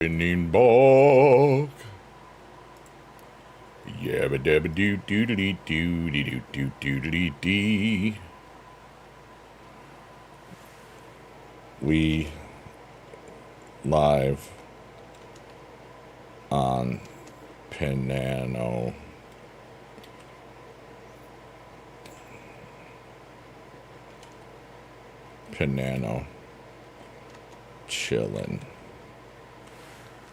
Spinning bog. Yabba dabba doo doo doo doo doo doo doo doo doo doo. We live on Pinano. Chillin'.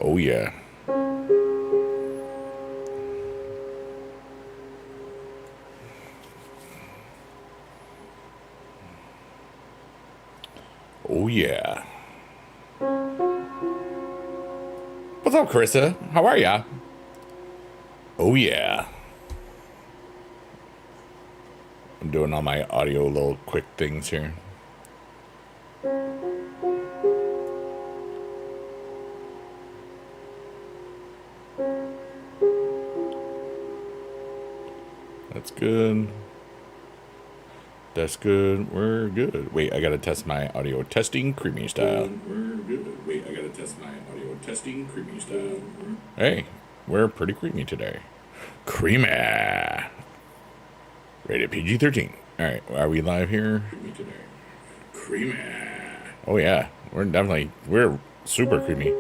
Oh yeah. Oh yeah. What's up, Carissa? How are ya? Oh yeah. I'm doing all my audio little quick things here. That's good. That's good. We're good. Wait, I gotta test my audio. Testing creamy style. We're good. Wait, I gotta test my audio. Testing creamy style. Hey, we're pretty creamy today. Creamy. Rated PG-13. All right, are we live here? Creamy today. Creamy. Oh yeah, we're super creamy.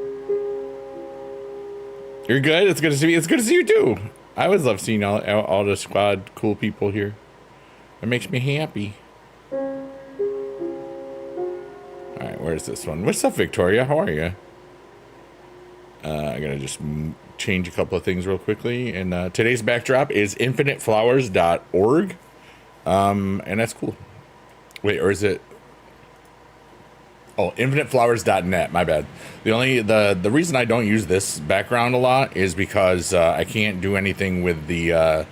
You're good. It's good to see you. It's good to see you too. I always love seeing all the squad cool people here. It makes me happy. All right, where's this one? What's up, Victoria? How are you? I'm gonna just change a couple of things real quickly. And today's backdrop is infiniteflowers.org, and that's cool. Wait, or is it? Oh, infiniteflowers.net. My bad. The reason I don't use this background a lot is because I can't do anything with the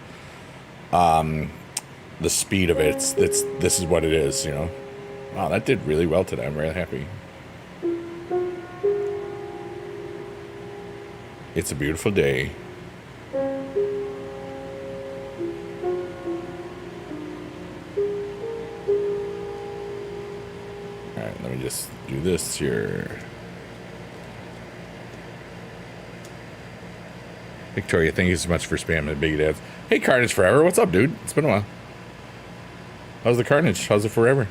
speed of it. This is what it is, you know. Wow, that did really well today. I'm really happy. It's a beautiful day. All right, let me just do this here. Victoria, thank you so much for spamming the big dads. Hey, Carnage Forever. What's up, dude? It's been a while. How's the Carnage? How's it forever?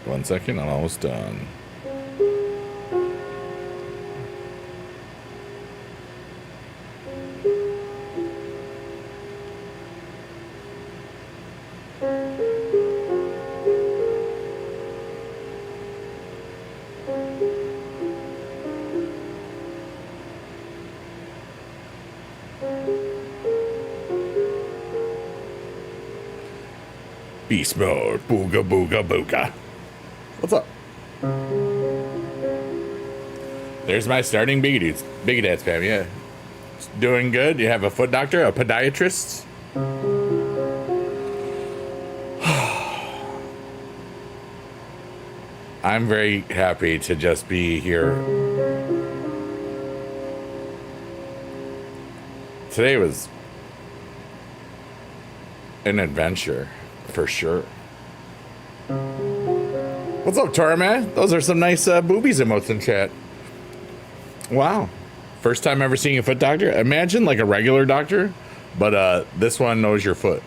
One second, I'm almost done. Beast mode, booga booga booga. What's up? There's my starting Big Dad spam, yeah. Doing good. You have a foot doctor, a podiatrist. I'm very happy to just be here. Today was an adventure, for sure. What's up, Tora, man? Those are some nice boobies emotes in chat. Wow. First time ever seeing a foot doctor? Imagine like a regular doctor, but this one knows your foot.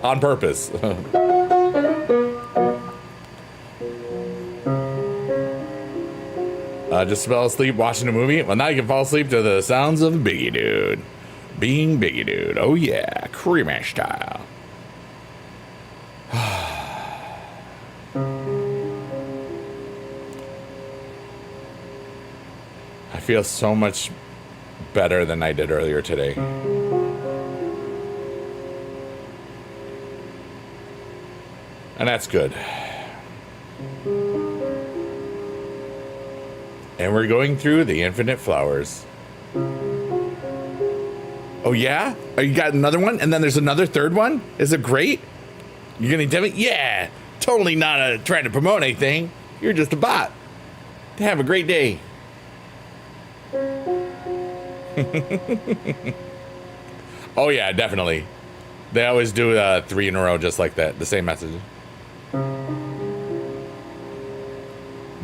On purpose. Just fell asleep watching a movie? Well, now you can fall asleep to the sounds of Biggie Dude. Being Biggie Dude. Oh yeah, creamy style. I feel so much better than I did earlier today. And that's good. And we're going through the infinite flowers. Oh yeah? Oh, you got another one? And then there's another third one? Is it great? You're gonna tell me? Yeah! Totally not trying to promote anything. You're just a bot. Have a great day. Oh yeah, definitely. They always do 3 in a row just like that. The same message.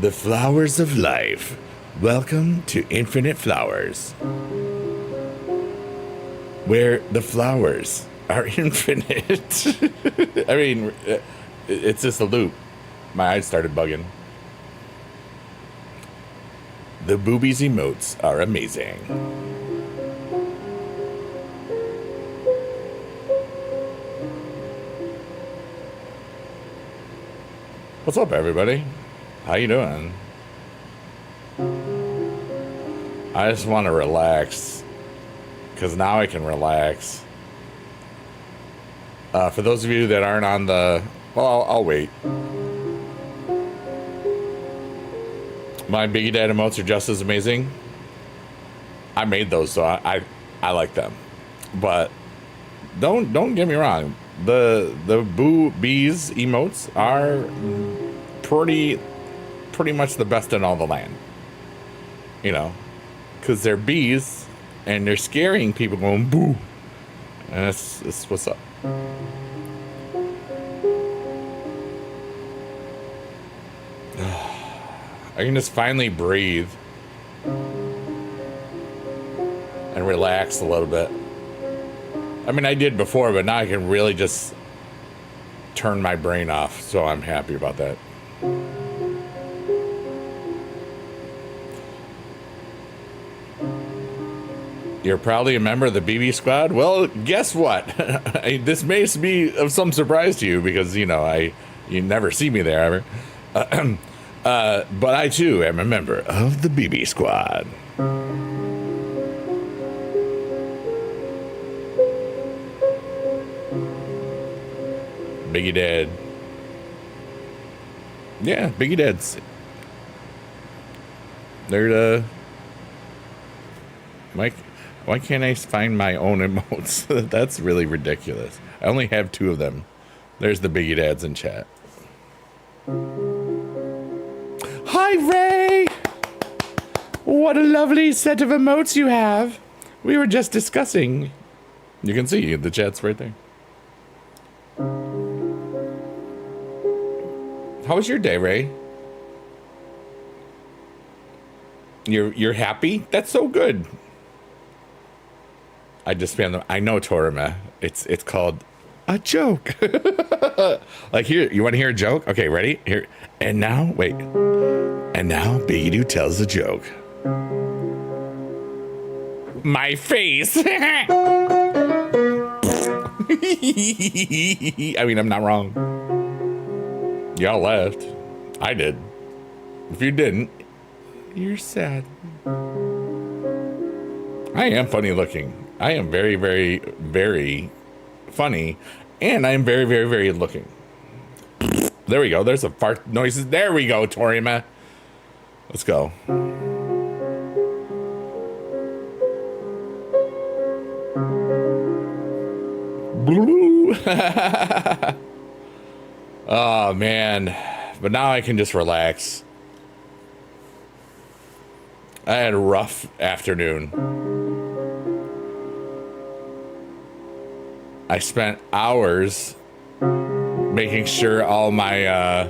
The flowers of life. Welcome to Infinite Flowers. Where the flowers are infinite. I mean, it's just a loop. My eyes started bugging. The boobies emotes are amazing. What's up, everybody? How you doing? I just want to relax, because now I can relax. For those of you that aren't on the... Well, I'll wait. My Biggie Dad emotes are just as amazing. I made those, so I like them. But don't get me wrong. The Boo Bees emotes are pretty much the best in all the land. You know, because they're bees and they're scaring people going boo. And that's what's up. I can just finally breathe and relax a little bit. I mean, I did before, but now I can really just turn my brain off, so I'm happy about that. You're probably a member of the BB Squad? Well, guess what? This may be of some surprise to you because, you know, you never see me there ever. But I, too, am a member of the BB Squad. Biggie Dad. Yeah, Biggie Dad's. They're the... Why can't I find my own emotes? That's really ridiculous. I only have 2 of them. There's the Biggie Dads in chat. Hi, Ray! What a lovely set of emotes you have. We were just discussing. You can see the chat's right there. How was your day, Ray? You're happy? That's so good. I just found them. I know, Torima. It's called a joke. Like, here, you want to hear a joke? Okay, ready? Here. And now, wait. And now Biggie Doo tells a joke. My face. I mean, I'm not wrong. Y'all laughed. I did. If you didn't, you're sad. I am funny looking. I am very, very, very funny. And I am very, very, very looking. There we go. There's some fart noises. There we go, Torima. Let's go. Oh, man. But now I can just relax. I had a rough afternoon. I spent hours making sure all my,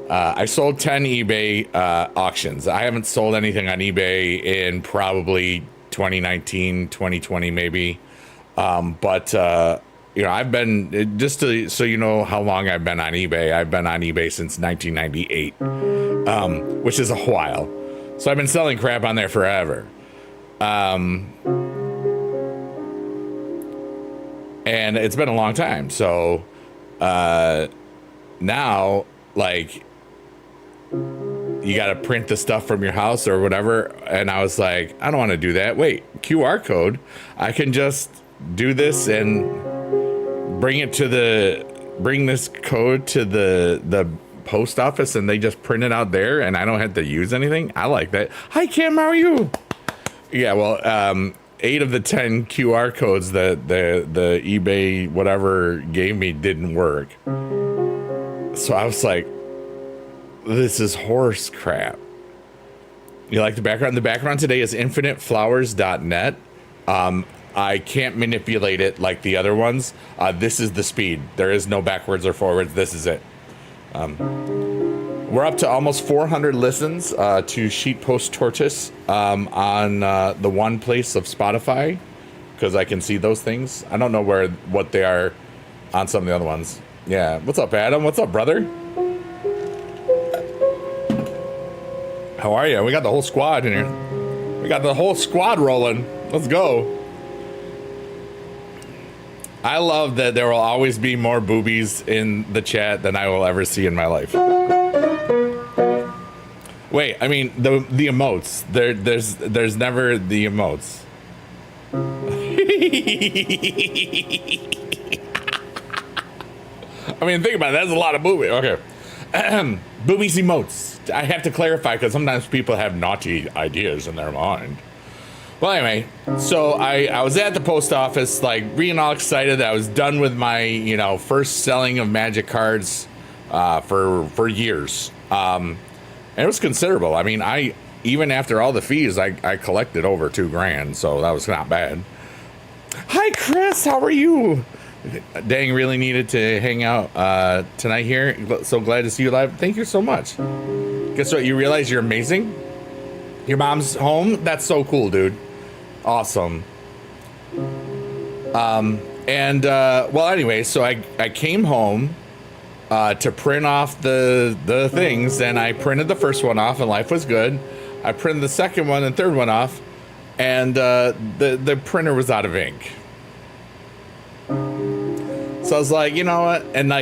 I sold 10 eBay auctions. I haven't sold anything on eBay in probably 2019, 2020 maybe. But you know, I've been, just to, so you know how long I've been on eBay, I've been on eBay since 1998, which is a while. So I've been selling crap on there forever. And it's been a long time. So now, like, you got to print the stuff from your house or whatever. And I was like, I don't want to do that. Wait, QR code. I can just do this and bring this code to the post office and they just print it out there and I don't have to use anything. I like that. Hi, Kim, how are you? Yeah, well, 8 of the 10 QR codes that the eBay whatever gave me didn't work. So I was like, this is horse crap. You like the background? The background today is infiniteflowers.net. I can't manipulate it like the other ones. This is the speed. There is no backwards or forwards. This is it. We're up to almost 400 listens to Sheet Post Tortoise on the one place of Spotify, because I can see those things. I don't know what they are on some of the other ones. Yeah. What's up, Adam? What's up, brother? How are you? We got the whole squad in here. We got the whole squad rolling. Let's go. I love that there will always be more boobies in the chat than I will ever see in my life. Wait, I mean the emotes. There's never the emotes. I mean, think about it. That's a lot of boobies. Okay. Boobies emotes. I have to clarify because sometimes people have naughty ideas in their mind. Well, anyway, so I was at the post office, like, being all excited that I was done with my, first selling of Magic cards for years. And it was considerable. I mean, even after all the fees, I collected over $2,000, so that was not bad. Hi, Chris. How are you? Dang, really needed to hang out tonight here. So glad to see you live. Thank you so much. Guess what? You realize you're amazing? Your mom's home? That's so cool, dude. Awesome. Well, anyway, so I came home to print off the things, and I printed the first one off, and life was good. I printed the second one and third one off, and the printer was out of ink. So I was like, you know what? And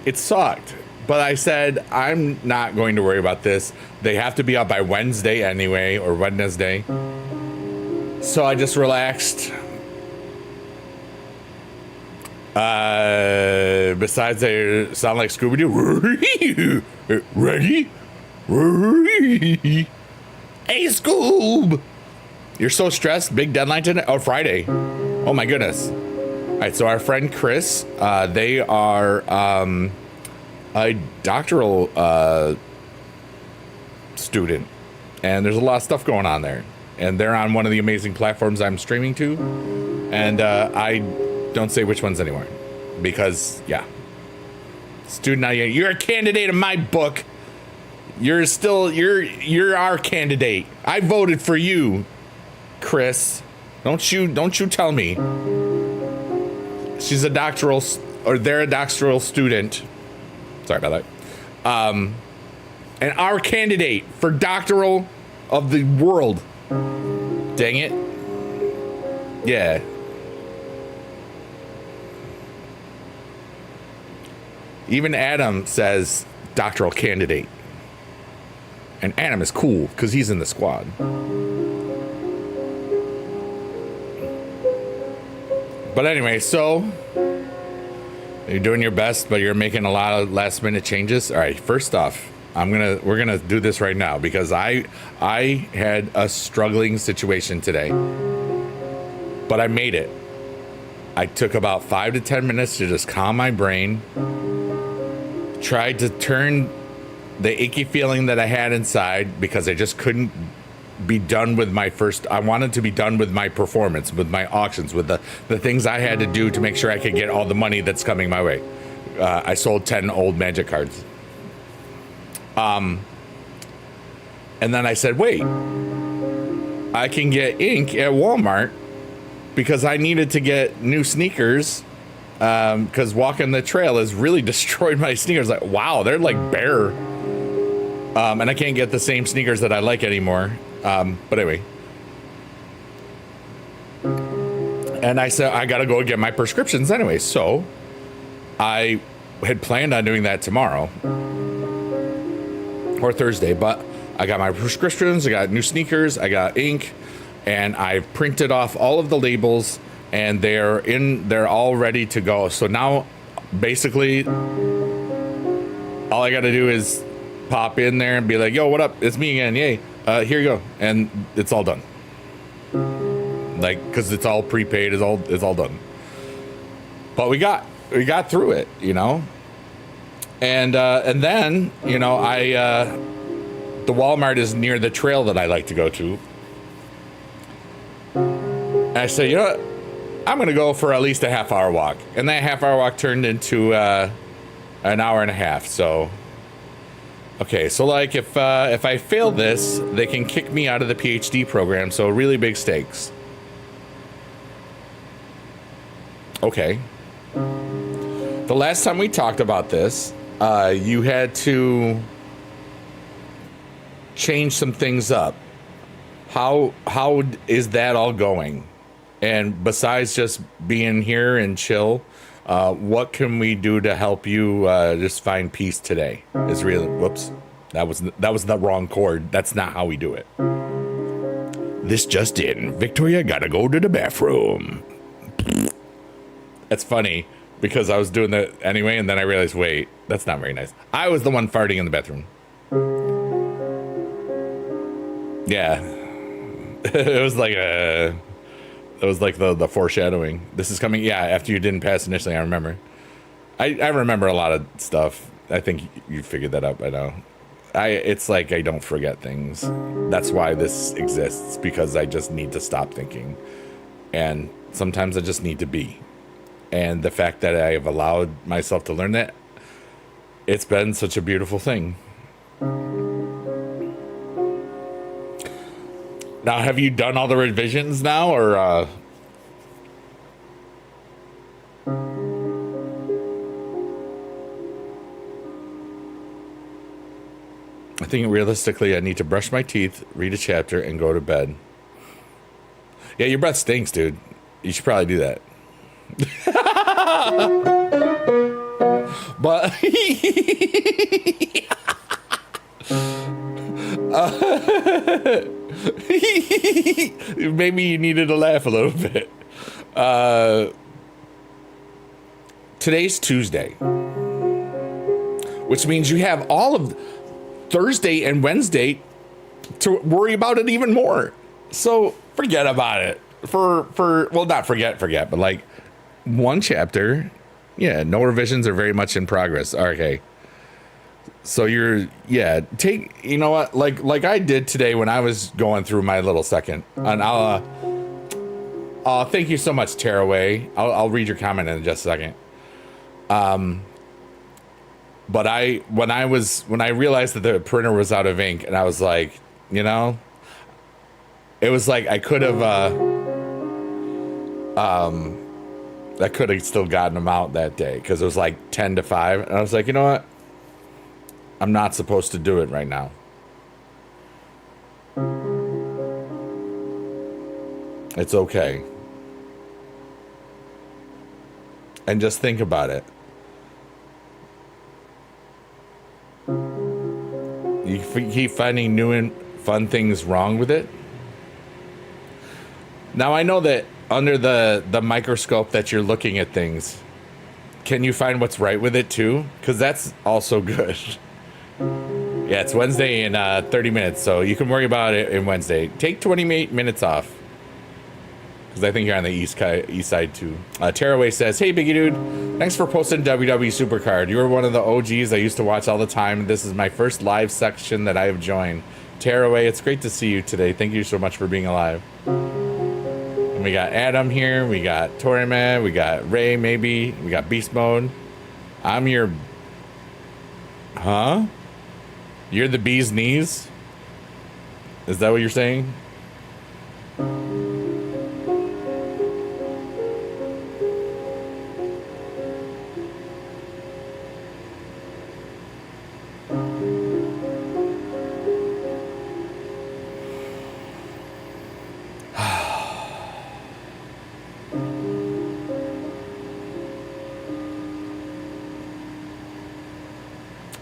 it sucked. But I said, I'm not going to worry about this. They have to be out by Wednesday anyway, or Wednesday. So I just relaxed. Besides, they sound like Scooby-Doo. Ready? Hey, Scoob! You're so stressed. Big deadline today? Oh, Friday. Oh, my goodness. All right, so our friend Chris, they are a doctoral student, and there's a lot of stuff going on there. And they're on one of the amazing platforms I'm streaming to. And I don't say which ones anymore. Because, yeah. Student ID, you're a candidate in my book. You're our candidate. I voted for you, Chris. Don't you tell me. She's a doctoral, or they're a doctoral student. Sorry about that. And our candidate for doctoral of the world. Dang it. Yeah. Even Adam says doctoral candidate. And Adam is cool because he's in the squad. But anyway, so you're doing your best, but you're making a lot of last minute changes. All right, first off, we're gonna do this right now because I had a struggling situation today, but I made it. I took about 5 to 10 minutes to just calm my brain, tried to turn the icky feeling that I had inside because I just couldn't be done with I wanted to be done with my performance, with my auctions, with the things I had to do to make sure I could get all the money that's coming my way. I sold 10 old Magic cards. And then I said, wait, I can get ink at Walmart because I needed to get new sneakers because walking the trail has really destroyed my sneakers. Like, wow, they're like bare. And I can't get the same sneakers that I like anymore. But anyway. And I said, I gotta go get my prescriptions anyway. So I had planned on doing that tomorrow or Thursday, but I got my prescriptions, I got new sneakers, I got ink, and I've printed off all of the labels, and they're all ready to go. So now basically all I gotta do is pop in there and be like, yo, what up? It's me again. Yay. Here you go. And it's all done. Like, cause it's all prepaid, it's all done. But we got through it, And then, the Walmart is near the trail that I like to go to. And I said, you know what? I'm going to go for at least a half-hour walk. And that half-hour walk turned into an hour and a half. So, okay. So, like, if I fail this, they can kick me out of the PhD program. So, really big stakes. Okay. The last time we talked about this, you had to change some things up. How is that all going? And besides just being here and chill, what can we do to help you just find peace today? Is really whoops, that was the wrong chord. That's not how we do it. This just in, Victoria gotta go to the bathroom. That's funny because I was doing that anyway, and then I realized, wait, that's not very nice. I was the one farting in the bathroom. Yeah, it was like the foreshadowing. This is coming. Yeah, after you didn't pass initially, I remember. I remember a lot of stuff. I think you figured that out by now. It's like I don't forget things. That's why this exists, because I just need to stop thinking, and sometimes I just need to be. And the fact that I have allowed myself to learn that, it's been such a beautiful thing. Now, have you done all the revisions now, or I think realistically I need to brush my teeth, read a chapter, and go to bed. Yeah, your breath stinks, dude. You should probably do that. But maybe you needed to laugh a little bit. Today's Tuesday, which means you have all of Thursday and Wednesday to worry about it even more. So forget about it. Well, not forget, but like one chapter. Yeah, no revisions are very much in progress. Okay. So you know what, like I did today when I was going through my little second, and I'll thank you so much, Tearaway. I'll read your comment in just a second. But when I realized that the printer was out of ink, and I was like, you know, it was like I could have still gotten them out that day, because it was like 10 to 5, and I was like, you know what? I'm not supposed to do it right now. It's okay. And just think about it. You keep finding new and fun things wrong with it. Now, I know that under the microscope that you're looking at things, can you find what's right with it too? Because that's also good. Yeah, it's Wednesday in 30 minutes, so you can worry about it in Wednesday. Take 28 minutes off, because I think you're on the east side too. Tearaway says, hey, Biggie Dude, thanks for posting WW Supercard. You were one of the OGs I used to watch all the time. This is my first live section that I have joined. Tearaway, it's great to see you today. Thank you so much for being alive. And we got Adam here. We got Toriman. We got Ray, maybe. We got Beast Mode. I'm your... Huh? You're the bee's knees? Is that what you're saying?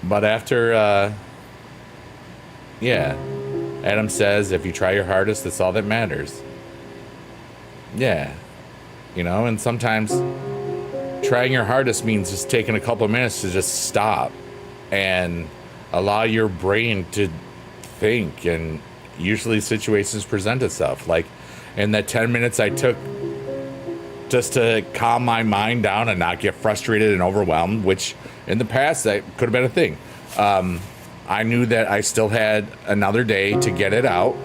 But after, yeah, Adam says, if you try your hardest, that's all that matters. Yeah, you know, and sometimes trying your hardest means just taking a couple of minutes to just stop and allow your brain to think, and usually situations present itself. Like in that 10 minutes I took just to calm my mind down and not get frustrated and overwhelmed, which in the past that could have been a thing. I knew that I still had another day to get it out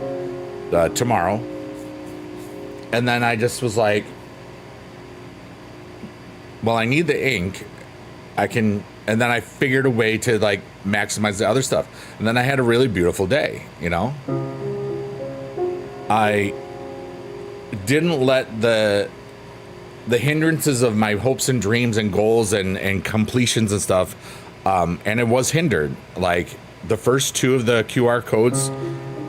tomorrow. And then I just was like, well, I need the ink. And then I figured a way to like maximize the other stuff. And then I had a really beautiful day, you know? I didn't let the hindrances of my hopes and dreams and goals and completions and stuff, and it was hindered. Like the first two of the QR codes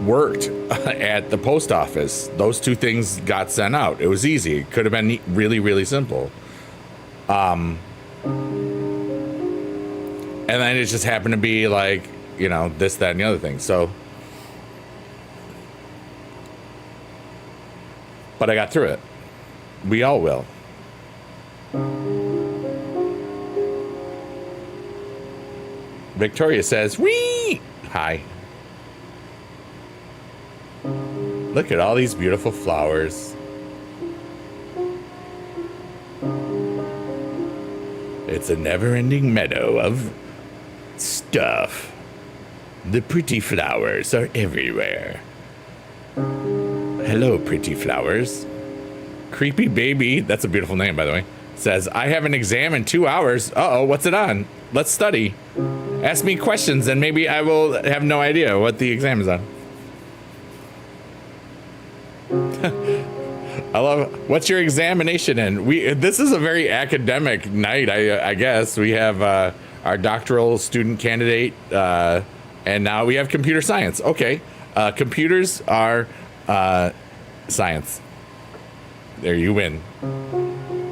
worked at the post office. Those two things got sent out. It was easy. It could have been really, really simple. And then it just happened to be like, you know, this, that, and the other thing. So, but I got through it. We all will. Victoria says, "Wee! Hi. Look at all these beautiful flowers. It's a never-ending meadow of stuff. The pretty flowers are everywhere. Hello, pretty flowers. Creepy Baby," that's a beautiful name, by the way, says, "I have an exam in 2 hours. Uh-oh, what's it on? Let's study. Ask me questions and maybe I will have no idea what the exam is on." I love, what's your examination in? This is a very academic night, I guess. We have our doctoral student candidate, and now we have computer science. Okay, computers are science. There, you win.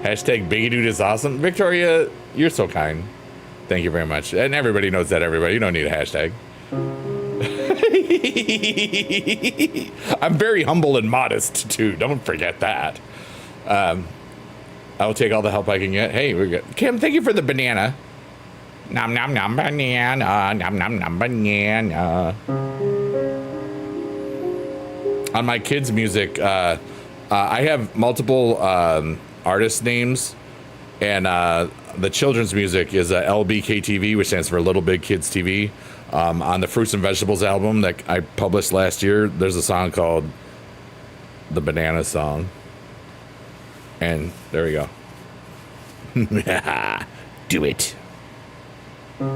Hashtag Biggie Dude is awesome. Victoria, you're so kind. Thank you very much. And everybody knows that, everybody. You don't need a hashtag. I'm very humble and modest, too. Don't forget that. I will take all the help I can get. Hey, we're good. Kim, thank you for the banana. Nom, nom, nom, banana. Nom, nom, nom, banana. On my kids' music, I have multiple artist names, and the children's music is LBKTV, which stands for Little Big Kids TV. On the Fruits and Vegetables album that I published last year, there's a song called The Banana Song. And there we go. Do it. All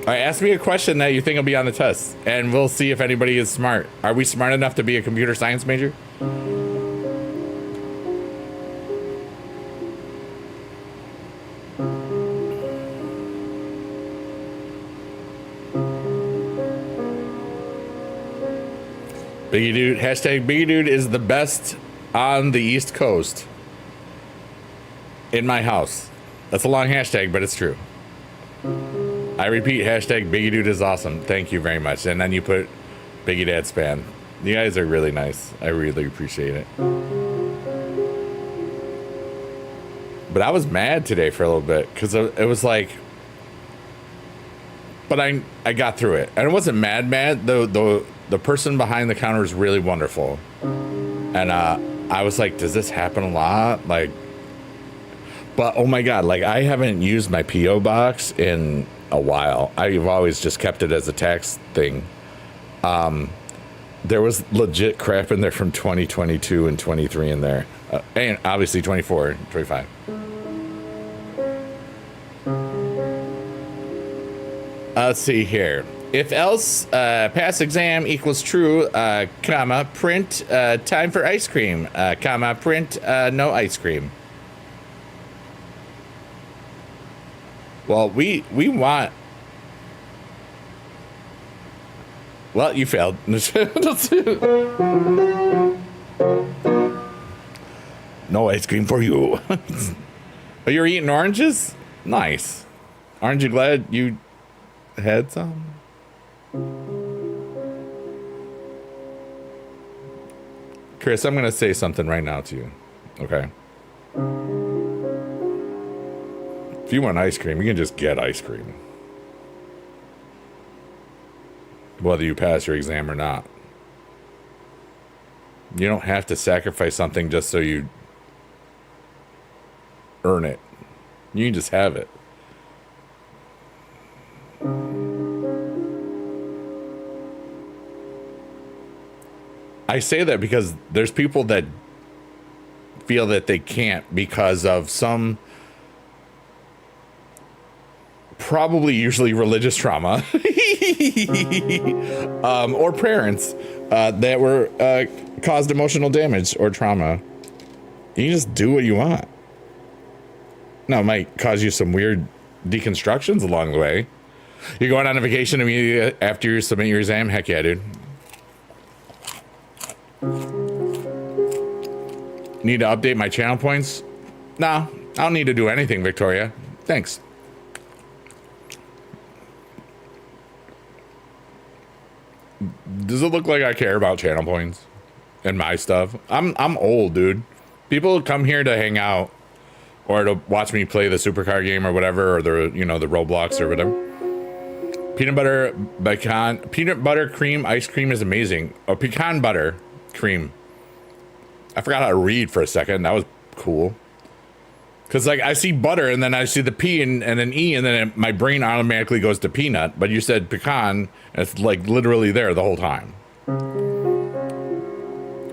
right, ask me a question that you think will be on the test, and we'll see if anybody is smart. Are we smart enough to be a computer science major? Biggie Dude, hashtag Biggie Dude is the best on the East Coast. In my house. That's a long hashtag, but it's true. I repeat, hashtag Biggie Dude is awesome. Thank you very much. And then you put Biggie Dad Span. You guys are really nice. I really appreciate it. But I was mad today for a little bit because it was like, but I got through it. And it wasn't mad. The person behind the counter is really wonderful. And I was like, does this happen a lot? Like, but oh my God, like I haven't used my P.O. box in a while. I've always just kept it as a tax thing. There was legit crap in there from 2022 and 23 in there. And obviously 24 and 25. Let's see here. If else, pass exam equals true, comma, print, time for ice cream, comma, print, no ice cream. Well, we want... Well, you failed. No ice cream for you. Oh, you're eating oranges? Nice. Aren't you glad you had some? Chris, I'm going to say something right now to you. Okay? If you want ice cream, you can just get ice cream. Whether you pass your exam or not. You don't have to sacrifice something just so you earn it. You can just have it. I say that because there's people that feel that they can't because of some probably usually religious trauma or parents that were caused emotional damage or trauma. You just do what you want. Now, it might cause you some weird deconstructions along the way. You're going on a vacation immediately after you submit your exam? Heck yeah, dude. Need to update my channel points? No, I don't need to do anything, Victoria. Thanks. Does it look like I care about channel points and my stuff? I'm old, dude. People come here to hang out or to watch me play the supercar game or whatever, or the the Roblox or whatever. Peanut butter cream ice cream is amazing. Oh, pecan butter cream. I forgot how to read for a second. That was cool. Because like I see butter and then I see the P and an E and then my brain automatically goes to peanut. But you said pecan and it's like literally there the whole time.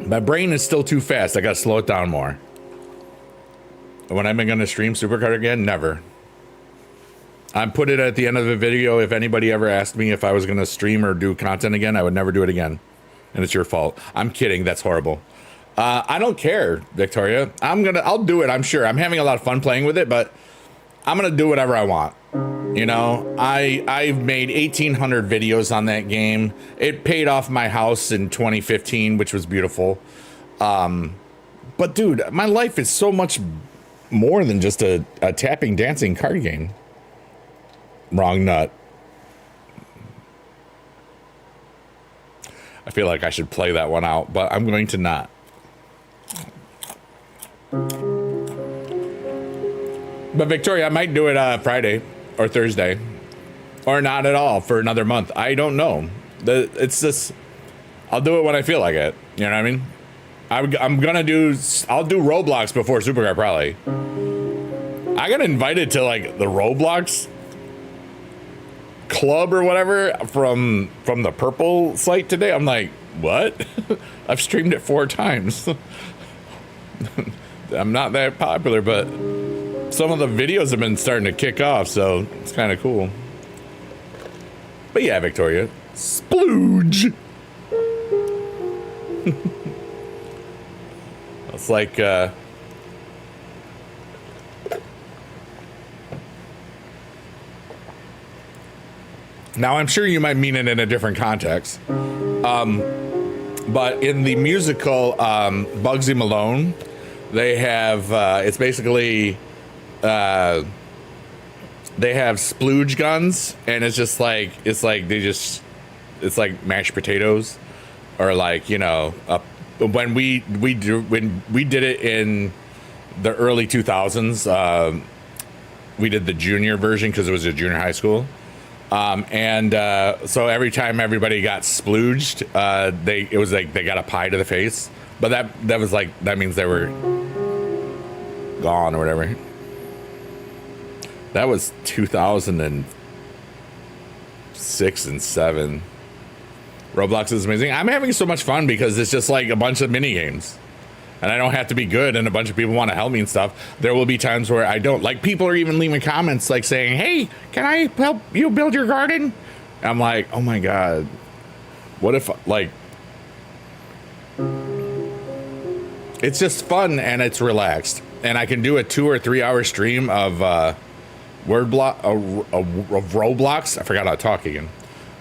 My brain is still too fast. I got to slow it down more. When am I going to stream Supercard again? Never. I put it at the end of the video. If anybody ever asked me if I was going to stream or do content again, I would never do it again. And it's your fault. I'm kidding. That's horrible. I don't care, Victoria. I'll do it. I'm sure. I'm having a lot of fun playing with it, but I'm going to do whatever I want. You know, I've made 1,800 videos on that game. It paid off my house in 2015, which was beautiful. But dude, my life is so much more than just a tapping, dancing card game. Wrong nut. I feel like I should play that one out, but I'm going to not. But Victoria, I might do it Friday or Thursday or not at all for another month. I don't know. It's just, I'll do it when I feel like it. You know what I mean? I'll do Roblox before Supercar probably. I got invited to like the Roblox club or whatever from the Purple site today. I'm like, what? I've streamed it 4 times. I'm not that popular, but some of the videos have been starting to kick off, so it's kind of cool. But yeah, Victoria, splooge. It's like now I'm sure you might mean it in a different context, but in the musical Bugsy Malone, they have it's basically they have splooge guns, and it's like mashed potatoes, or like, you know, when we did it in the early 2000s, we did the junior version because it was a junior high school. So every time everybody got splooged, it was like they got a pie to the face, but that means they were gone or whatever. That was 2006 and 7. Roblox is amazing. I'm having so much fun because it's just like a bunch of mini games, and I don't have to be good, and a bunch of people want to help me and stuff. There will be times where I don't. Like, people are even leaving comments like saying, hey, can I help you build your garden? I'm like, oh my God, what if, like, it's just fun and it's relaxed, and I can do a 2 or 3 hour stream of Roblox. I forgot how to talk again.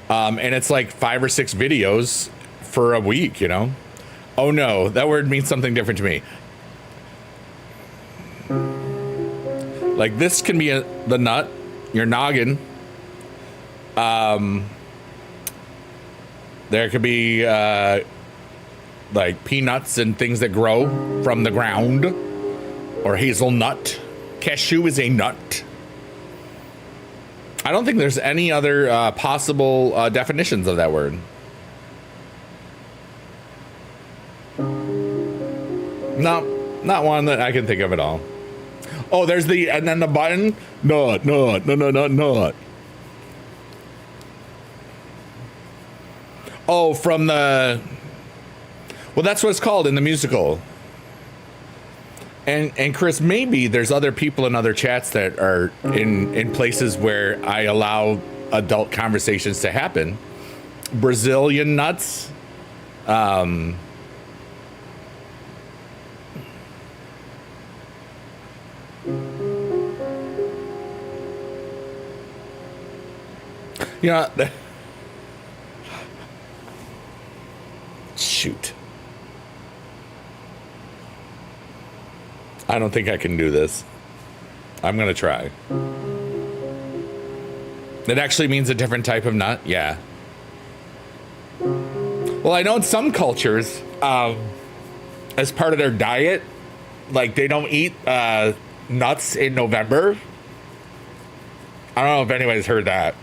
And it's like 5 or 6 videos for a week, you know? Oh no, that word means something different to me. Like, this can be the nut, your noggin. There could be like peanuts and things that grow from the ground, or hazelnut. Cashew is a nut. I don't think there's any other possible definitions of that word. No, not one that I can think of at all. Oh, there's and then the button. Nut. Oh, from the. Well, that's what it's called in the musical. And Chris, maybe there's other people in other chats that are in places where I allow adult conversations to happen. Brazilian nuts. You know, shoot. I don't think I can do this. I'm going to try. It actually means a different type of nut? Yeah. Well, I know in some cultures, as part of their diet, like they don't eat nuts in November. I don't know if anybody's heard that.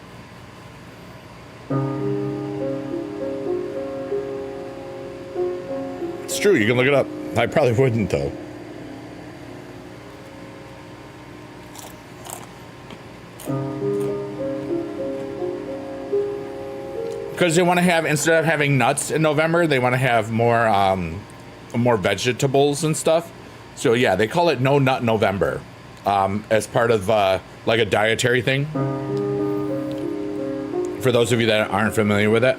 It's true. You can look it up. I probably wouldn't, though. Because they want to have, instead of having nuts in November, they want to have more vegetables and stuff. So yeah, they call it No Nut November, as part of like a dietary thing. For those of you that aren't familiar with it,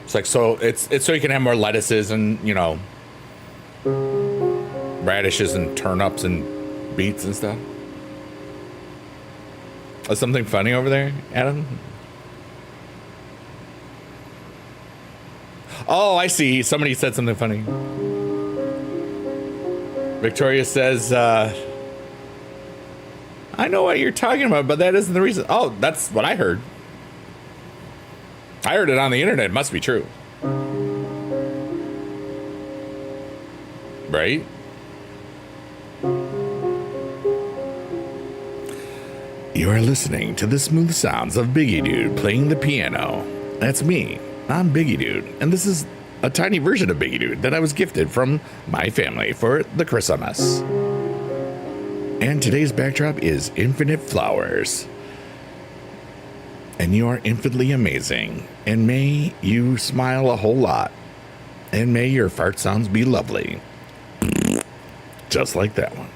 it's like it's so you can have more lettuces and radishes and turnips and beets and stuff. Is something funny over there, Adam? Oh, I see. Somebody said something funny. Victoria says, I know what you're talking about, but that isn't the reason. Oh, that's what I heard. I heard it on the internet. It must be true. Right? You are listening to the smooth sounds of Biggie Dude playing the piano. That's me. I'm Biggie Dude, and this is a tiny version of Biggie Dude that I was gifted from my family for the Christmas. And today's backdrop is Infinite Flowers. And you are infinitely amazing, and may you smile a whole lot, and may your fart sounds be lovely. Just like that one.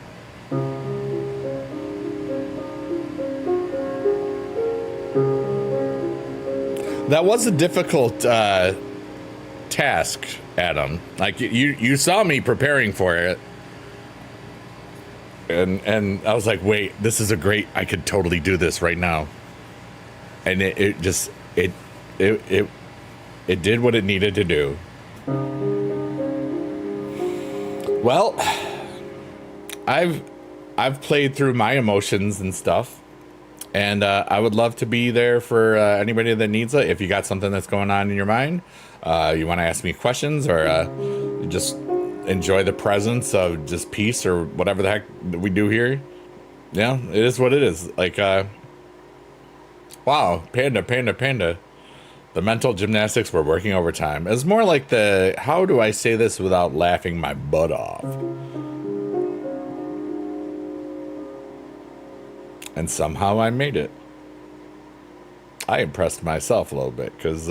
That was a difficult task, Adam. Like you saw me preparing for it, and I was like, wait, this is I could totally do this right now. And it did what it needed to do. Well, I've played through my emotions and stuff. And I would love to be there for anybody that needs it. If you got something that's going on in your mind, you want to ask me questions, or just enjoy the presence of just peace or whatever the heck we do here. Yeah, it is what it is. Like, wow, panda. The mental gymnastics were working overtime. It's more like how do I say this without laughing my butt off? And somehow I made it. I impressed myself a little bit because,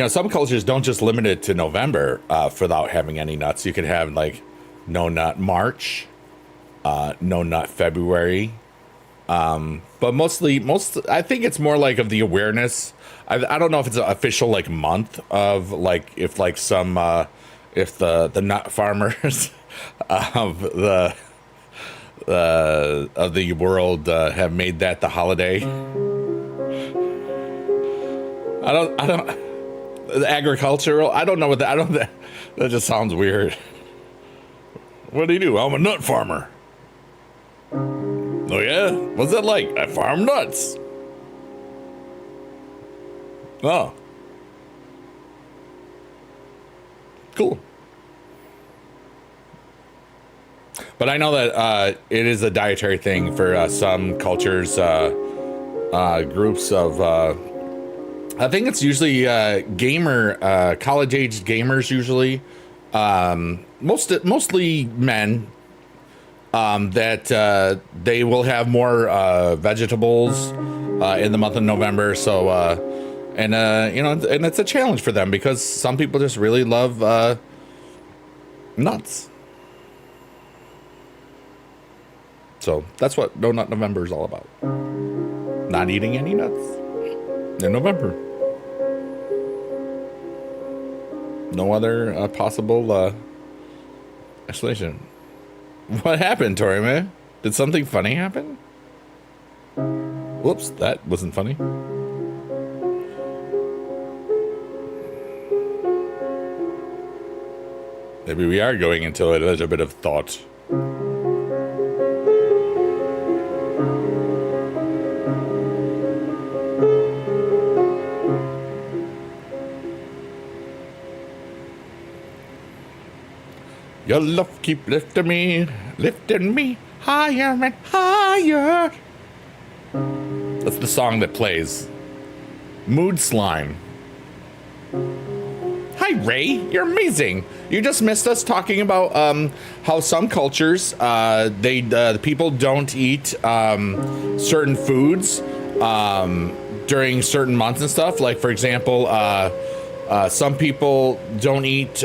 some cultures don't just limit it to November without having any nuts. You can have like no nut March, no nut February. But I think it's more like of the awareness. I don't know if it's an official like month of like if like some if the nut farmers of the world have made that the holiday. I don't the agricultural. I don't know what that just sounds weird. What do you do? I'm a nut farmer. Oh yeah? What's that like? I farm nuts. Oh. Cool. But I know that it is a dietary thing for some cultures, groups of, I think it's usually college-aged gamers usually mostly men, that they will have more vegetables in the month of November. So, and it's a challenge for them because some people just really love nuts. So that's what No Nut November is all about. Not eating any nuts in November. No other possible explanation. What happened, Tori, man? Did something funny happen? Whoops, that wasn't funny. Maybe we are going into a little bit of thought. Your love keep lifting me higher and higher. That's the song that plays. Mood Slime. Hi, Ray. You're amazing. You just missed us talking about how some cultures, the people don't eat certain foods during certain months and stuff. Like, for example, some people don't eat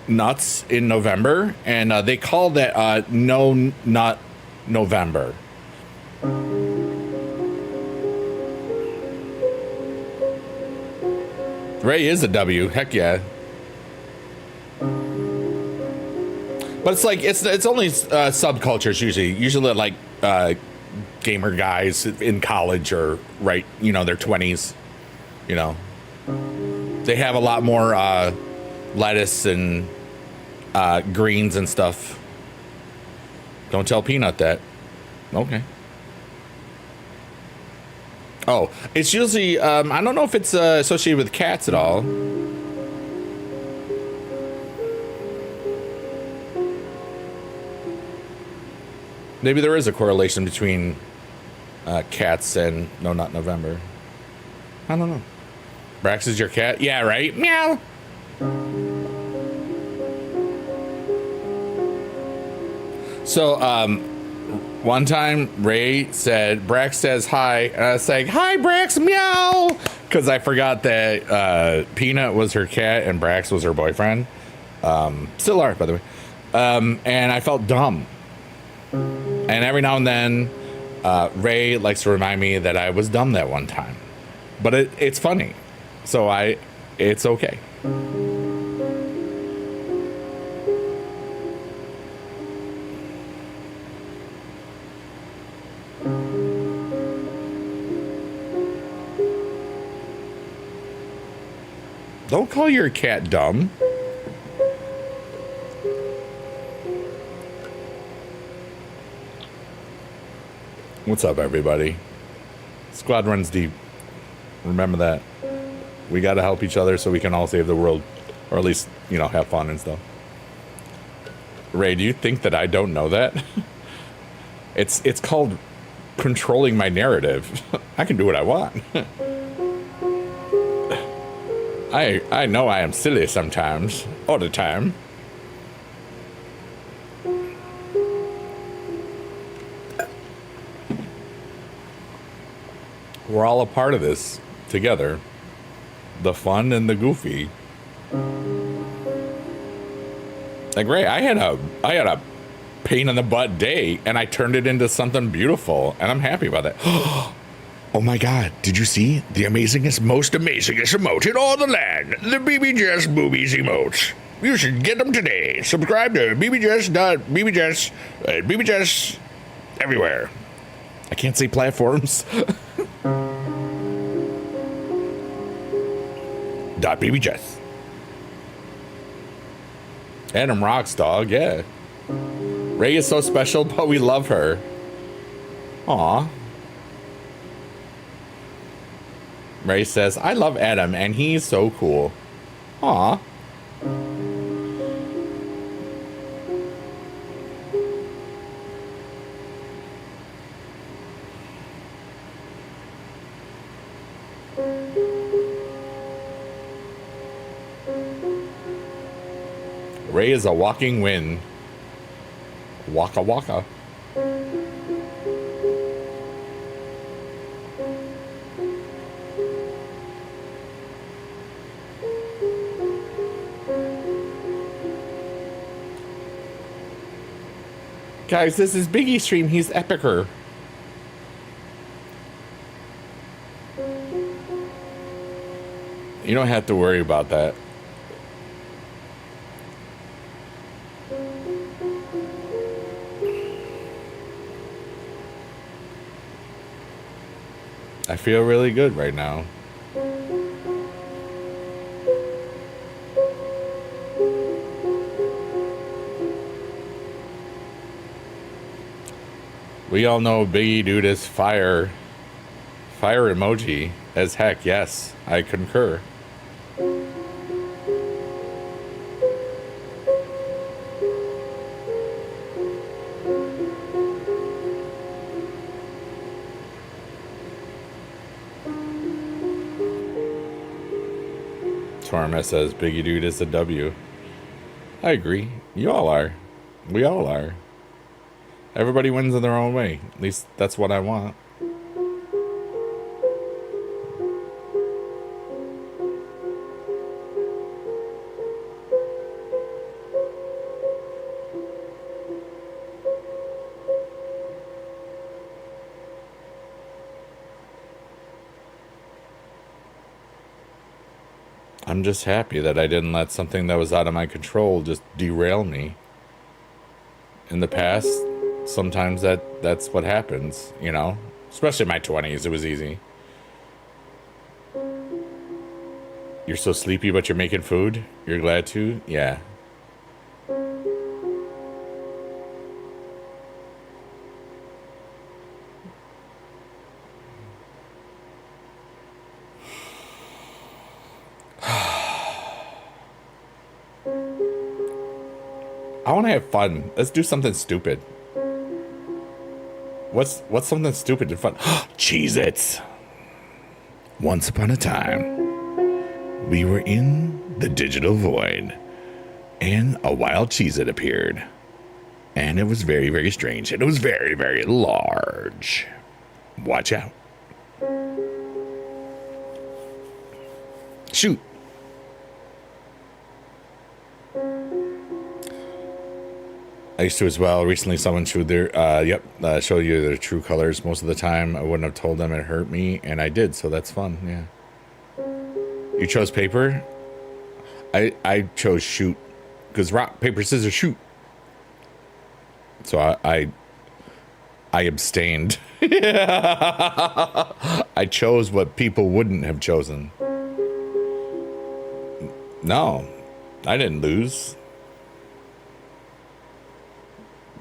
nuts in November, and they call that No Nut November. Ray is a W, heck yeah. But it's like it's only subcultures usually like gamer guys in college or right, their 20s, they have a lot more lettuce and greens and stuff. Don't tell Peanut that. Okay. Oh, it's usually, I don't know if it's associated with cats at all. Maybe there is a correlation between cats and No Nut November. I don't know. Brax is your cat? Yeah, right? Meow. So, one time Ray said, Brax says hi, and I was like, hi, Brax, meow, because I forgot that Peanut was her cat and Brax was her boyfriend. Still are, by the way. And I felt dumb. And every now and then, Ray likes to remind me that I was dumb that one time. But it's funny. So it's okay. Don't call your cat dumb. What's up, everybody? Squad runs deep. Remember that. We gotta help each other so we can all save the world. Or at least, have fun and stuff. Ray, do you think that I don't know that? It's called controlling my narrative. I can do what I want. I know I am silly sometimes. All the time. We're all a part of this together. The fun and the goofy. Like, Ray, I had a pain in the butt day and I turned it into something beautiful and I'm happy about that. Oh my God, did you see the amazingest, most amazingest emote in all the land? The BBJS Boobies emote. You should get them today. Subscribe to BBJS everywhere. I can't say platforms. .BBJS. Adam rocks, dog, yeah. Ray is so special, but we love her. Aw. Ray says, I love Adam, and he's so cool. Aw. Ray is a walking win. Waka waka. Guys, this is Biggie's stream. He's epicer. You don't have to worry about that. I feel really good right now. We all know Biggie Dude is fire. Fire emoji as heck, yes. I concur. Torma says Biggie Dude is a W. I agree. You all are. We all are. Everybody wins in their own way. At least that's what I want. I'm just happy that I didn't let something that was out of my control just derail me. In the past, sometimes that's what happens, you know? Especially in my 20s, it was easy. You're so sleepy, but you're making food? You're glad to? Yeah. I want to have fun. Let's do something stupid. What's something stupid and fun? Cheez-Its. Once upon a time, we were in the digital void, and a wild Cheez-It appeared. And it was very, very strange. And it was very, very large. Watch out. Shoot. I used to as well. Recently, someone showed their, show you their true colors. Most of the time, I wouldn't have told them it hurt me, and I did, so that's fun, yeah. You chose paper? I chose shoot, because rock, paper, scissors, shoot. So I abstained. I chose what people wouldn't have chosen. No, I didn't lose.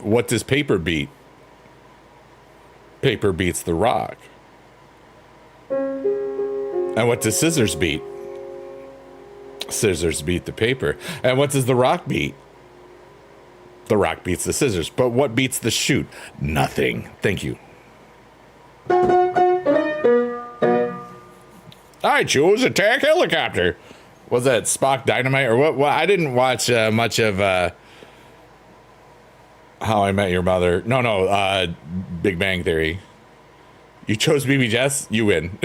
What does paper beat? Paper beats the rock. And what does scissors beat? Scissors beat the paper. And what does the rock beat? The rock beats the scissors. But what beats the shoot? Nothing. Thank you. I choose attack helicopter. Was that Spock Dynamite or what? Well, I didn't watch much of How I Met Your Mother. No, Big Bang Theory. You chose BB Jess, you win.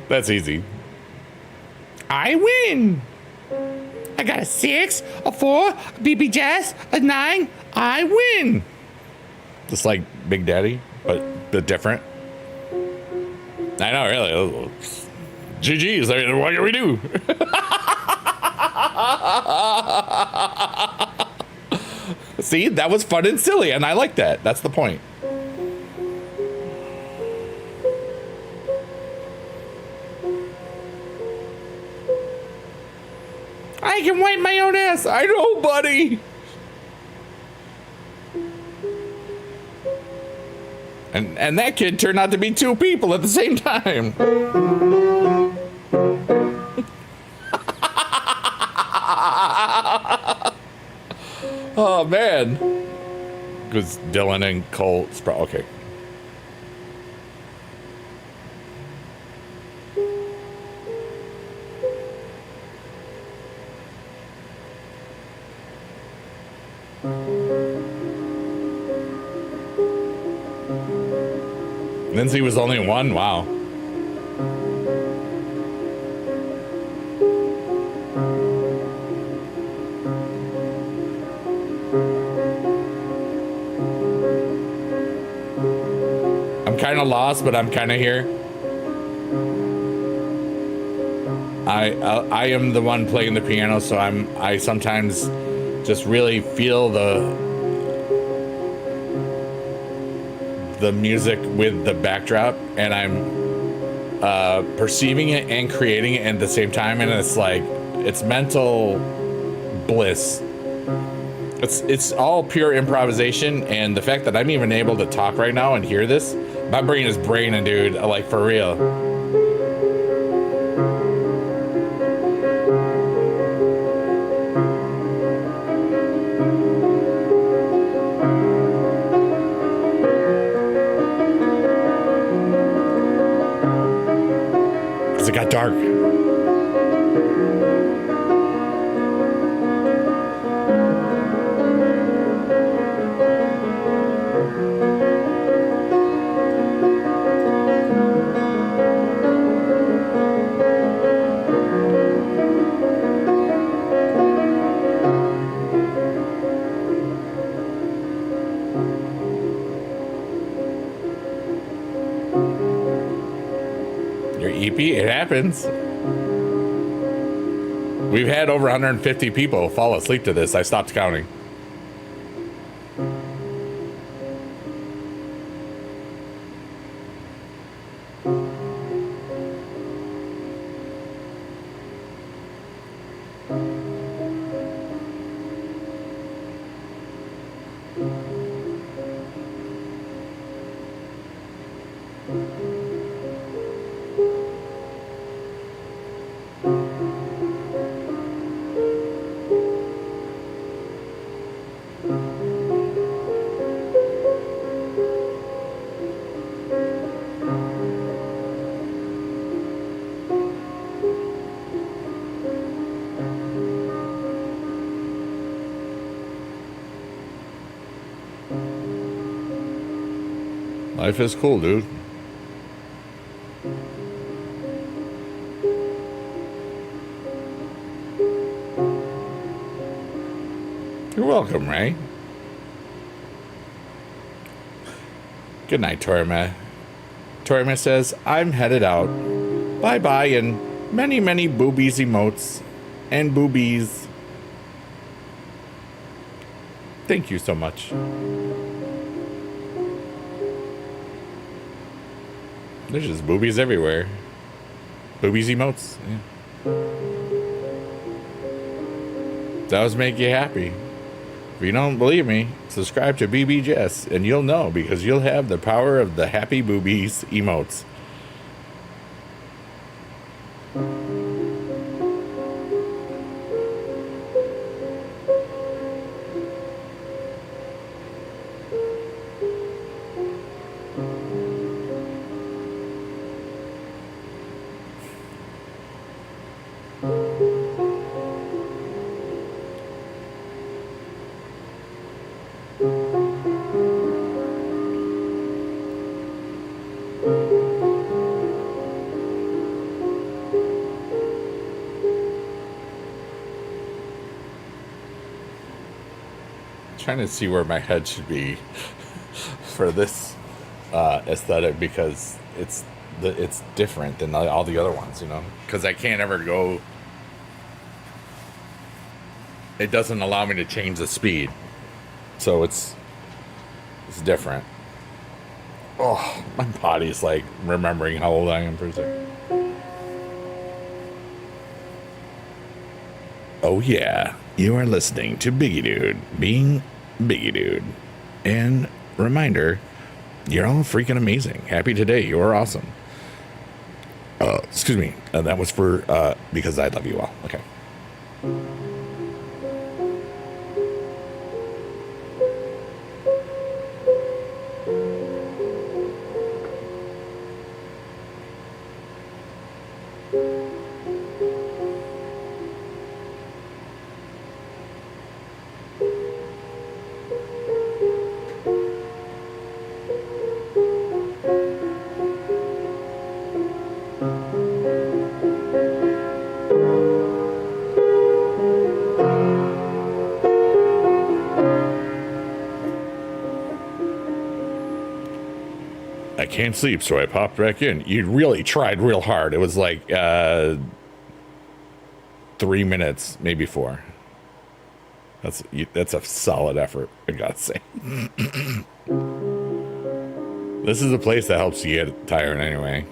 That's easy. I win. I got a 6, a 4, a BB Jess, a 9. I win. Just like Big Daddy, but different. I know, really. GG's, I mean, what can we do? See, that was fun and silly, and I like that. That's the point. I can wipe my own ass. I know, buddy. And that kid turned out to be 2 people at the same time. Oh, man. Because Dylan and Cole... Okay. Lindsay was only one? Wow. I'm kind of lost, but I'm kind of here. I am the one playing the piano, so I sometimes just really feel the music with the backdrop, and I'm perceiving it and creating it at the same time, and it's like it's mental bliss. It's all pure improvisation, and the fact that I'm even able to talk right now and hear this, my brain is braining, dude, like for real. It got dark. Your EP, it happens. We've had over 150 people fall asleep to this. I stopped counting. Life is cool, dude. You're welcome, Ray. Good night, Torima. Torima says, I'm headed out. Bye-bye, and many, many boobies emotes. And boobies. Thank you so much. There's just boobies everywhere. Boobies emotes. Yeah. Those make you happy. If you don't believe me, subscribe to BB Jess and you'll know, because you'll have the power of the happy boobies emotes. Trying to see where my head should be for this aesthetic, because it's different than all the other ones, you know, because I can't ever go, it doesn't allow me to change the speed, so it's different. Oh, my body's like remembering how old I am for a second. Oh yeah, you are listening to Biggie Dude being Biggie Dude. And reminder, you're all freaking amazing. Happy today. You're awesome. Excuse me. That was for, because I love you all. Okay. I can't sleep, so I popped back in. You really tried real hard. It was like 3 minutes, maybe 4. That's a solid effort, I gotta say. This is a place that helps you get tired anyway.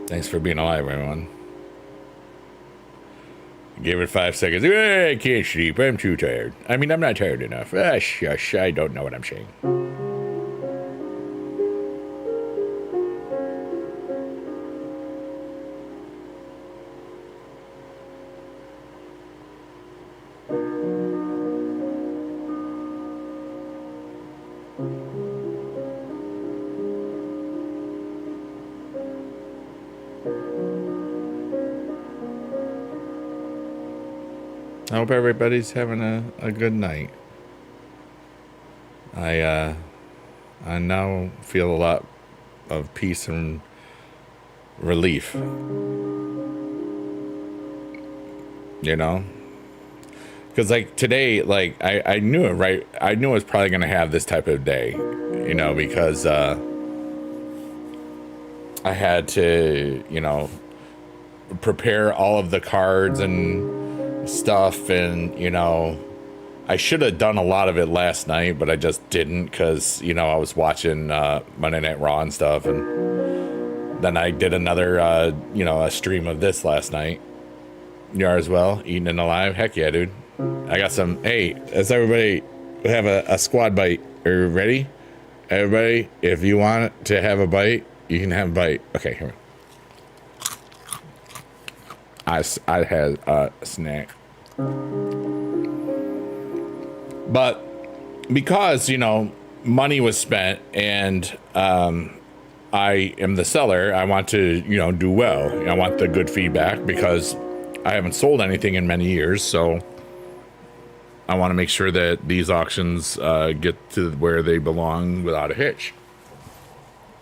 Thanks for being alive, everyone. Gave it 5 seconds. I can't sleep. I'm too tired. I mean, I'm not tired enough. Shush. I don't know what I'm saying. I hope everybody's having a good night. I now feel a lot of peace and relief. You know? Because, like, today, like, I knew it, right? I knew I was probably going to have this type of day, you know, because I had to, you know, prepare all of the cards and stuff, and you know, I should have done a lot of it last night, but I just didn't because, you know, I was watching Monday Night Raw and stuff, and then I did another you know, a stream of this last night. You are as well, eating and alive. Heck yeah, dude. I got some. Hey, let's everybody have a squad bite. Are you ready? Everybody, if you want to have a bite, you can have a bite. Okay, here. I had a snack. But because, you know, money was spent and I am the seller, I want to, you know, do well. I want the good feedback because I haven't sold anything in many years. So I want to make sure that these auctions get to where they belong without a hitch.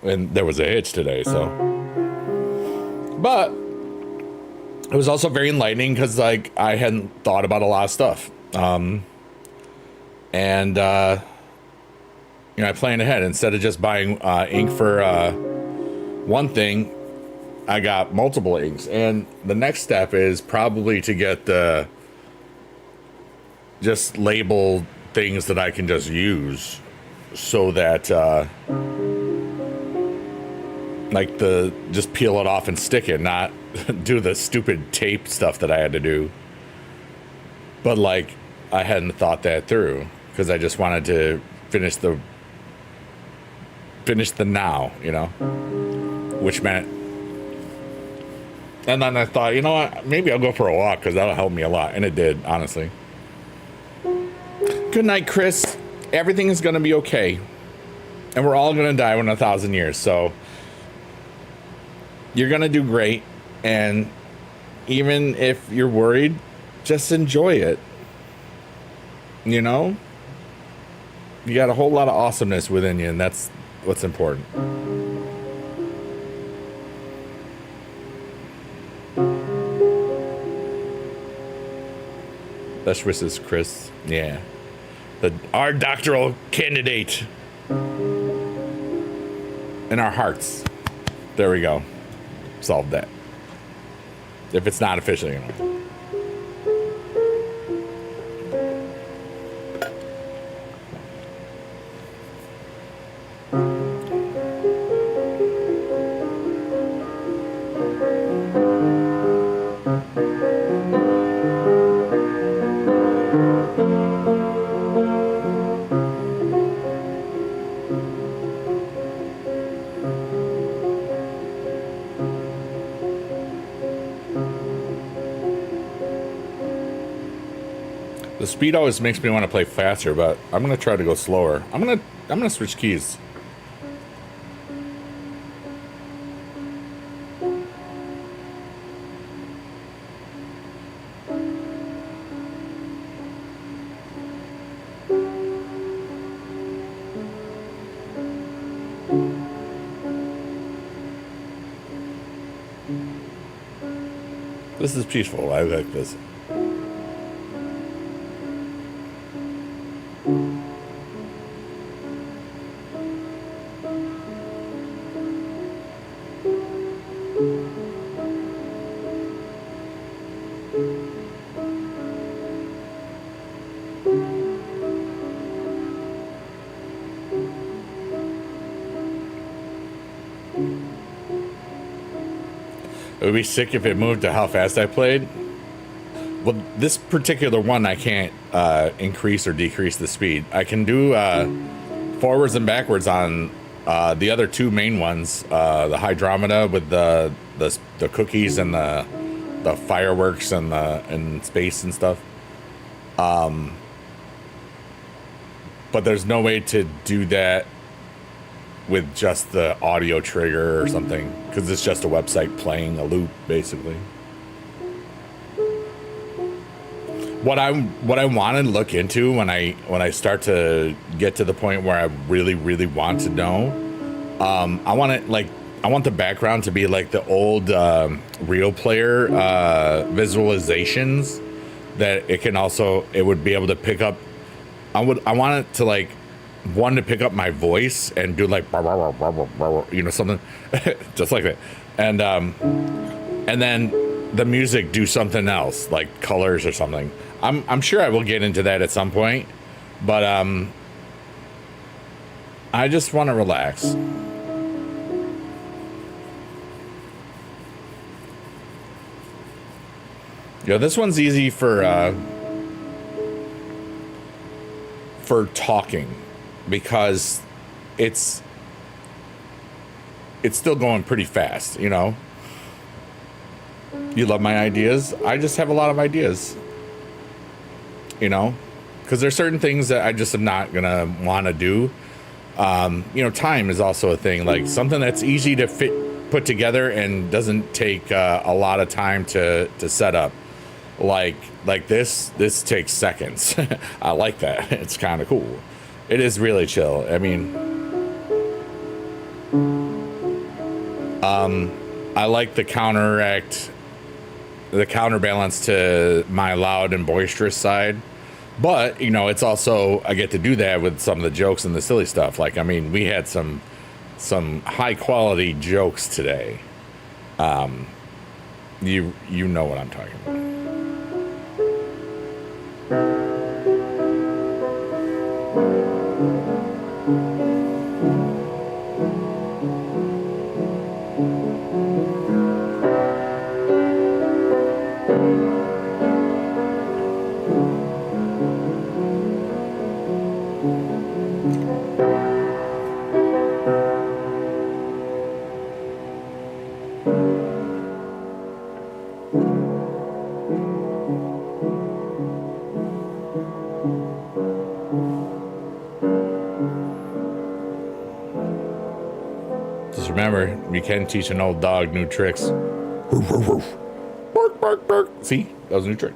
And there was a hitch today, so. But it was also very enlightening because, like, I hadn't thought about a lot of stuff. You know, I planned ahead. Instead of just buying ink for one thing, I got multiple inks. And the next step is probably to get the just label things that I can just use so that like just peel it off and stick it, not do the stupid tape stuff that I had to do. But like, I hadn't thought that through because I just wanted to finish the now, you know, which meant, and then I thought, you know what, maybe I'll go for a walk because that'll help me a lot. And it did, honestly. Good night, Chris. Everything is going to be okay. And we're all going to die in 1,000 years. So you're going to do great. And even if you're worried, just enjoy it. You know? You got a whole lot of awesomeness within you, and that's what's important. Best wishes, Chris. Yeah. Our doctoral candidate. In our hearts. There we go. Solved that. If it's not officially, you know. The speed always makes me want to play faster, but I'm gonna try to go slower. I'm gonna switch keys. This is peaceful. I like this. It would be sick if it moved to how fast I played. Well, this particular one, I can't increase or decrease the speed. I can do forwards and backwards on the other two main ones, the hydrometer with the cookies and the fireworks and space and stuff. But there's no way to do that with just the audio trigger or something, because it's just a website playing a loop, basically. What I want to look into when I start to get to the point where I really want to know, I want the background to be like the old Real Player visualizations that it would be able to pick up. I want it to like one to pick up my voice and do like something just like that, and then the music do something else like colors or something. I'm sure I will get into that at some point, but I just want to relax. This one's easy for talking, because it's still going pretty fast, You love my ideas. I just have a lot of ideas, because there's certain things that I just am not gonna want to do. Time is also a thing, like something that's easy to put together and doesn't take a lot of time to set up. Like this takes seconds. I like that. It's kind of cool. It is really chill. I mean, I like the counterbalance to my loud and boisterous side, but it's also, I get to do that with some of the jokes and the silly stuff. Like, I mean, we had some high quality jokes today. You know what I'm talking about. Remember, you can teach an old dog new tricks. Roof, roof, roof. Bark, bark, bark. See? That was a new trick.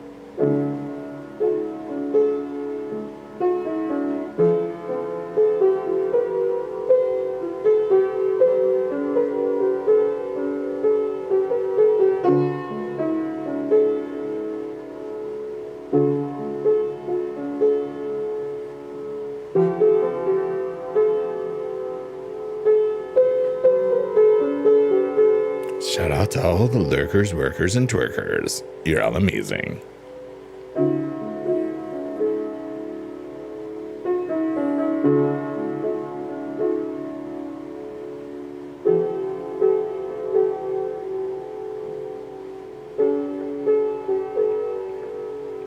Shout out to all the lurkers, workers, and twerkers. You're all amazing.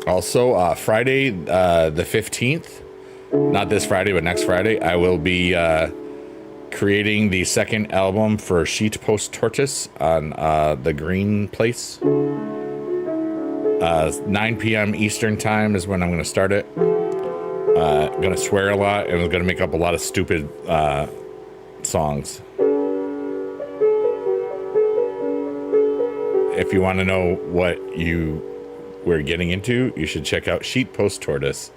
Also, Friday the 15th, not this Friday, but next Friday, I will be creating the second album for Sheet Post Tortoise on the Green Place. 9 p.m. Eastern time is when I'm going to start it. I'm going to swear a lot, and I'm going to make up a lot of stupid songs. If you want to know what we're getting into, you should check out Sheet Post Tortoise.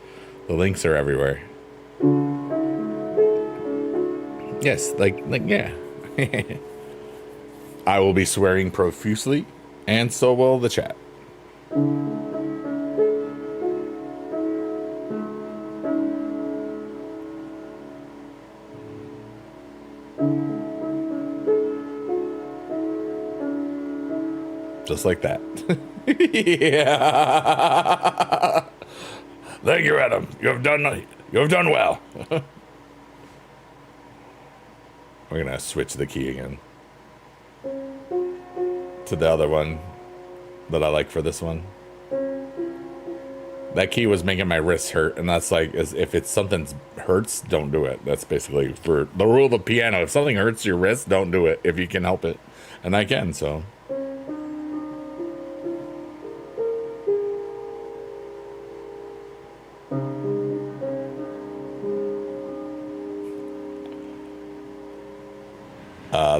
The links are everywhere. Yes, like yeah. I will be swearing profusely, and so will the chat. Just like that. Yeah. Thank you, Adam. You have done well. We're gonna switch the key again. to the other one that I like for this one. That key was making my wrists hurt, and that's like, if it's something hurts, don't do it. That's basically for the rule of the piano. If something hurts your wrist, don't do it if you can help it. And I can, so.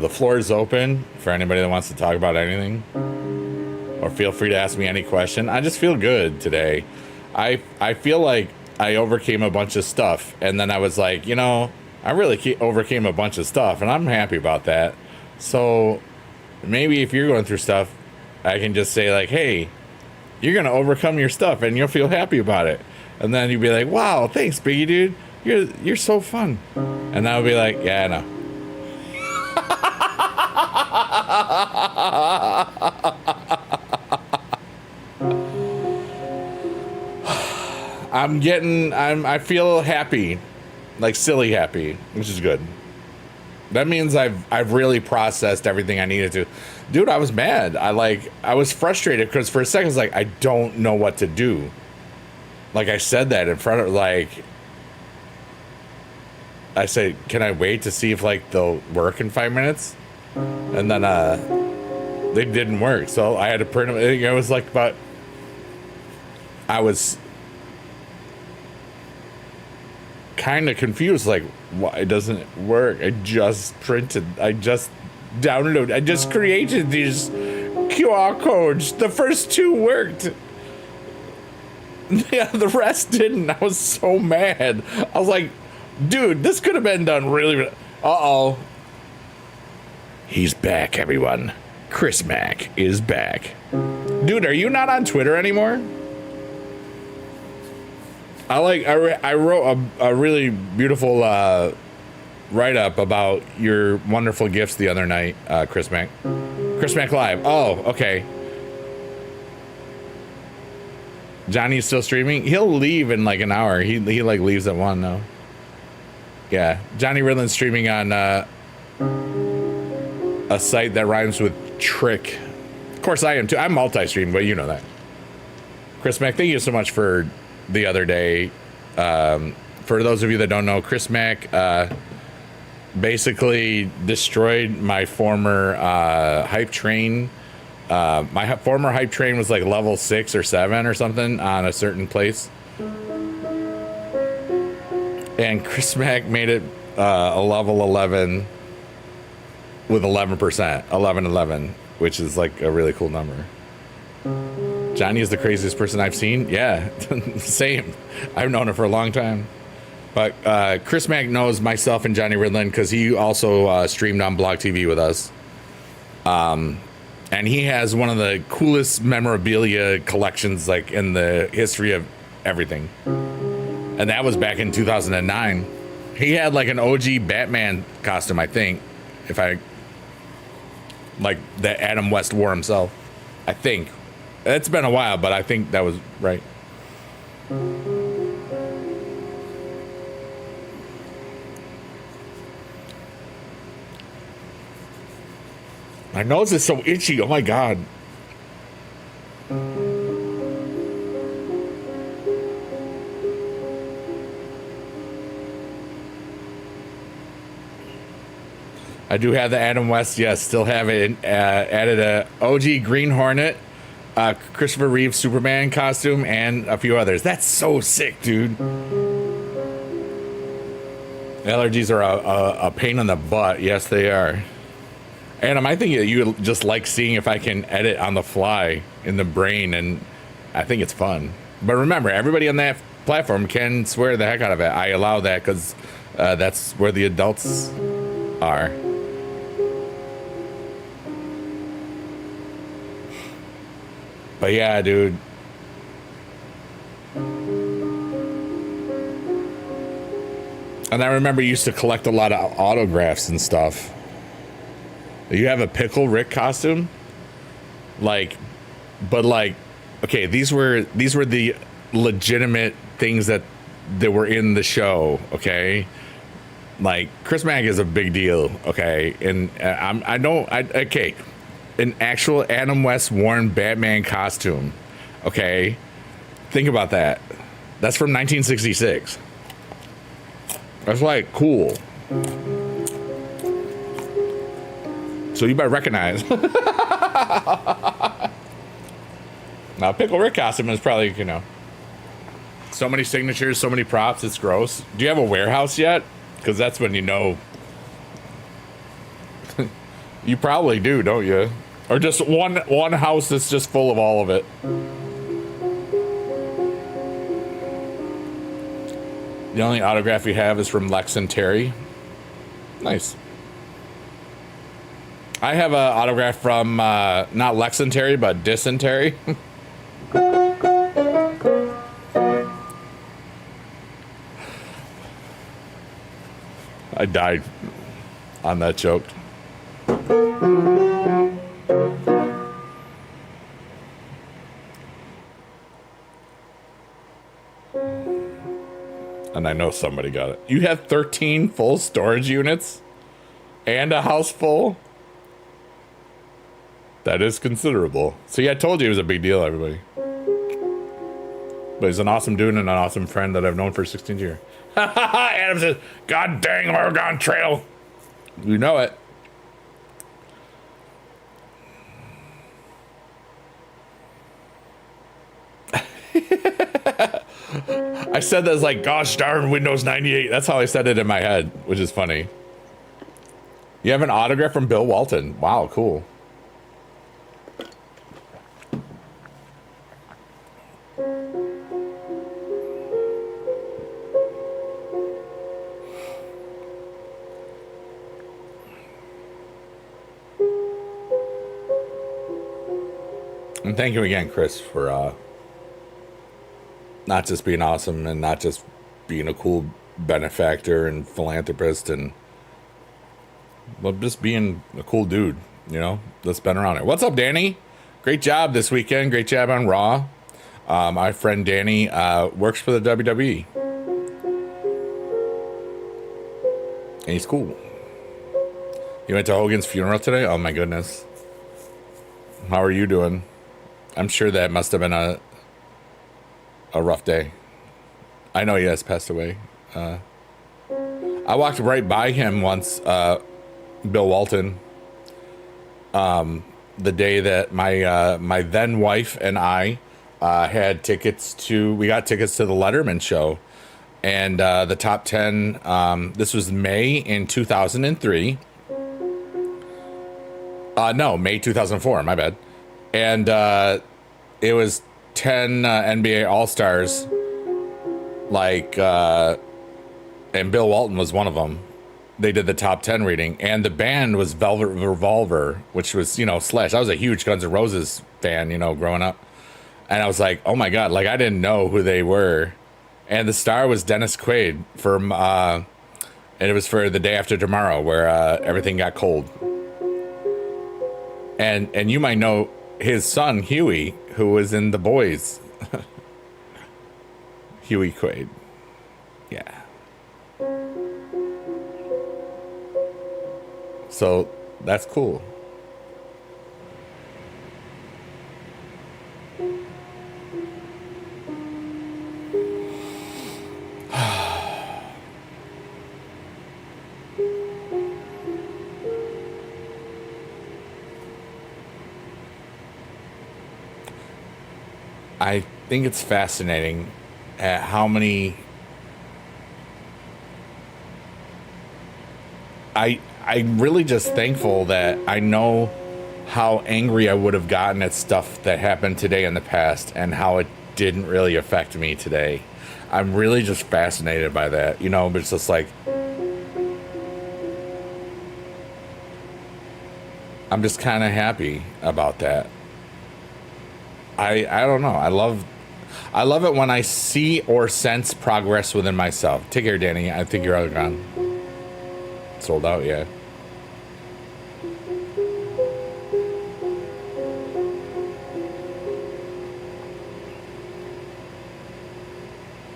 The floor is open for anybody that wants to talk about anything, or feel free to ask me any question. I just feel good today. I feel like I overcame a bunch of stuff, and then I was like, you know, I really overcame a bunch of stuff, and I'm happy about that. So maybe if you're going through stuff, I can just say like, hey, you're gonna overcome your stuff, and you'll feel happy about it. And then you'll be like, wow, thanks, Biggie dude. You're so fun. And I'll be like, yeah, I know. I feel happy, like silly happy, which is good. That means I've really processed everything I needed to. Dude, I was mad. I was frustrated because for a second I was like, I don't know what to do. Like I said that in front of, like, I said, can I wait to see if like they'll work in 5 minutes? And then they didn't work, so I had to print them. It was like, but I was kind of confused, like, why doesn't it work? I just downloaded, I just created these QR codes. The first two worked. Yeah, the rest didn't. I was so mad. I was like, dude, this could have been done really. Uh-oh. He's back, everyone. Chris Mack is back. Dude, are you not on Twitter anymore? I wrote a really beautiful write-up about your wonderful gifts the other night, Chris Mack. Chris Mack Live. Oh, okay. Johnny's still streaming? He'll leave in like an hour. He like leaves at 1 now. Yeah. Johnny Ridland's streaming on a site that rhymes with trick. Of course I am too. I'm multi-stream, but you know that. Chris Mack, thank you so much for the other day. For those of you that don't know, Chris Mack basically destroyed my former hype train. My former hype train was like level 6 or 7 or something on a certain place. And Chris Mack made it a level 11 with 11%, 11, which is like a really cool number. Johnny is the craziest person I've seen. Yeah, same. I've known him for a long time. But Chris Mack knows myself and Johnny Ridland because he also streamed on Blog TV with us. And he has one of the coolest memorabilia collections like in the history of everything. And that was back in 2009. He had like an OG Batman costume, I think, like that Adam West wore himself. I think. It's been a while, but I think that was right. My nose is so itchy. Oh my God. I do have the Adam West. Yes, still have it. Added a OG Green Hornet, Christopher Reeve Superman costume, and a few others. That's so sick, dude. Allergies are a pain in the butt. Yes, they are. Adam, I think you just like seeing if I can edit on the fly in the brain, and I think it's fun. But remember, everybody on that platform can swear the heck out of it. I allow that because that's where the adults are. But yeah, dude. And I remember you used to collect a lot of autographs and stuff. You have a Pickle Rick costume? Like, but like, okay, these were the legitimate things that were in the show, okay? Like, Chris Mack is a big deal, okay? And okay. an actual Adam West worn Batman costume. Okay, think about that. That's from 1966. That's like cool. So you better recognize. Now, Pickle Rick costume is probably, you know, so many signatures, so many props, it's gross. Do you have a warehouse yet? Because that's when you know. You probably do, don't you? Or just one house that's just full of all of it. The only autograph you have is from Lex and Terry. Nice. I have an autograph from, not Lex and Terry, but Dysentery. I died on that joke. And I know somebody got it. You have 13 full storage units and a house full? That is considerable. See, I told you it was a big deal, everybody. But he's an awesome dude and an awesome friend that I've known for 16 years. Adam says, God dang Oregon Trail. You know it. I said that as like, gosh darn Windows 98. That's how I said it in my head, which is funny. You have an autograph from Bill Walton. Wow, cool. And thank you again, Chris, for not just being awesome and not just being a cool benefactor and philanthropist and but just being a cool dude, you know, that's been around it. What's up, Danny? Great job this weekend. Great job on Raw. My friend Danny works for the WWE. And he's cool. You went to Hogan's funeral today? Oh my goodness. How are you doing? I'm sure that must have been a rough day. I know he has passed away. I walked right by him once, Bill Walton, the day that my then wife and I had tickets to, we got tickets to the Letterman show. And the top 10, this was May in 2003. No, May 2004, my bad. And it was 10 NBA All-Stars, like, and Bill Walton was one of them. They did the top 10 reading, and the band was Velvet Revolver, which was, you know, Slash. I was a huge Guns N' Roses fan, you know, growing up. And I was like, oh my God, like, I didn't know who they were. And the star was Dennis Quaid from, and it was for The Day After Tomorrow, where everything got cold. And you might know his son, Huey, who was in The Boys. Huey Quaid. Yeah. So that's cool. I think it's fascinating at how many I'm really just thankful that I know how angry I would have gotten at stuff that happened today in the past and how it didn't really affect me today. I'm really just fascinated by that, you know, but it's just like I'm just kind of happy about that. I don't know. I love it when I see or sense progress within myself. Take care, Danny. I think you're out gone. Sold out, yeah.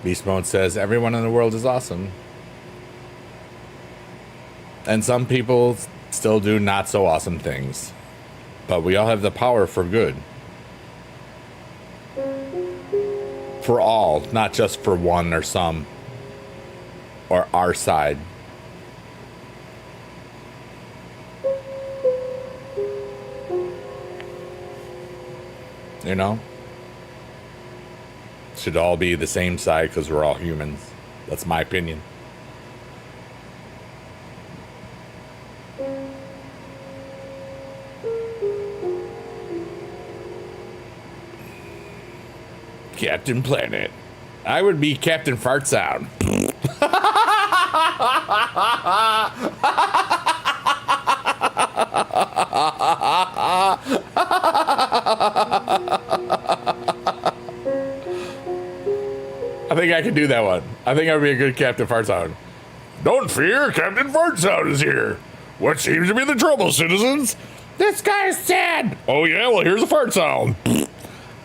Beast Mode says everyone in the world is awesome. And some people still do not so awesome things. But we all have the power for good. For all, not just for one or some. Or our side. You know? Should all be the same side because we're all humans. That's my opinion. Captain Planet. I would be Captain Fart Sound. I think I could do that one. I think I would be a good Captain Fart Sound. Don't fear, Captain Fart Sound is here. What seems to be the trouble, citizens? This guy is sad. Oh yeah, well here's a fart sound.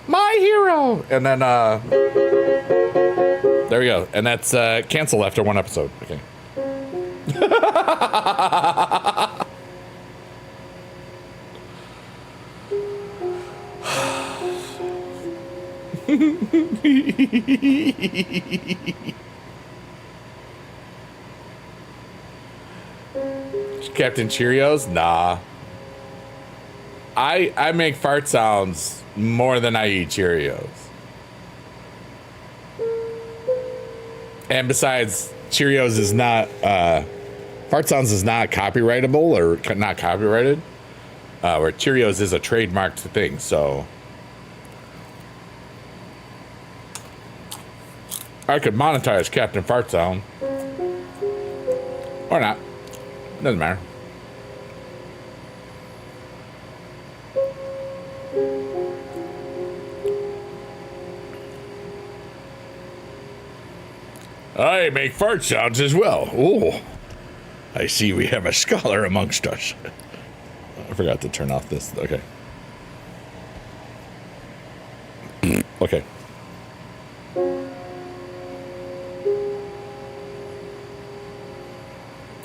My hero. And then there we go. And that's cancel after one episode. Okay. Captain Cheerios? Nah. I make fart sounds more than I eat Cheerios. And besides, Cheerios is not fart sounds is not copyrightable or not copyrighted. Where Cheerios is a trademarked thing, so I could monetize Captain Fart Sound. Or not. Doesn't matter. I make fart sounds as well. Oh, I see we have a scholar amongst us. I forgot to turn off this. Okay. Okay.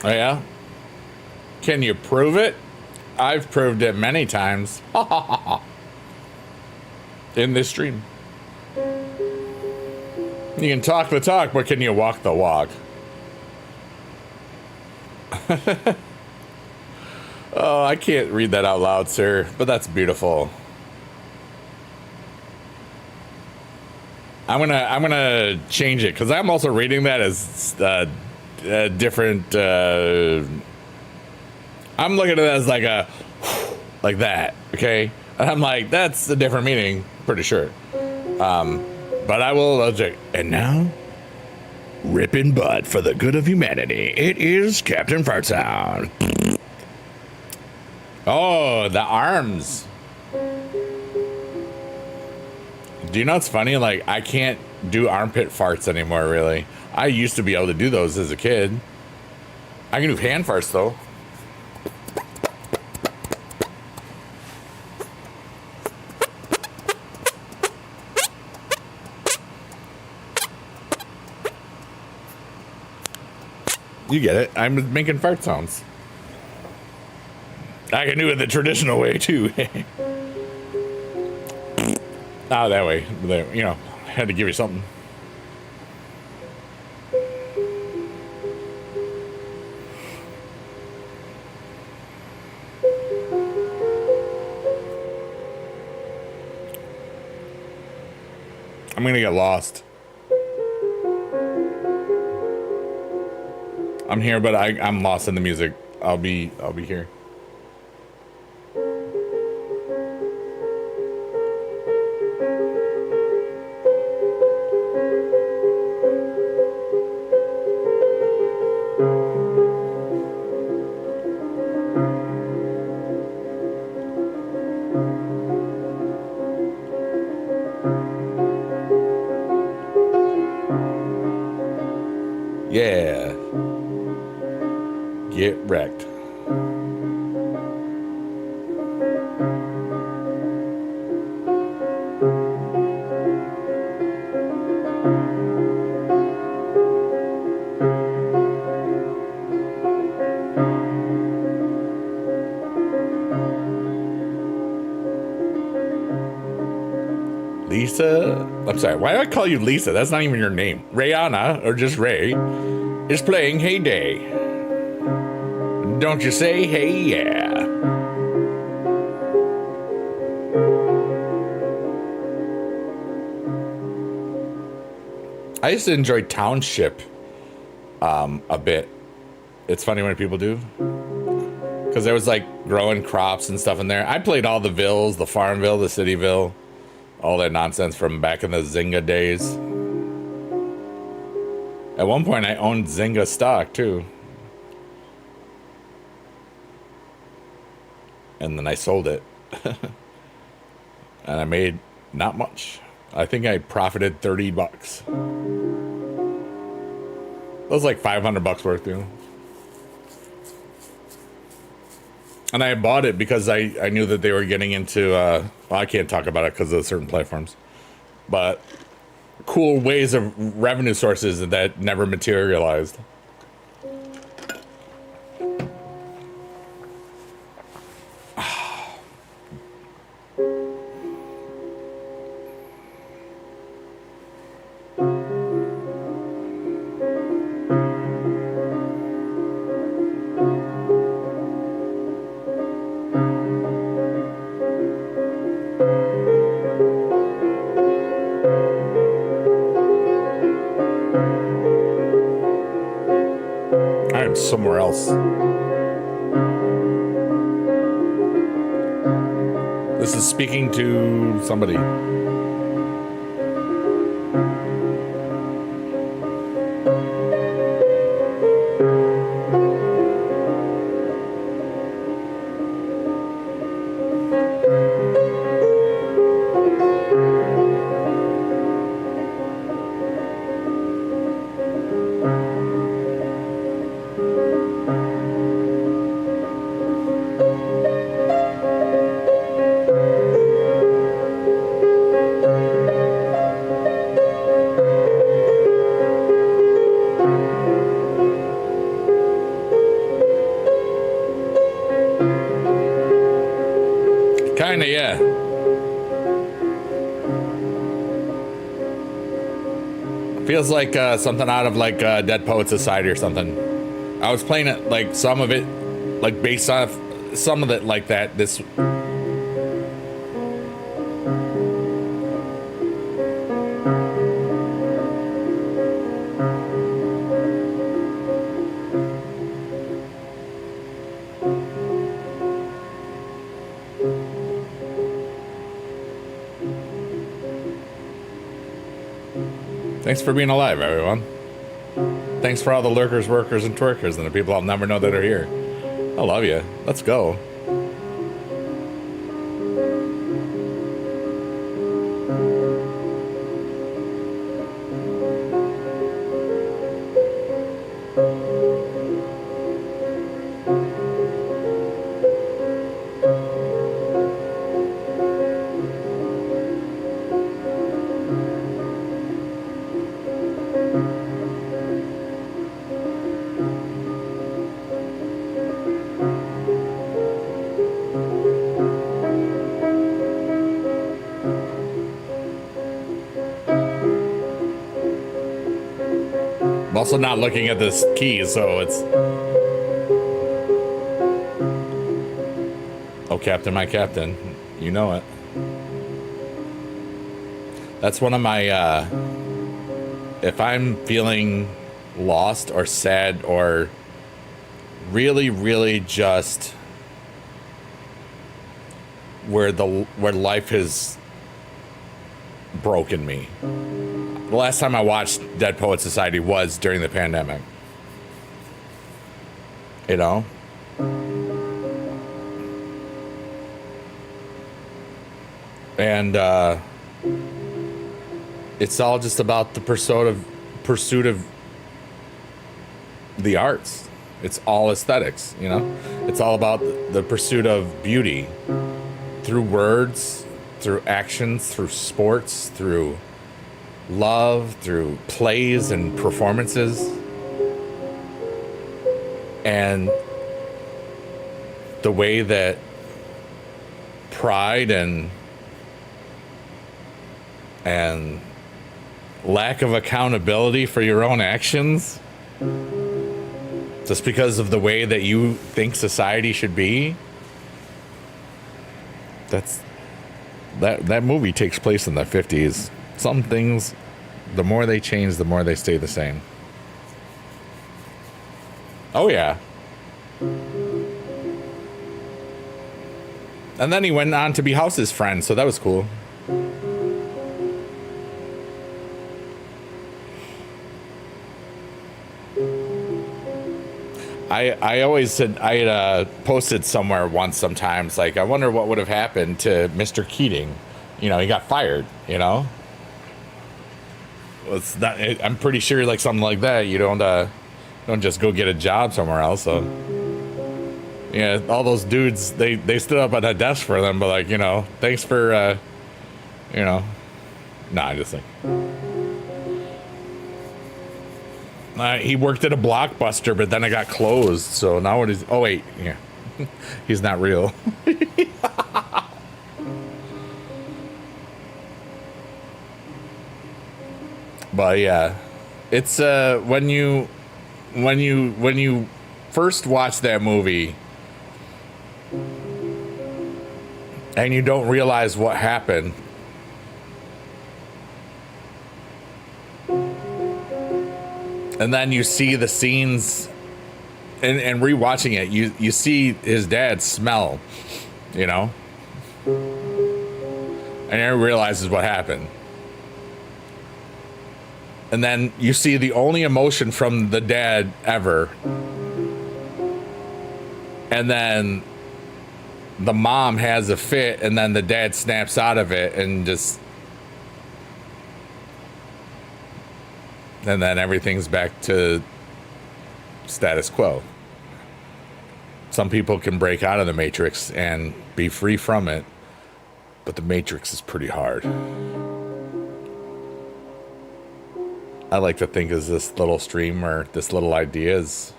Oh, yeah? Can you prove it? I've proved it many times. In this stream. You can talk the talk, but can you walk the walk? Oh, I can't read that out loud, sir, but that's beautiful. I'm gonna change it because I'm also reading that as different. I'm looking at it as like a like that, okay? And I'm like, that's a different meaning, pretty sure. But I will object. And now, ripping butt for the good of humanity. It is Captain Fart Sound. Oh, the arms. Do you know what's funny? Like, I can't do armpit farts anymore, really. I used to be able to do those as a kid. I can do hand farts, though. You get it. I'm making fart sounds. I can do it the traditional way, too. Oh, that way. You know, had to give you something. I'm gonna get lost. I'm here, but I'm lost in the music. I'll be here. Yeah. Get wrecked. Lisa, I'm sorry, why do I call you Lisa? That's not even your name. Rihanna, or just Ray, is playing Hey Day. Don't you say hey yeah. I used to enjoy Township a bit. It's funny when people do. Because there was like growing crops and stuff in there. I played all the Villes, the Farmville, the Cityville, all that nonsense from back in the Zynga days. At one point, I owned Zynga stock too. And then I sold it. And I made not much. I think I profited $30. That was like $500 worth, too. And I bought it because I knew that they were getting into, well, I can't talk about it because of certain platforms, but cool ways of revenue sources that never materialized. Somewhere else. This is speaking to somebody. Kinda, yeah. Feels like something out of like Dead Poet Society or something. I was playing it, like some of it, like based off some of it like that. This. Thanks for being alive, everyone. Thanks for all the lurkers, workers, and twerkers, and the people I'll never know that are here. I love you. Let's go. I'm also not looking at this key, so it's... Oh, Captain, my Captain. You know it. That's one of my, if I'm feeling lost or sad or really, really just where life has broken me. The last time I watched Dead Poet Society was during the pandemic. You know? And it's all just about the pursuit of the arts. It's all aesthetics, you know? It's all about the pursuit of beauty through words, through actions, through sports, through love, through plays and performances. And the way that pride and and lack of accountability for your own actions just because of the way that you think society should be. That movie takes place in the 50s. Some things, the more they change, the more they stay the same. Oh yeah. And then he went on to be House's friend, so that was cool. I always said, I had posted somewhere once sometimes, like, I wonder what would have happened to Mr. Keating. You know, he got fired, you know? Well, it's not, I'm pretty sure, like, something like that, you don't just go get a job somewhere else, so... Yeah, all those dudes, they stood up at a desk for them, but, like, you know, thanks for, you know... Nah, I just think... he worked at a Blockbuster, but then it got closed. So now what is... Oh, wait. Yeah. He's not real. But, yeah. It's, when you first watch that movie and you don't realize what happened... And then you see the scenes, and rewatching it, you see his dad smell, you know? And he realizes what happened. And then you see the only emotion from the dad ever. And then the mom has a fit, and then the dad snaps out of it and just... And then everything's back to status quo. Some people can break out of the Matrix and be free from it, but the Matrix is pretty hard. I like to think of this little stream or this little idea is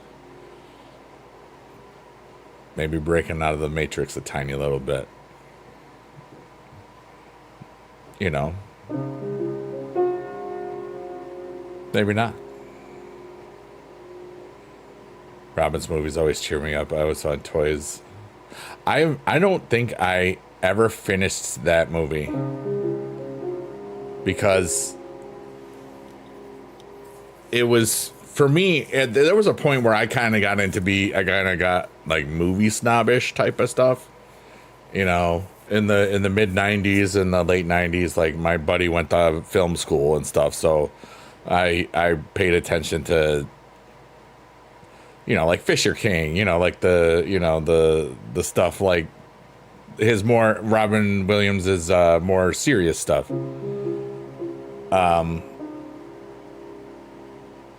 maybe breaking out of the Matrix a tiny little bit. You know? Maybe not. Robin's movies always cheer me up. I was on Toys. I don't think I ever finished that movie because it was, for me, there was a point where I kind of got like movie snobbish type of stuff, you know, in the mid 90s and the late 90s. Like, my buddy went to film school and stuff, so I paid attention to, you know, like Fisher King, you know, like the stuff like his more, Robin Williams' more serious stuff.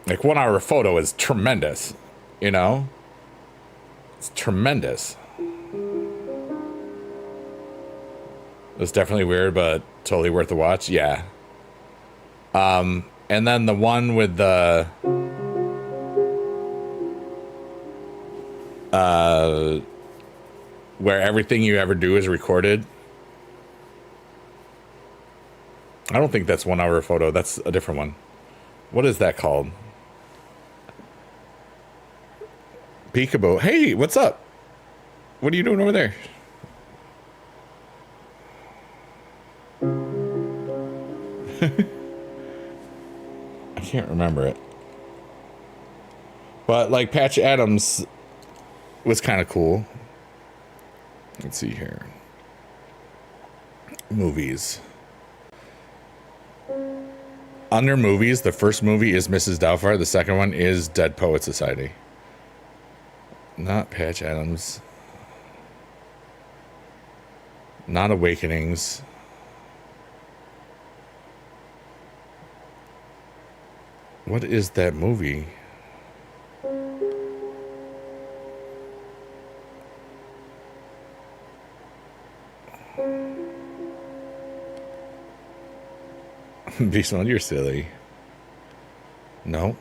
Like 1 Hour Photo is tremendous, you know? It's tremendous. It was definitely weird, but totally worth the watch. Yeah. And then the one with the where everything you ever do is recorded. I don't think that's 1 Hour Photo. That's a different one. What is that called? Peekaboo. Hey, what's up? What are you doing over there? I can't remember it. But, like, Patch Adams was kind of cool. Let's see here. Movies. Under movies, the first movie is Mrs. Doubtfire. The second one is Dead Poet Society. Not Patch Adams. Not Awakenings. What is that movie? Beastmode, you're silly. No.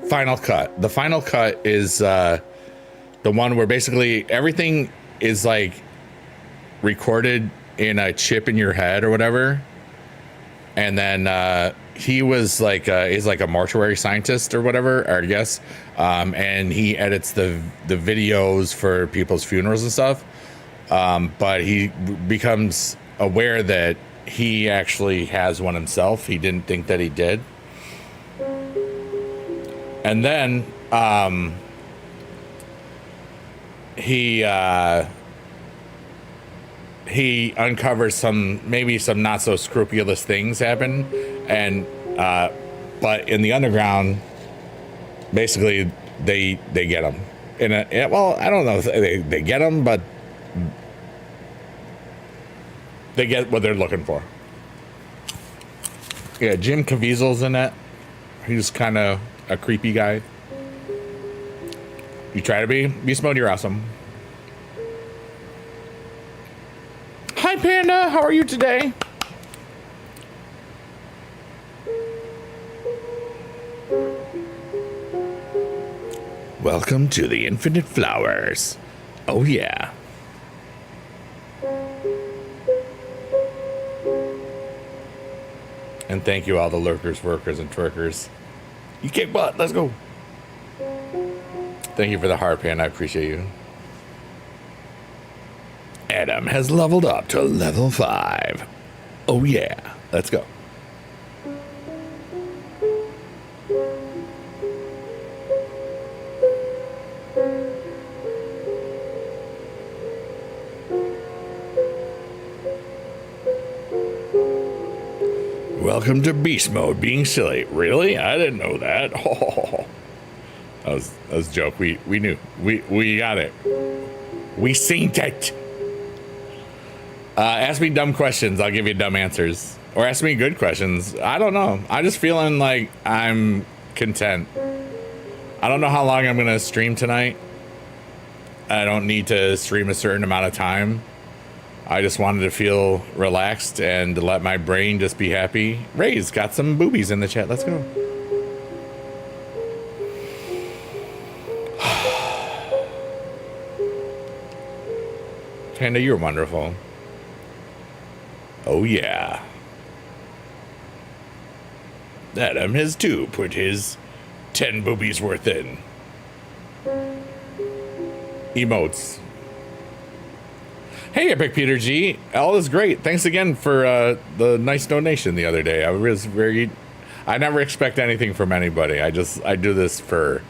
Final Cut. The Final Cut is the one where basically everything is like recorded in a chip in your head or whatever. and then he was like he's like a mortuary scientist or whatever, or I guess, and he edits the videos for people's funerals and stuff. But he becomes aware that he actually has one himself. He didn't think that he did, and then he uncovers some not so scrupulous things happen, and but in the underground, basically they get him. Well, I don't know if they get him, but they get what they're looking for. Yeah, Jim Caviezel's in it. He's kind of a creepy guy. You try to be? Beast Mode, you're awesome. Hi, Panda. How are you today? Welcome to the Infinite Flowers. Oh, yeah. And thank you, all the lurkers, workers, and twerkers. You kick butt. Let's go. Thank you for the heart, Panda. I appreciate you. Adam has leveled up to level 5. Oh, yeah. Let's go. Welcome to Beast Mode, being silly. Really? I didn't know that. Oh, that was a joke. We knew. We got it. We seen it. Ask me dumb questions. I'll give you dumb answers. Or ask me good questions. I don't know. I'm just feeling like I'm content. I don't know how long I'm going to stream tonight. I don't need to stream a certain amount of time. I just wanted to feel relaxed and to let my brain just be happy. Ray's got some boobies in the chat. Let's go. Panda, you're wonderful. Oh, yeah. Adam has too put his 10 boobies worth in. Emotes. Hey, Epic Peter G. All is great. Thanks again for the nice donation the other day. I never expect anything from anybody. I do this for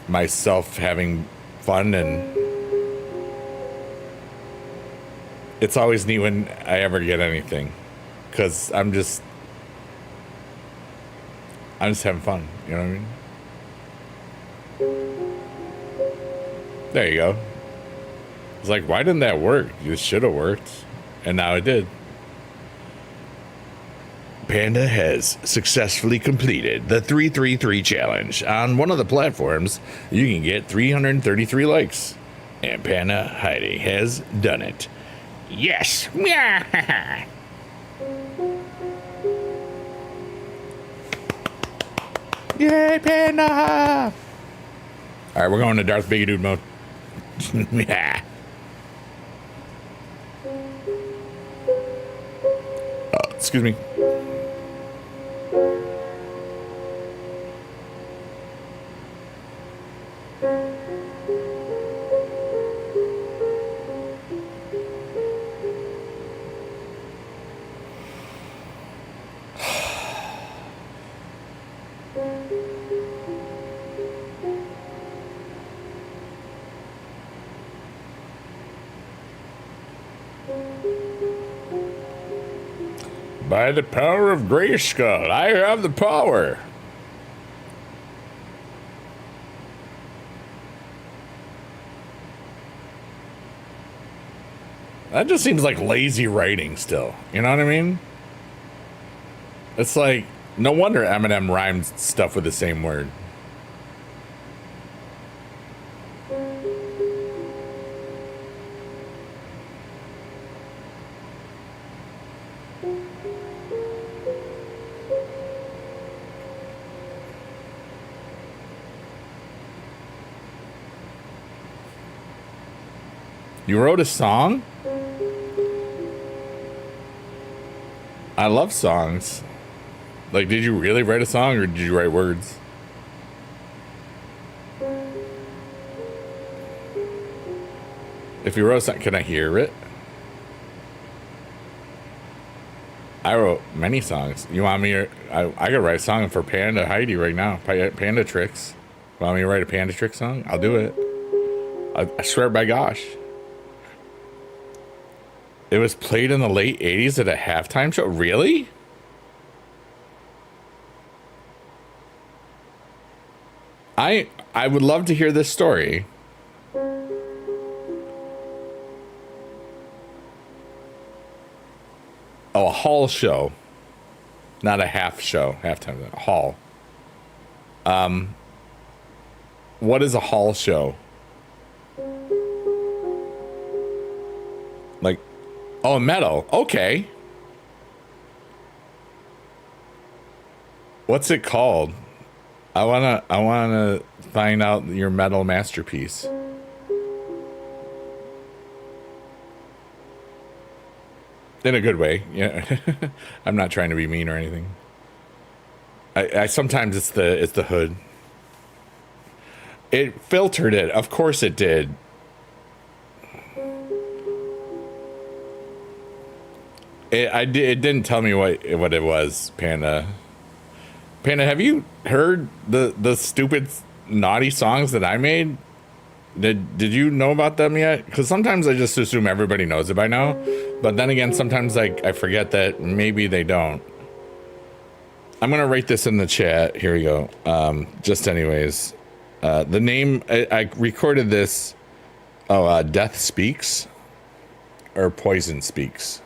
myself having fun, and it's always neat when I ever get anything, because I'm just having fun. You know what I mean? There you go. It's like, why didn't that work? It should have worked. And now it did. Panda has successfully completed the 333 challenge. On one of the platforms, you can get 333 likes. And Panda Heidi has done it. Yes! Yay, Panda! Alright, we're going to Darth Bigodude mode. Yeah. Excuse me. By the power of Grayskull, I have the power. That just seems like lazy writing still. You know what I mean? It's like, no wonder Eminem rhymed stuff with the same word. You wrote a song? I love songs. Like, did you really write a song or did you write words? If you wrote a song, can I hear it? I wrote many songs. You want me? I could write a song for Panda Heidi right now. Panda Tricks. Want me to write a Panda Trick song? I'll do it. I swear by gosh. It was played in the late 80s at a halftime show? Really? I would love to hear this story. Oh, a hall show. Not a half show. Halftime. A hall. What is a hall show? Like, oh, metal. Okay. What's it called? I wanna find out your metal masterpiece. In a good way. Yeah. I'm not trying to be mean or anything. I sometimes it's the hood. It filtered it. Of course it did. It didn't tell me what it was, Panda. Panda, have you heard the stupid naughty songs that I made? Did you know about them yet? Because sometimes I just assume everybody knows it by now. But then again, sometimes I forget that maybe they don't. I'm going to write this in the chat. Here we go. Just anyways. The name, I recorded this. Oh, Death Speaks. Or Poison Speaks.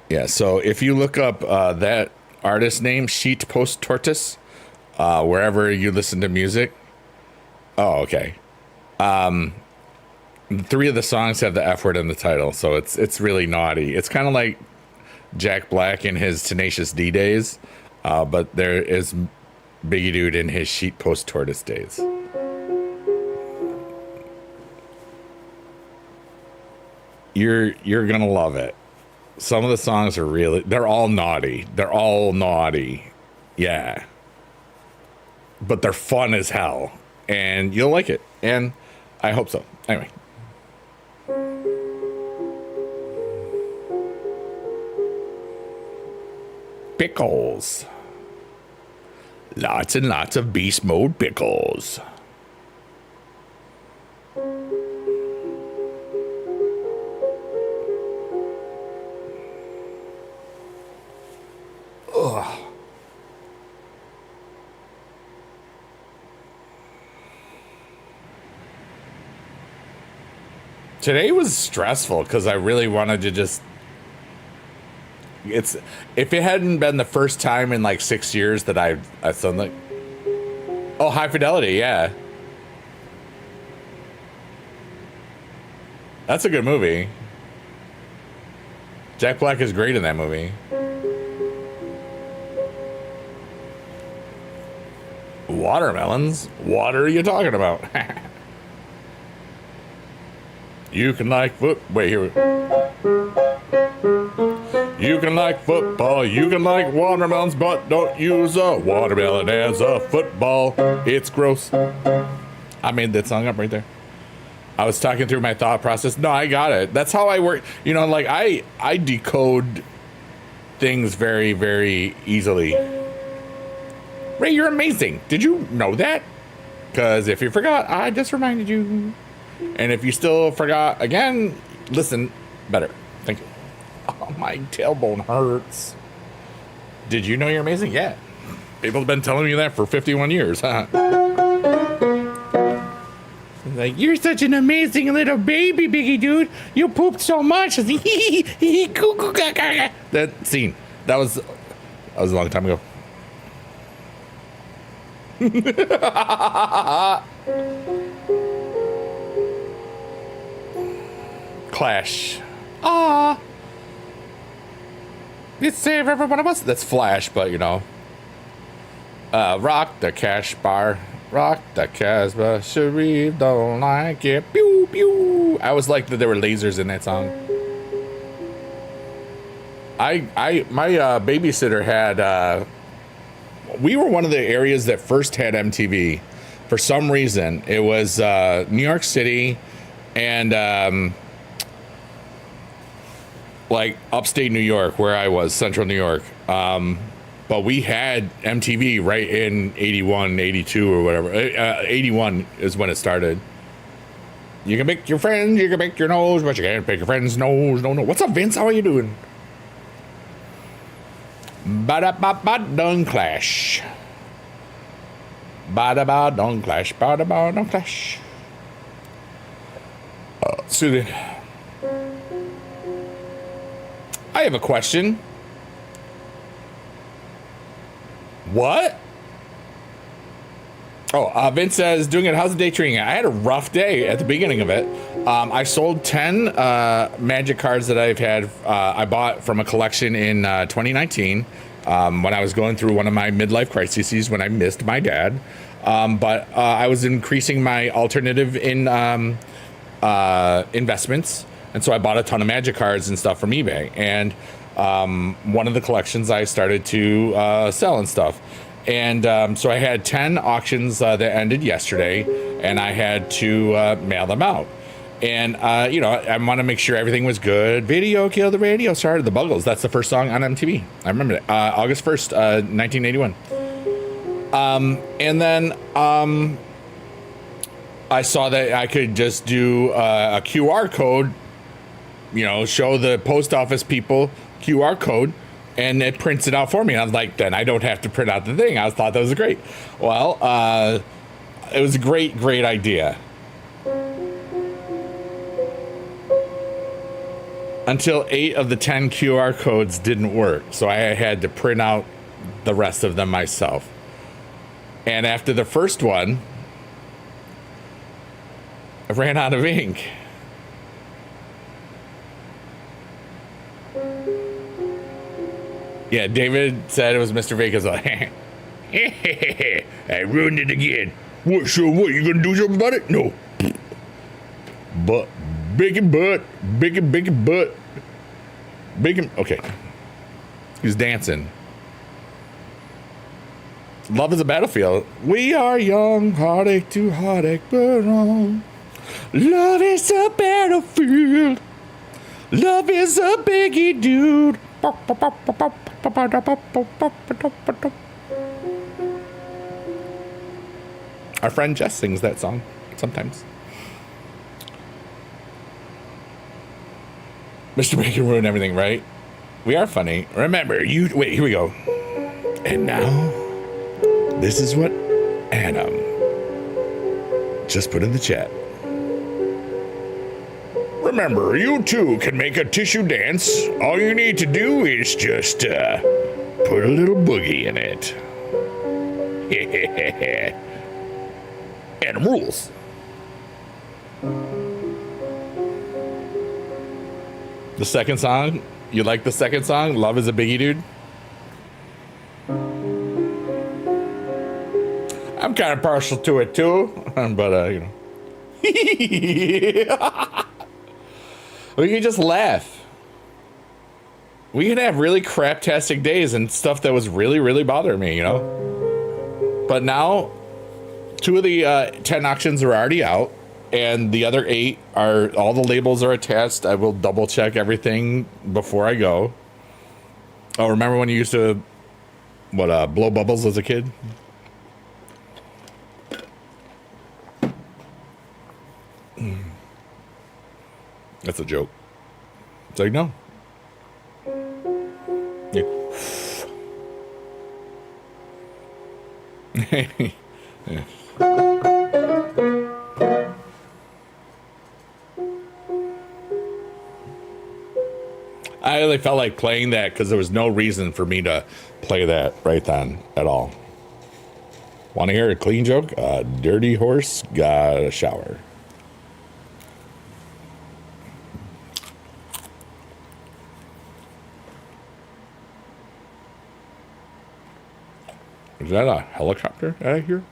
Yeah, so if you look up that artist name, Sheet Post Tortoise, wherever you listen to music. Oh, okay. 3 of the songs have the F word in the title, so it's really naughty. It's kind of like Jack Black in his Tenacious D days, but there is Biggie Dude in his Sheet Post Tortoise days. You're gonna love it. Some of the songs are they're all naughty. They're all naughty. Yeah. But they're fun as hell. And you'll like it. And I hope so. Anyway. Pickles. Lots and lots of beast mode pickles. Ugh. Today was stressful because I really wanted to just. If it hadn't been the first time in like 6 years that I've done like. Oh, High Fidelity, yeah. That's a good movie. Jack Black is great in that movie. Watermelons? What are you talking about? You can like wait here. You can like football, you can like watermelons, but don't use a watermelon as a football. It's gross. I made that song up right there. I was talking through my thought process. No, I got it. That's how I work. You know, like I decode things very, very easily. Ray, you're amazing. Did you know that? Because if you forgot, I just reminded you. And if you still forgot again, listen better. Thank you. Oh, my tailbone hurts. Did you know you're amazing? Yeah. People have been telling me that for 51 years, huh? Like, you're such an amazing little baby, Biggie Dude. You pooped so much. That scene. That was a long time ago. Clash. Ah. It's save every one of us. That's Flash, but you know. Rock the cash bar. Rock the Casbah, Sharif don't like it. Pew, pew. I always liked that there were lasers in that song. My babysitter had, we were one of the areas that first had MTV. For some reason, it was New York City and like upstate New York, where I was, central New York. But we had MTV right in 81, 82 or whatever. 81 is when it started. You can pick your friends, you can pick your nose, but you can't pick your friend's nose. No. What's up, Vince? How are you doing? Ba-da-ba-ba, done clash. Ba-da-ba, done clash. Ba-da-ba, done clash. Soothing. I have a question. What? Oh, Vince says, doing it. How's the day treating you? I had a rough day at the beginning of it. I sold 10 magic cards that I've had. I bought from a collection in 2019 when I was going through one of my midlife crises when I missed my dad. But I was increasing my alternative in investments. And so I bought a ton of magic cards and stuff from eBay. And one of the collections I started to sell and stuff. And so I had 10 auctions that ended yesterday, and I had to mail them out. And, you know, I want to make sure everything was good. Video killed the radio, started the Buggles. That's the first song on MTV. I remember it. August 1st, 1981. And then I saw that I could just do a QR code, you know, show the post office people QR code, and it prints it out for me. And I was like, then I don't have to print out the thing. I thought that was great. Well, it was a great idea. Until 8 of the 10 QR codes didn't work. So I had to print out the rest of them myself. And after the first one, I ran out of ink. Yeah, David said it was Mr. Vegas. Like, I ruined it again. What? So what? You gonna do something about it? No. But bacon butt, bacon butt, bacon. Okay. He's dancing. Love is a battlefield. We are young, heartache to heartache, but wrong. Love is a battlefield. Love is a biggie dude. Our friend Jess sings that song sometimes. Mr. Bacon ruined everything, right? We are funny. Remember, wait, here we go. And now, this is what Adam just put in the chat. Remember, you too can make a tissue dance. All you need to do is just put a little boogie in it. Adam rules. The second song? You like the second song? Love is a biggie dude? I'm kind of partial to it too, but you know. We can just laugh. We can have really craptastic days and stuff that was really bothering me, you know? But now, 2 of the 10 auctions are already out, and the other 8 are, all the labels are attached. I will double check everything before I go. Oh, remember when you used to, blow bubbles as a kid? That's a joke. It's like, no. Yeah. Yeah. I really felt like playing that because there was no reason for me to play that right then at all. Want to hear a clean joke? A dirty horse got a shower. Is that a helicopter out of here?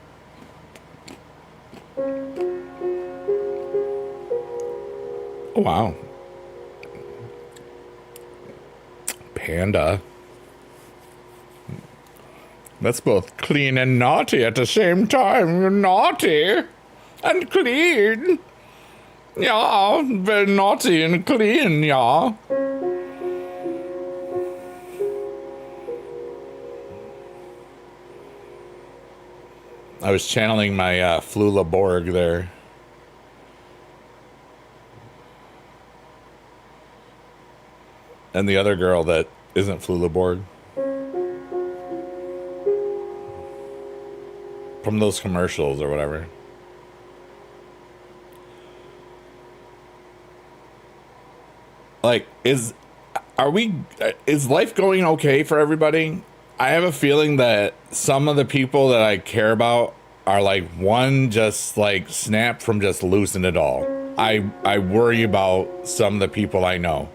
Oh, wow. Panda. That's both clean and naughty at the same time. You're naughty and clean. Yeah, very naughty and clean, yeah. I was channeling my Flula Borg there. And the other girl that isn't Flula Borg. From those commercials or whatever. Like, is life going okay for everybody? I have a feeling that some of the people that I care about are like one just like snap from just losing it all. I worry about some of the people I know.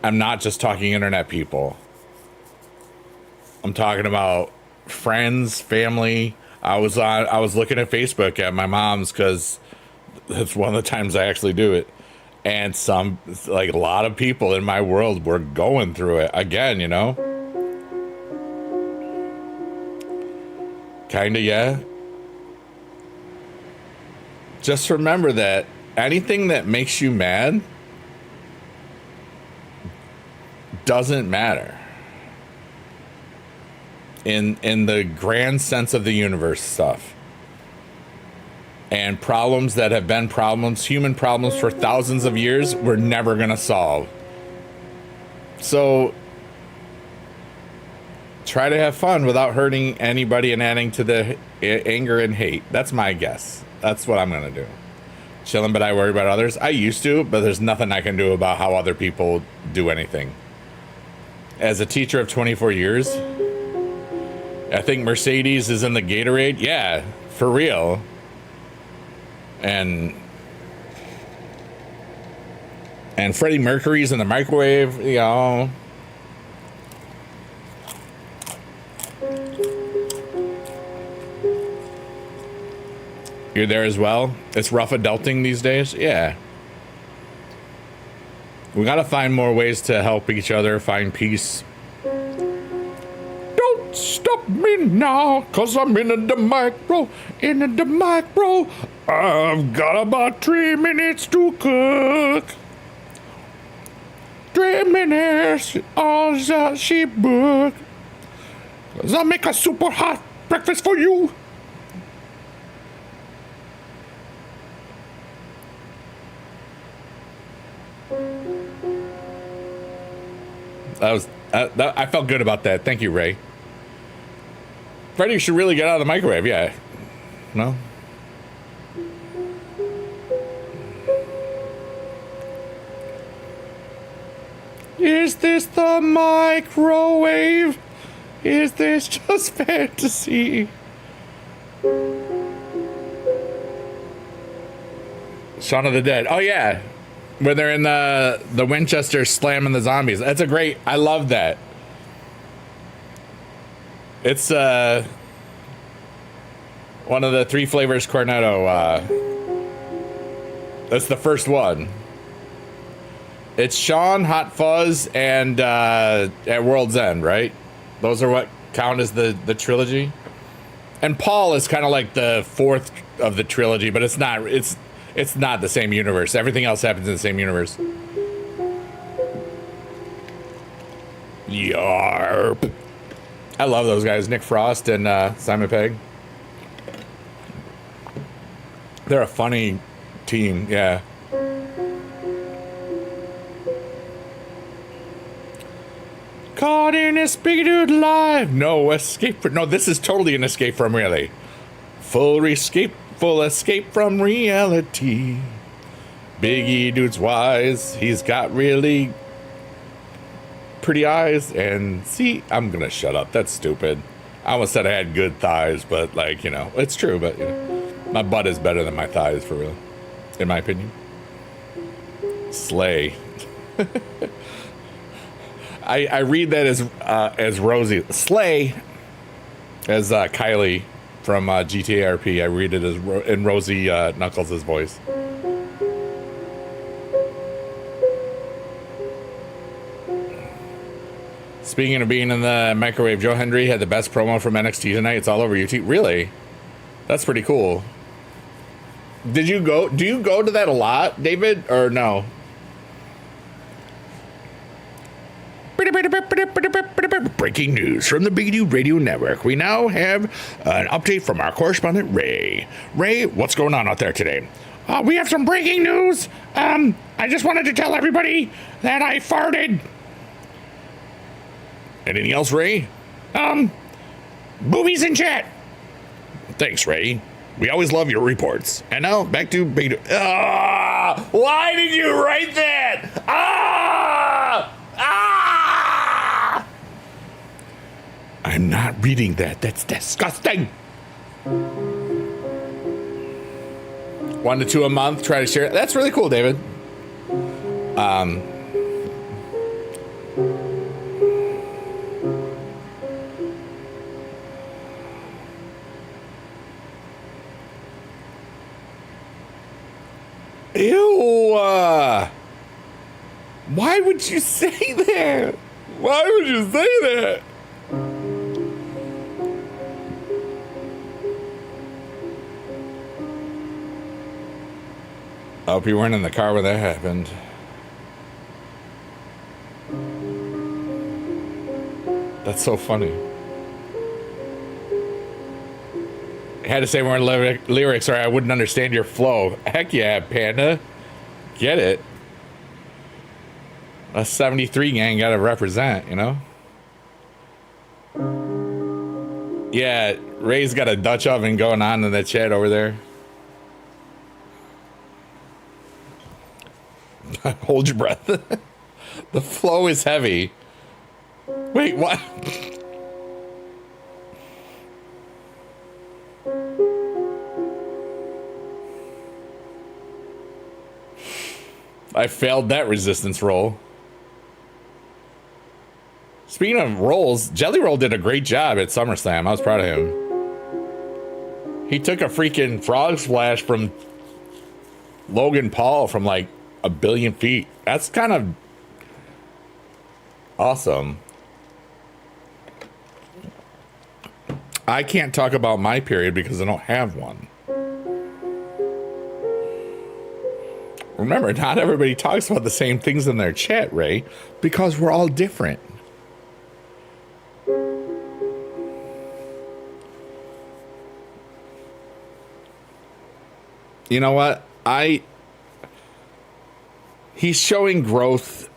I'm not just talking internet people. I'm talking about friends, family. I was looking at Facebook at my mom's because that's one of the times I actually do it. And a lot of people in my world were going through it again, you know? Kinda, yeah. Just remember that anything that makes you mad doesn't matter. In the grand sense of the universe stuff. And problems that have been problems, human problems for thousands of years, we're never going to solve. So try to have fun without hurting anybody and adding to the anger and hate. That's my guess. That's what I'm going to do. Chilling, but I worry about others. I used to, but there's nothing I can do about how other people do anything. As a teacher of 24 years, I think Mercedes is in the Gatorade. Yeah, for real. And Freddie Mercury's in the microwave, you know. You're there as well? It's rough adulting these days? Yeah. We gotta find more ways to help each other find peace. Don't stop me now, cause I'm in the micro. I've got about 3 minutes to cook. 3 minutes, all that she booked. Cause I'll make a super hot breakfast for you. I felt good about that. Thank you, Ray. Freddie should really get out of the microwave. Yeah. No? Is this the microwave? Is this just fantasy? Shaun of the Dead. Oh, yeah. Where they're in the Winchester slamming the zombies. That's a great... I love that. It's one of the Three Flavors Cornetto. That's the first one. It's Shaun, Hot Fuzz, and at World's End, right? Those are what count as the trilogy. And Paul is kind of like the fourth of the trilogy, but it's not. It's not the same universe. Everything else happens in the same universe. Yarp. I love those guys, Nick Frost and Simon Pegg. They're a funny team, yeah. Caught in a Speed Live. No escape. No, this is totally an escape from reality. Full escape from reality. Biggie dude's wise. He's got really pretty eyes. And see, I'm gonna shut up. That's stupid. I almost said I had good thighs, but like, you know, it's true. But you know, my butt is better than my thighs, for real, in my opinion. Slay. I read that as Rosie. Slay as Kylie from GTA RP. I read it as in Rosie Knuckles' voice. Speaking of being in the microwave, Joe Hendry had the best promo from NXT tonight. It's all over YouTube. Really? That's pretty cool. Did you go? Do you go to that a lot, David, or no? Breaking news from the BD Radio Network. We now have an update from our correspondent, Ray. Ray, what's going on out there today? We have some breaking news. I just wanted to tell everybody that I farted. Anything else, Ray? Boobies in chat. Thanks, Ray. We always love your reports. And now, back to beta. Why did you write that? I'm not reading that. That's disgusting. 1 to 2 a month. Try to share it. That's really cool, David. Ew. Why would you say that? Why would you say that? I hope you weren't in the car when that happened. That's so funny. I had to say more lyrics or I wouldn't understand your flow. Heck yeah, Panda. Get it. A 73 gang gotta represent, you know? Yeah, Ray's got a Dutch oven going on in the chat over there. Hold your breath. The flow is heavy. Wait, what? I failed that resistance roll. Speaking of rolls, Jelly Roll did a great job at SummerSlam. I was proud of him. He took a freaking frog splash from Logan Paul from like 1 billion feet. That's kind of awesome. I can't talk about my period because I don't have one. Remember, not everybody talks about the same things in their chat, Ray, because we're all different. You know what? He's showing growth.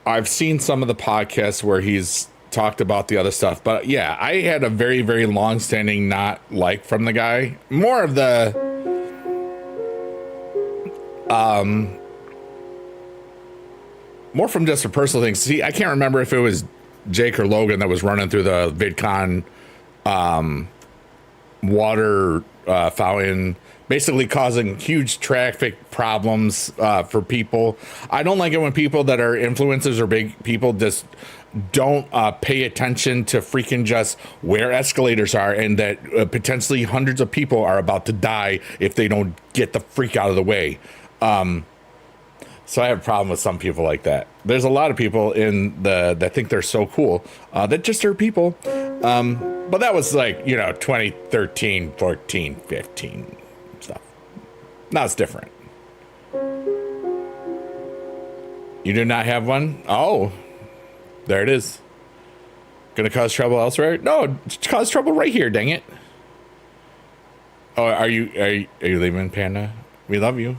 I've seen some of the podcasts where he's talked about the other stuff, but yeah, I had a very, very long-standing not like from the guy. More of the more from just a personal thing. See, I can't remember if it was Jake or Logan that was running through the VidCon water fountain, basically causing huge traffic problems for people. I don't like it when people that are influencers or big people just don't pay attention to freaking just where escalators are, and that potentially hundreds of people are about to die if they don't get the freak out of the way. So I have a problem with some people like that. There's a lot of people that think they're so cool that just are people. But that was like, 2013, 14, 15 stuff. Now it's different. You do not have one? Oh, there it is. Gonna cause trouble elsewhere? No, cause trouble right here, dang it. Oh, are you leaving, Panda? We love you.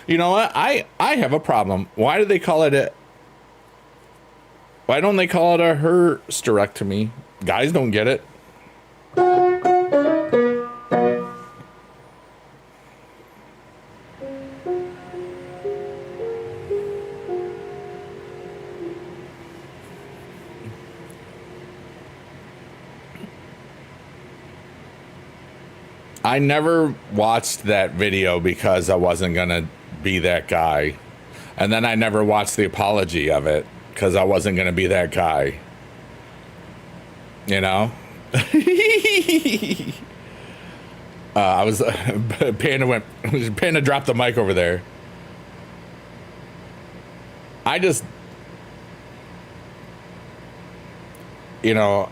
You know what? I have a problem. Why do they call it why don't they call it a hysterectomy? Guys don't get it. I never watched that video because I wasn't going to be that guy. And then I never watched the apology of it because I wasn't going to be that guy. You know? I was... Panda dropped the mic over there. I just, you know,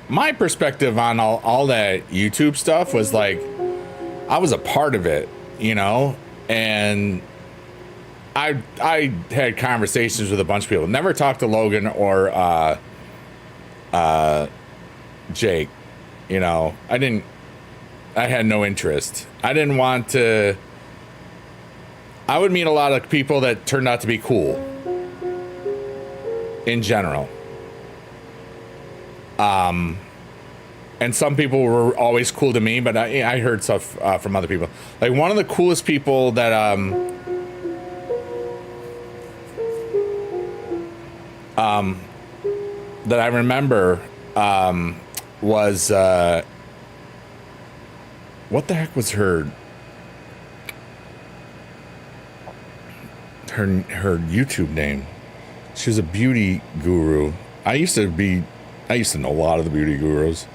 my perspective on all that YouTube stuff was like, I was a part of it, you know, and I had conversations with a bunch of people. Never talked to Logan or Jake, you know. I had no interest. I didn't want to. I would meet a lot of people that turned out to be cool in general. And some people were always cool to me, but I heard stuff from other people. Like one of the coolest people that that I remember was what the heck was her YouTube name? She was a beauty guru. I used to know a lot of the beauty gurus.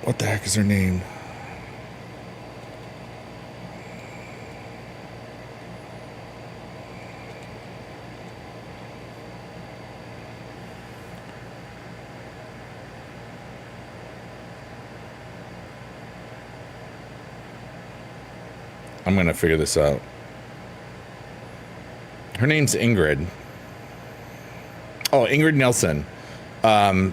What the heck is her name? I'm going to figure this out. Her name's Ingrid. Oh, Ingrid Nilsson. I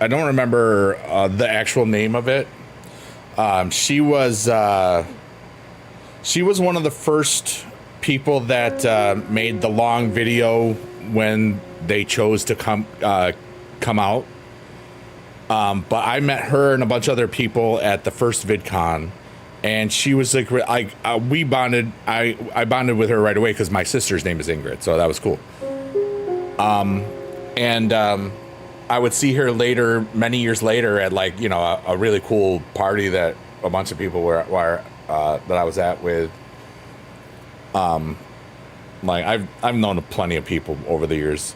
don't remember the actual name of it. She was one of the first people that made the long video when they chose to come out. But I met her and a bunch of other people at the first VidCon, and she was like, we bonded. I bonded with her right away because my sister's name is Ingrid, so that was cool. I would see her later, many years later, at like, you know, a really cool party that a bunch of people were that I was at with. Like I've known plenty of people over the years,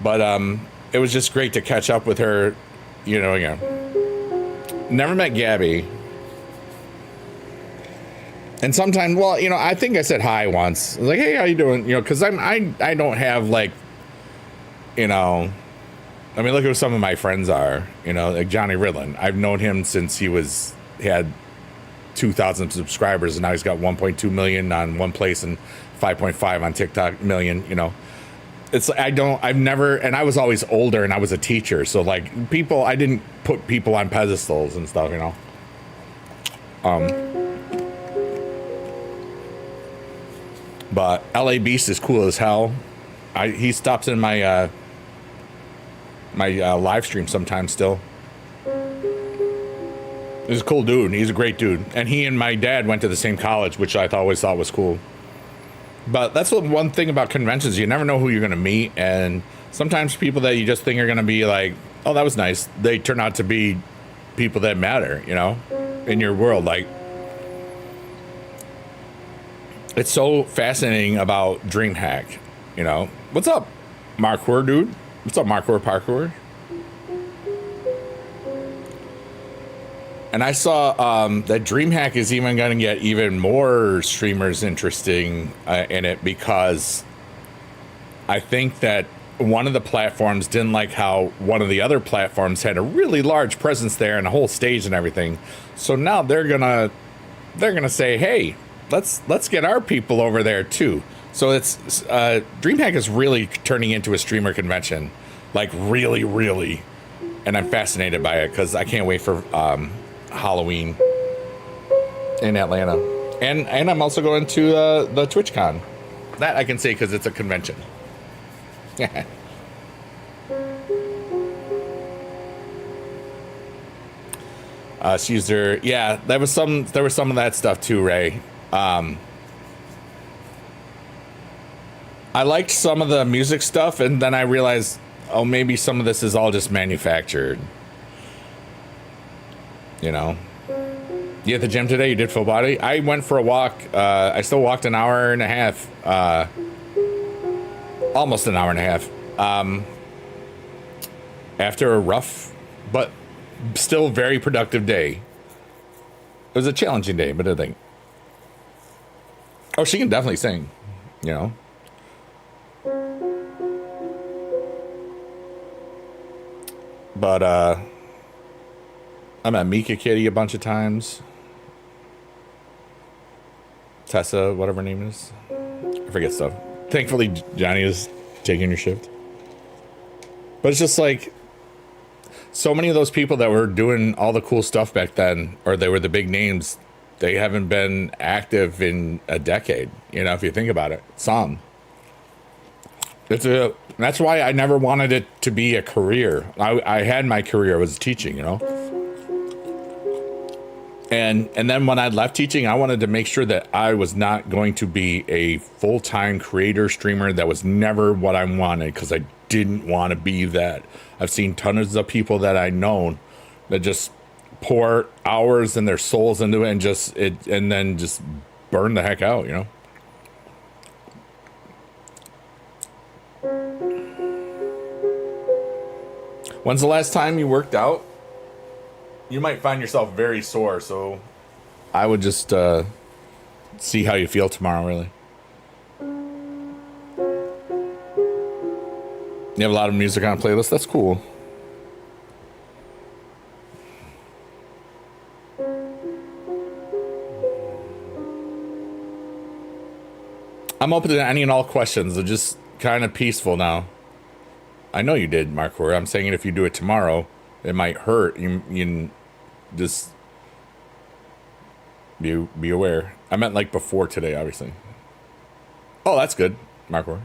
but it was just great to catch up with her. You know, again. Never met Gabby. And sometimes, well, you know, I think I said hi once. I was like, hey, how you doing? You know, because I don't have like, you know, I mean, look at who some of my friends are. You know, like Johnny Ridlin. I've known him since he had 2,000 subscribers, and now he's got 1.2 million on one place and 5.5 on TikTok million. You know, it's I've never, and I was always older, and I was a teacher, so like I didn't put people on pedestals and stuff. You know. But LA Beast is cool as hell. He stops in my live stream sometimes still. He's a cool dude. He's a great dude. And he and my dad went to the same college, which I always thought was cool. But that's one thing about conventions. You never know who you're going to meet. And sometimes people that you just think are going to be like, oh, that was nice, they turn out to be people that matter, you know, in your world. Like, it's so fascinating about DreamHack, you know. What's up, Markor, dude? What's up, Markor Parkour? And I saw that DreamHack is even going to get even more streamers interesting in it, because I think that one of the platforms didn't like how one of the other platforms had a really large presence there and a whole stage and everything. So now they're gonna say, hey, let's get our people over there too. So it's DreamHack is really turning into a streamer convention, like really, and I'm fascinated by it because I can't wait for Halloween in Atlanta, and I'm also going to the TwitchCon. That I can say because it's a convention. Caesar, yeah, there was some of that stuff too, Ray. I liked some of the music stuff, and then I realized, oh, maybe some of this is all just manufactured. You know? You at the gym today? You did full body? I went for a walk. I still walked an hour and a half. Almost an hour and a half. After a rough, but still very productive day. It was a challenging day, but I think Oh, she can definitely sing, you know. But I met Mika Kitty a bunch of times. Tessa, whatever her name is. I forget stuff. Thankfully, Johnny is taking your shift. But it's just like so many of those people that were doing all the cool stuff back then, or they were the big names, they haven't been active in a decade. You know, if you think about it, some. That's why I never wanted it to be a career. I had my career was teaching, you know. And then when I left teaching, I wanted to make sure that I was not going to be a full-time creator streamer. That was never what I wanted, because I didn't want to be that. I've seen tons of people that I know that just pour hours and their souls into it and then just burn the heck out, you know. When's the last time you worked out? You might find yourself very sore, so I would just see how you feel tomorrow, really. You have a lot of music on a playlist. That's cool. I'm open to any and all questions. They're just kind of peaceful now. I know you did, Markor. I'm saying if you do it tomorrow, it might hurt. You just be aware. I meant like before today, obviously. Oh, that's good, Markor.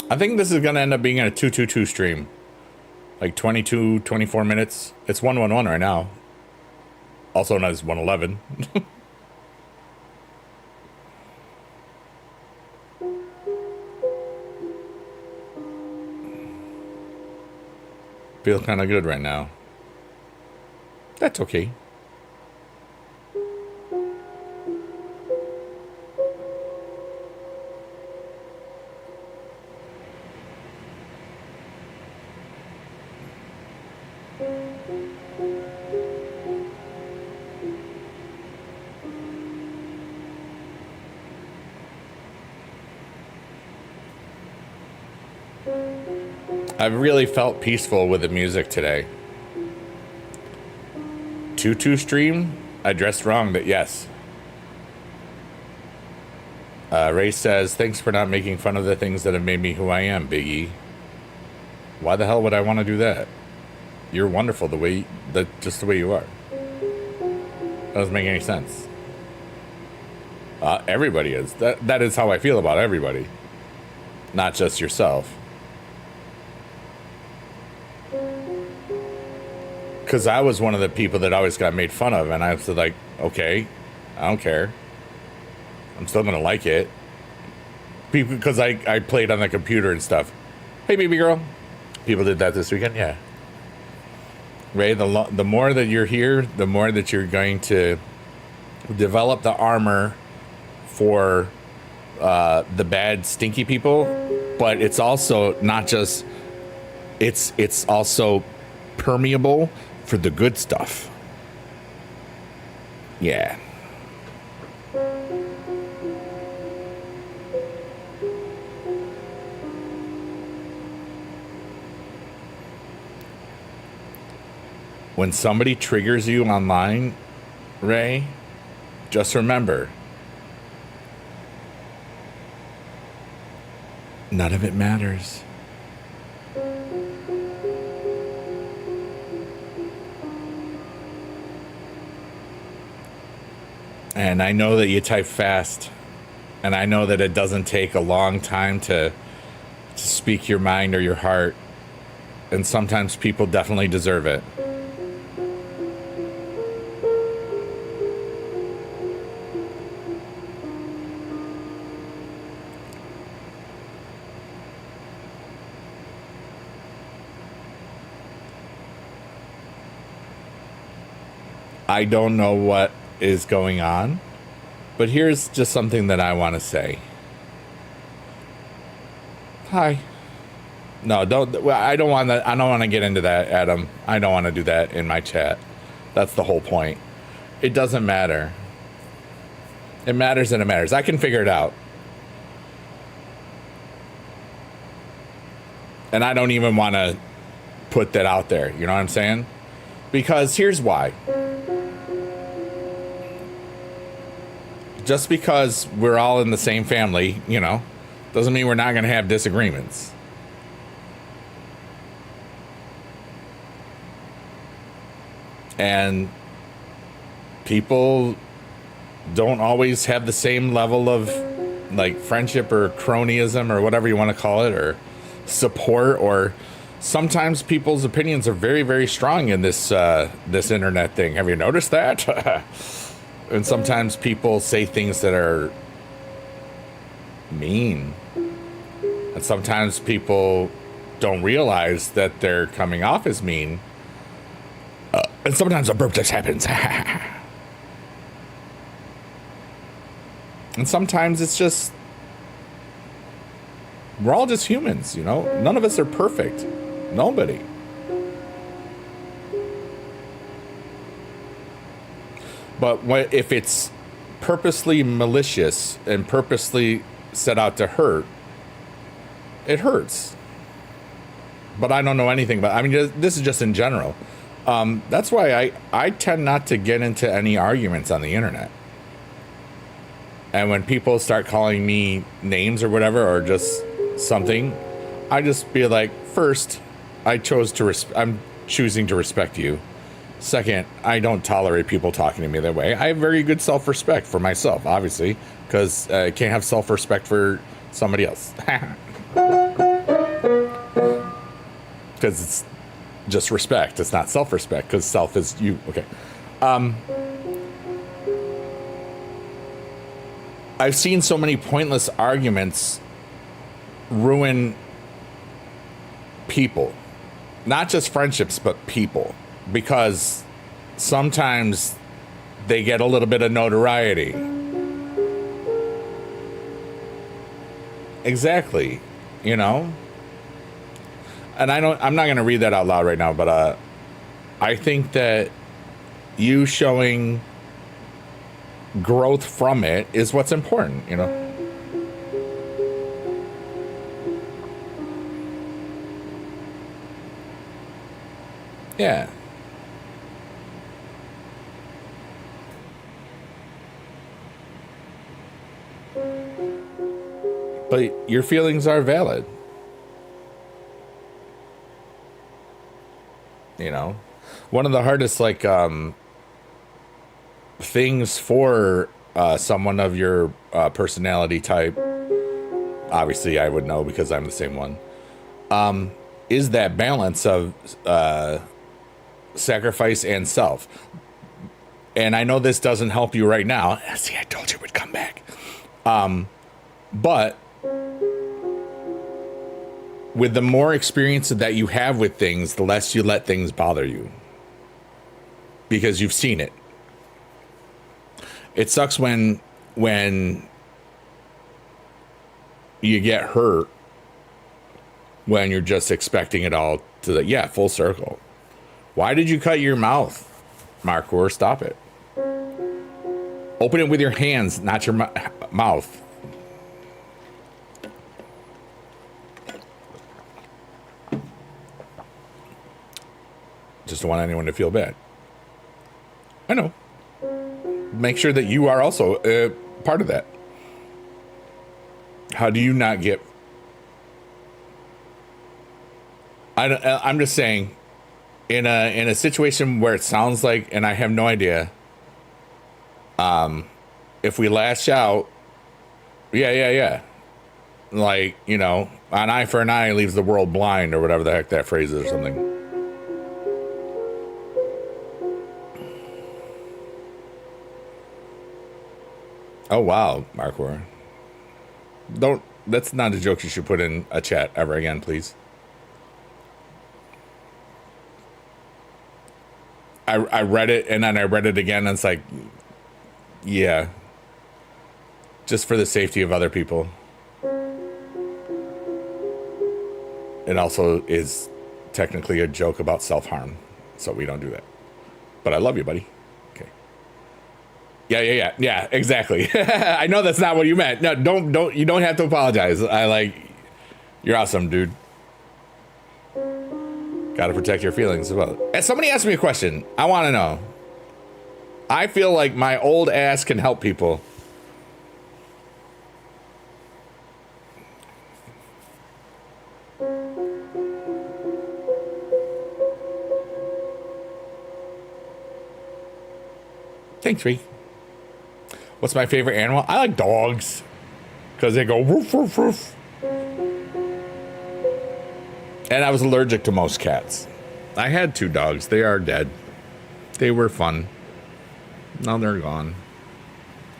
I think this is going to end up being a 222 stream. Like 22, 24 minutes. It's 111 right now. Also known as 111. Feel kind of good right now. That's okay. I really felt peaceful with the music today. 2-2 stream? I dressed wrong, but yes. Ray says, thanks for not making fun of the things that have made me who I am, Big E. Why the hell would I want to do that? You're wonderful just the way you are. That doesn't make any sense. Everybody is. That is how I feel about everybody. Not just yourself. Because I was one of the people that always got made fun of, and I was like, okay, I don't care. I'm still going to like it. Because I played on the computer and stuff. Hey, baby girl. People did that this weekend, yeah. Ray, the more that you're here, the more that you're going to develop the armor for the bad, stinky people. But it's also not just... It's also permeable for the good stuff. Yeah. When somebody triggers you online, Ray, just remember, none of it matters. And I know that you type fast, and I know that it doesn't take a long time to speak your mind or your heart, and sometimes people definitely deserve it. I don't know what is going on. But here's just something that I want to say. Hi. No, don't. Well, I don't want to. I don't want to get into that, Adam. I don't want to do that in my chat. That's the whole point. It doesn't matter. It matters and it matters. I can figure it out. And I don't even want to put that out there. You know what I'm saying? Because here's why. Just because we're all in the same family, you know, doesn't mean we're not going to have disagreements. And people don't always have the same level of like friendship or cronyism or whatever you want to call it, or support, or sometimes people's opinions are very, very strong in this this internet thing. Have you noticed that? And sometimes people say things that are mean. And sometimes people don't realize that they're coming off as mean. And sometimes a burp just happens. And sometimes it's just, we're all just humans, you know? None of us are perfect. Nobody. But if it's purposely malicious and purposely set out to hurt, it hurts. But I don't know anything about, I mean, this is just in general. That's why I tend not to get into any arguments on the internet. And when people start calling me names or whatever, or just something, I just be like, first, I'm choosing to respect you. Second, I don't tolerate people talking to me that way. I have very good self-respect for myself, obviously, because I can't have self-respect for somebody else. Because it's just respect. It's not self-respect, because self is you. Okay. I've seen so many pointless arguments ruin people. Not just friendships, but people. Because sometimes they get a little bit of notoriety. Exactly. You know? And I'm not going to read that out loud right now, but I think that you showing growth from it is what's important, you know? Yeah. But your feelings are valid. You know, one of the hardest things for someone of your personality type, obviously I would know because I'm the same one, is that balance of sacrifice and self. And I know this doesn't help you right now. See, I told you it would come back. But with the more experience that you have with things, the less you let things bother you. Because you've seen it. It sucks when you get hurt when you're just expecting it all to, full circle. Why did you cut your mouth, Markor? Stop it. Open it with your hands, not your mouth. Just don't want anyone to feel bad. I know. Make sure that you are also part of that. How do you not get... I'm just saying, in a situation where it sounds like, and I have no idea, if we lash out, yeah. Like, you know, an eye for an eye leaves the world blind, or whatever the heck that phrase is, or something. Oh, wow, Markor. That's not a joke you should put in a chat ever again, please. I read it, and then I read it again, and it's like, Yeah. Just for the safety of other people. It also is technically a joke about self-harm, so we don't do that. But I love you, buddy. Okay. Yeah, exactly. I know that's not what you meant. No, don't, you don't have to apologize. You're awesome, dude. Gotta protect your feelings as well. And somebody asked me a question. I want to know. I feel like my old ass can help people. Thanks, Ree. What's my favorite animal? I like dogs because they go woof, woof, woof. And I was allergic to most cats. I had 2 dogs. They are dead. They were fun. Now they're gone.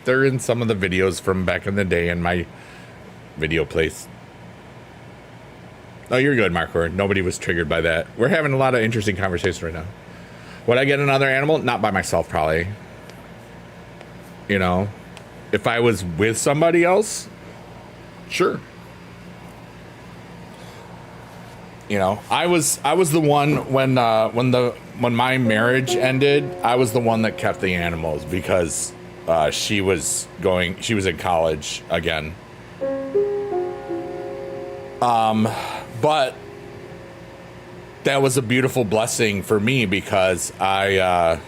They're in some of the videos from back in the day in my video place. Oh, you're good, Markor. Nobody was triggered by that. We're having a lot of interesting conversations right now. Would I get another animal? Not by myself, probably. You know, if I was with somebody else, sure. You know, I was the one when my marriage ended. I was the one that kept the animals because she was in college again. But that was a beautiful blessing for me because I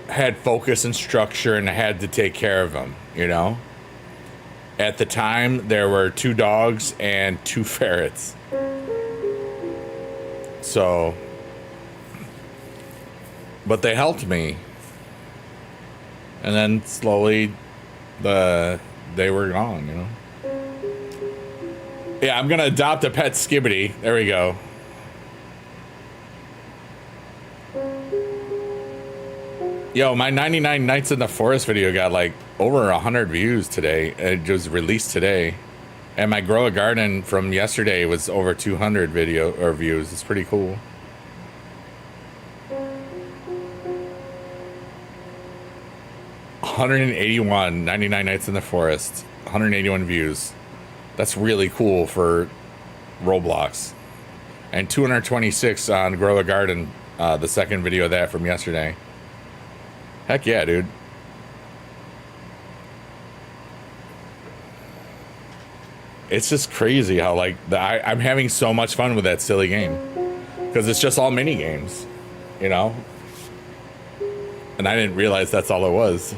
had focus and structure and I had to take care of them, you know? At the time, there were 2 dogs and 2 ferrets. So, but they helped me. And then slowly, they were gone, you know? Yeah, I'm gonna adopt a pet skibbity. There we go. Yo, my 99 Nights in the Forest video got like over 100 views today. It was released today. And my Grow a Garden from yesterday was over 200 video or views. It's pretty cool. $181, 99 Nights in the Forest, 181 views. That's really cool for Roblox. And 226 on Grow a Garden, the second video of that from yesterday. Heck yeah, dude. It's just crazy how like I'm having so much fun with that silly game because it's just all mini games, you know? And I didn't realize that's all it was.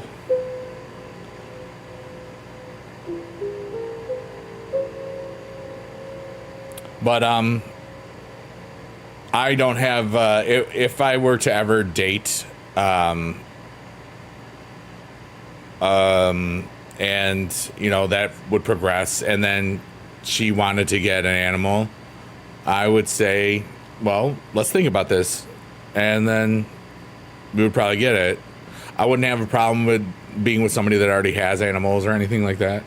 But I don't have if I were to ever date and you know that would progress and then she wanted to get an animal, I would say, well, let's think about this, and then we would probably get it. I wouldn't have a problem with being with somebody that already has animals or anything like that,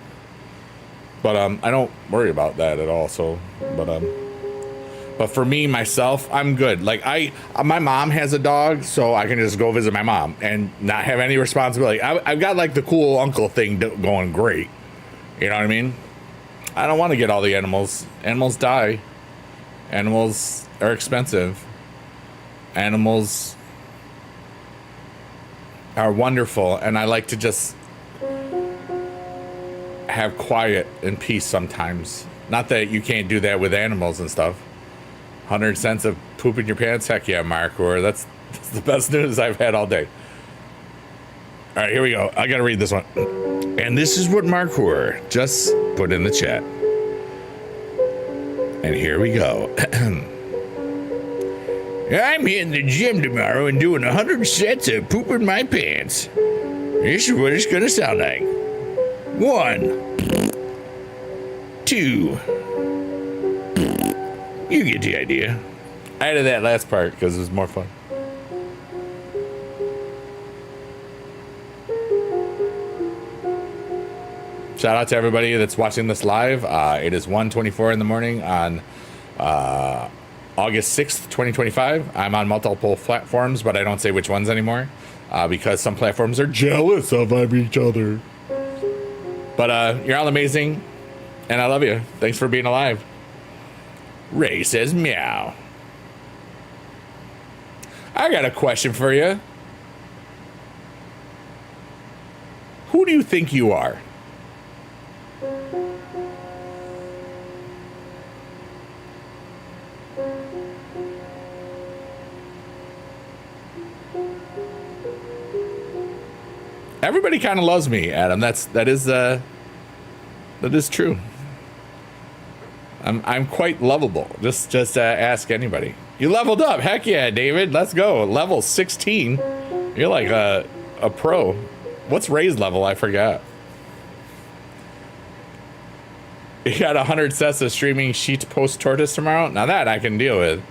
but I don't worry about that at all. So but for me, myself, I'm good. Like my mom has a dog, so I can just go visit my mom and not have any responsibility. I've got like the cool uncle thing going great. You know what I mean? I don't want to get all the animals. Animals die. Animals are expensive. Animals are wonderful, and I like to just have quiet and peace sometimes. Not that you can't do that with animals and stuff. 100 cents of poop in your pants? Heck yeah, Mark. Or that's the best news I've had all day. All right, here we go. I got to read this one. And this is what Mark Hoare just put in the chat. And here we go. I'm hitting the gym tomorrow and doing 100 sets of poop in my pants. This is what it's going to sound like. 1, 2. You get the idea. I added that last part because it was more fun. Shout out to everybody that's watching this live. It is 1:24 in the morning on August 6th, 2025. I'm on multiple platforms, but I don't say which ones anymore. because some platforms are jealous of each other. But you're all amazing, and I love you. Thanks for being alive. Ray says meow. I got a question for you. Who do you think you are? Everybody kind of loves me, Adam. That is true. I'm quite lovable. Just ask anybody. You leveled up. Heck yeah, David. Let's go. Level 16. You're like a pro. What's Ray's level? I forgot. You got 100 sets of streaming sheet post tortoise tomorrow? Now that I can deal with.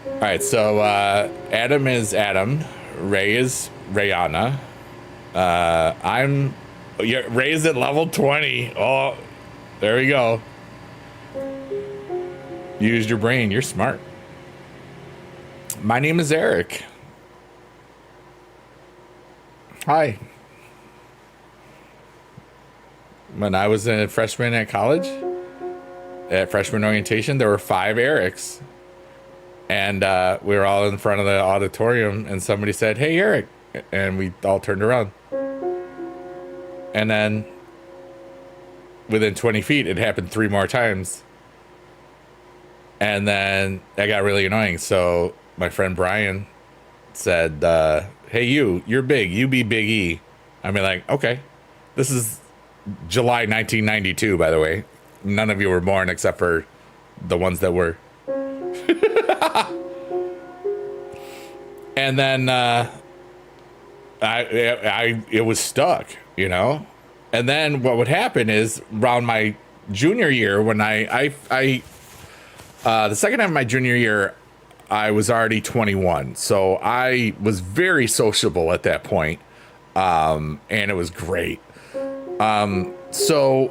All right, so Adam is Adam. Ray is Rayana. Ray's at level 20. Oh, there we go. Use your brain. You're smart. My name is Eric. Hi. When I was a freshman at college, at freshman orientation, there were 5 Erics. And we were all in front of the auditorium, and somebody said, "Hey, Eric." And we all turned around. And then within 20 feet, it happened 3 more times. And then that got really annoying. So my friend Brian said, "Hey, you're big. You be Big E." I mean, like, okay. This is July 1992, by the way. None of you were born except for the ones that were. And then it was stuck, you know. And then what would happen is around my junior year, when the second half of my junior year, I was already 21, so I was very sociable at that point, and it was great. So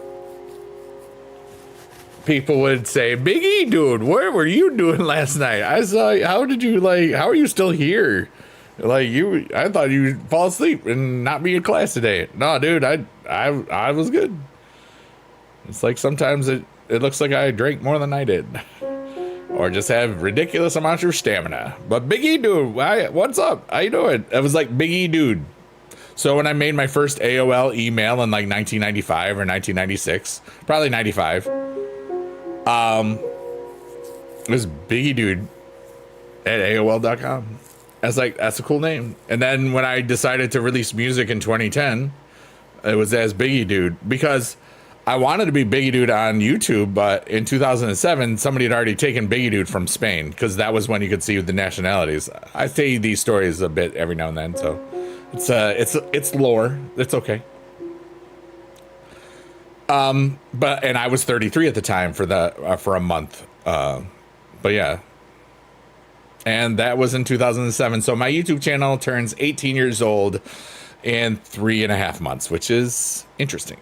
people would say, "Big E, dude, what were you doing last night? I saw. How are you still here? Like I thought you'd fall asleep and not be in class today." No, dude, I was good. It's like sometimes it looks like I drank more than I did. Or just have ridiculous amounts of stamina. But Big E, dude, what's up? How you doing? It was like Big E, dude. So when I made my first AOL email in like 1995 or 1996, probably 95, it was Big E, dude at AOL.com. I was like, that's a cool name. And then when I decided to release music in 2010, it was as Big E, dude, because I wanted to be Biggie Dude on YouTube, but in 2007, somebody had already taken Biggie Dude from Spain, because that was when you could see the nationalities. I say these stories a bit every now and then, so it's lore. It's okay. But I was 33 at the time for a month. But yeah, and that was in 2007. So my YouTube channel turns 18 years old in 3.5 months, which is interesting.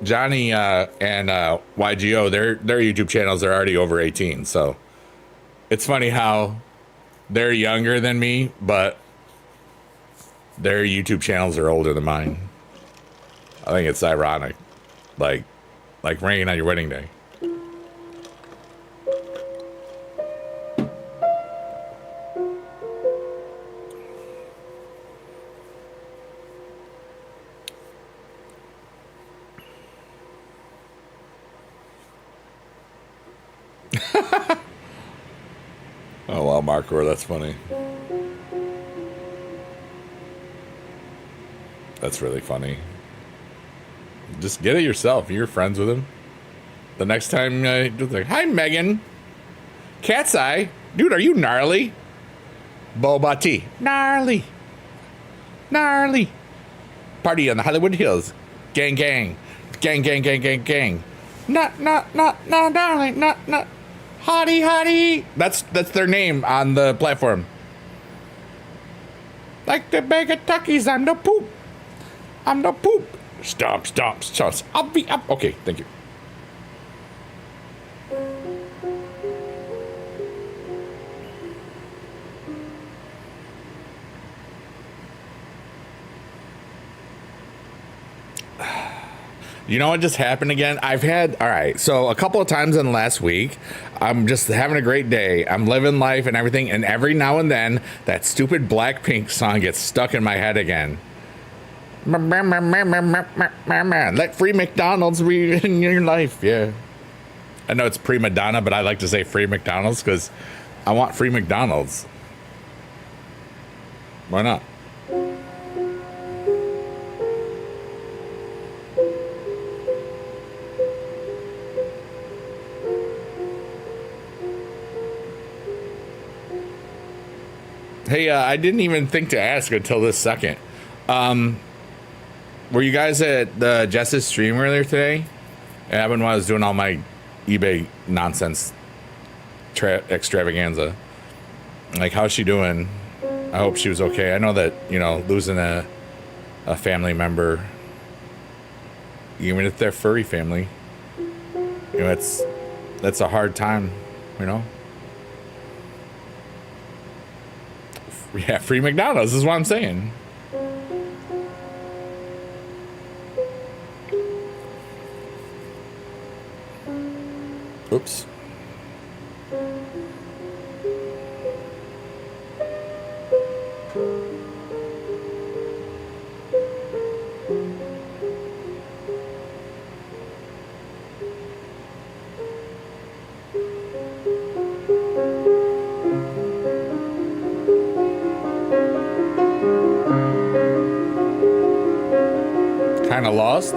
Johnny and YGO, their YouTube channels are already over 18, so it's funny how they're younger than me, but their YouTube channels are older than mine. I think it's ironic, like rain on your wedding day. Oh wow, Markor, that's funny. That's really funny. Just get it yourself. You're friends with him. The next time, just like, "Hi, Megan. Cat's eye, dude. Are you gnarly?" Boba T. Gnarly. Party on the Hollywood Hills. Gang. Gang. Not, darling. Not. Hottie. That's their name on the platform. Like the bag of tuckies, I'm the poop. Stomps. I'll be up. Okay, thank you. You know what just happened again? All right, so a couple of times in the last week, I'm just having a great day. I'm living life and everything, and every now and then, that stupid Blackpink song gets stuck in my head again. Let free McDonald's be in your life, yeah. I know it's pre-Madonna, but I like to say free McDonald's because I want free McDonald's. Why not? Hey, I didn't even think to ask until this second. Were you guys at the Jess's stream earlier today? Yeah, when I was doing all my eBay nonsense extravaganza. Like, how's she doing? I hope she was okay. I know that, losing a family member, even if they're furry family, that's a hard time, Yeah, free McDonald's is what I'm saying. Oops. Kind of lost.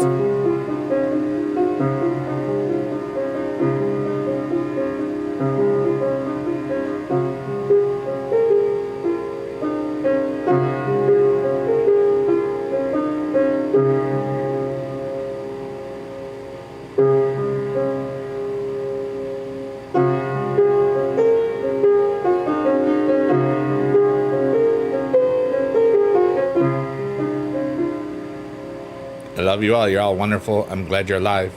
I love you all. You're all wonderful. I'm glad you're alive.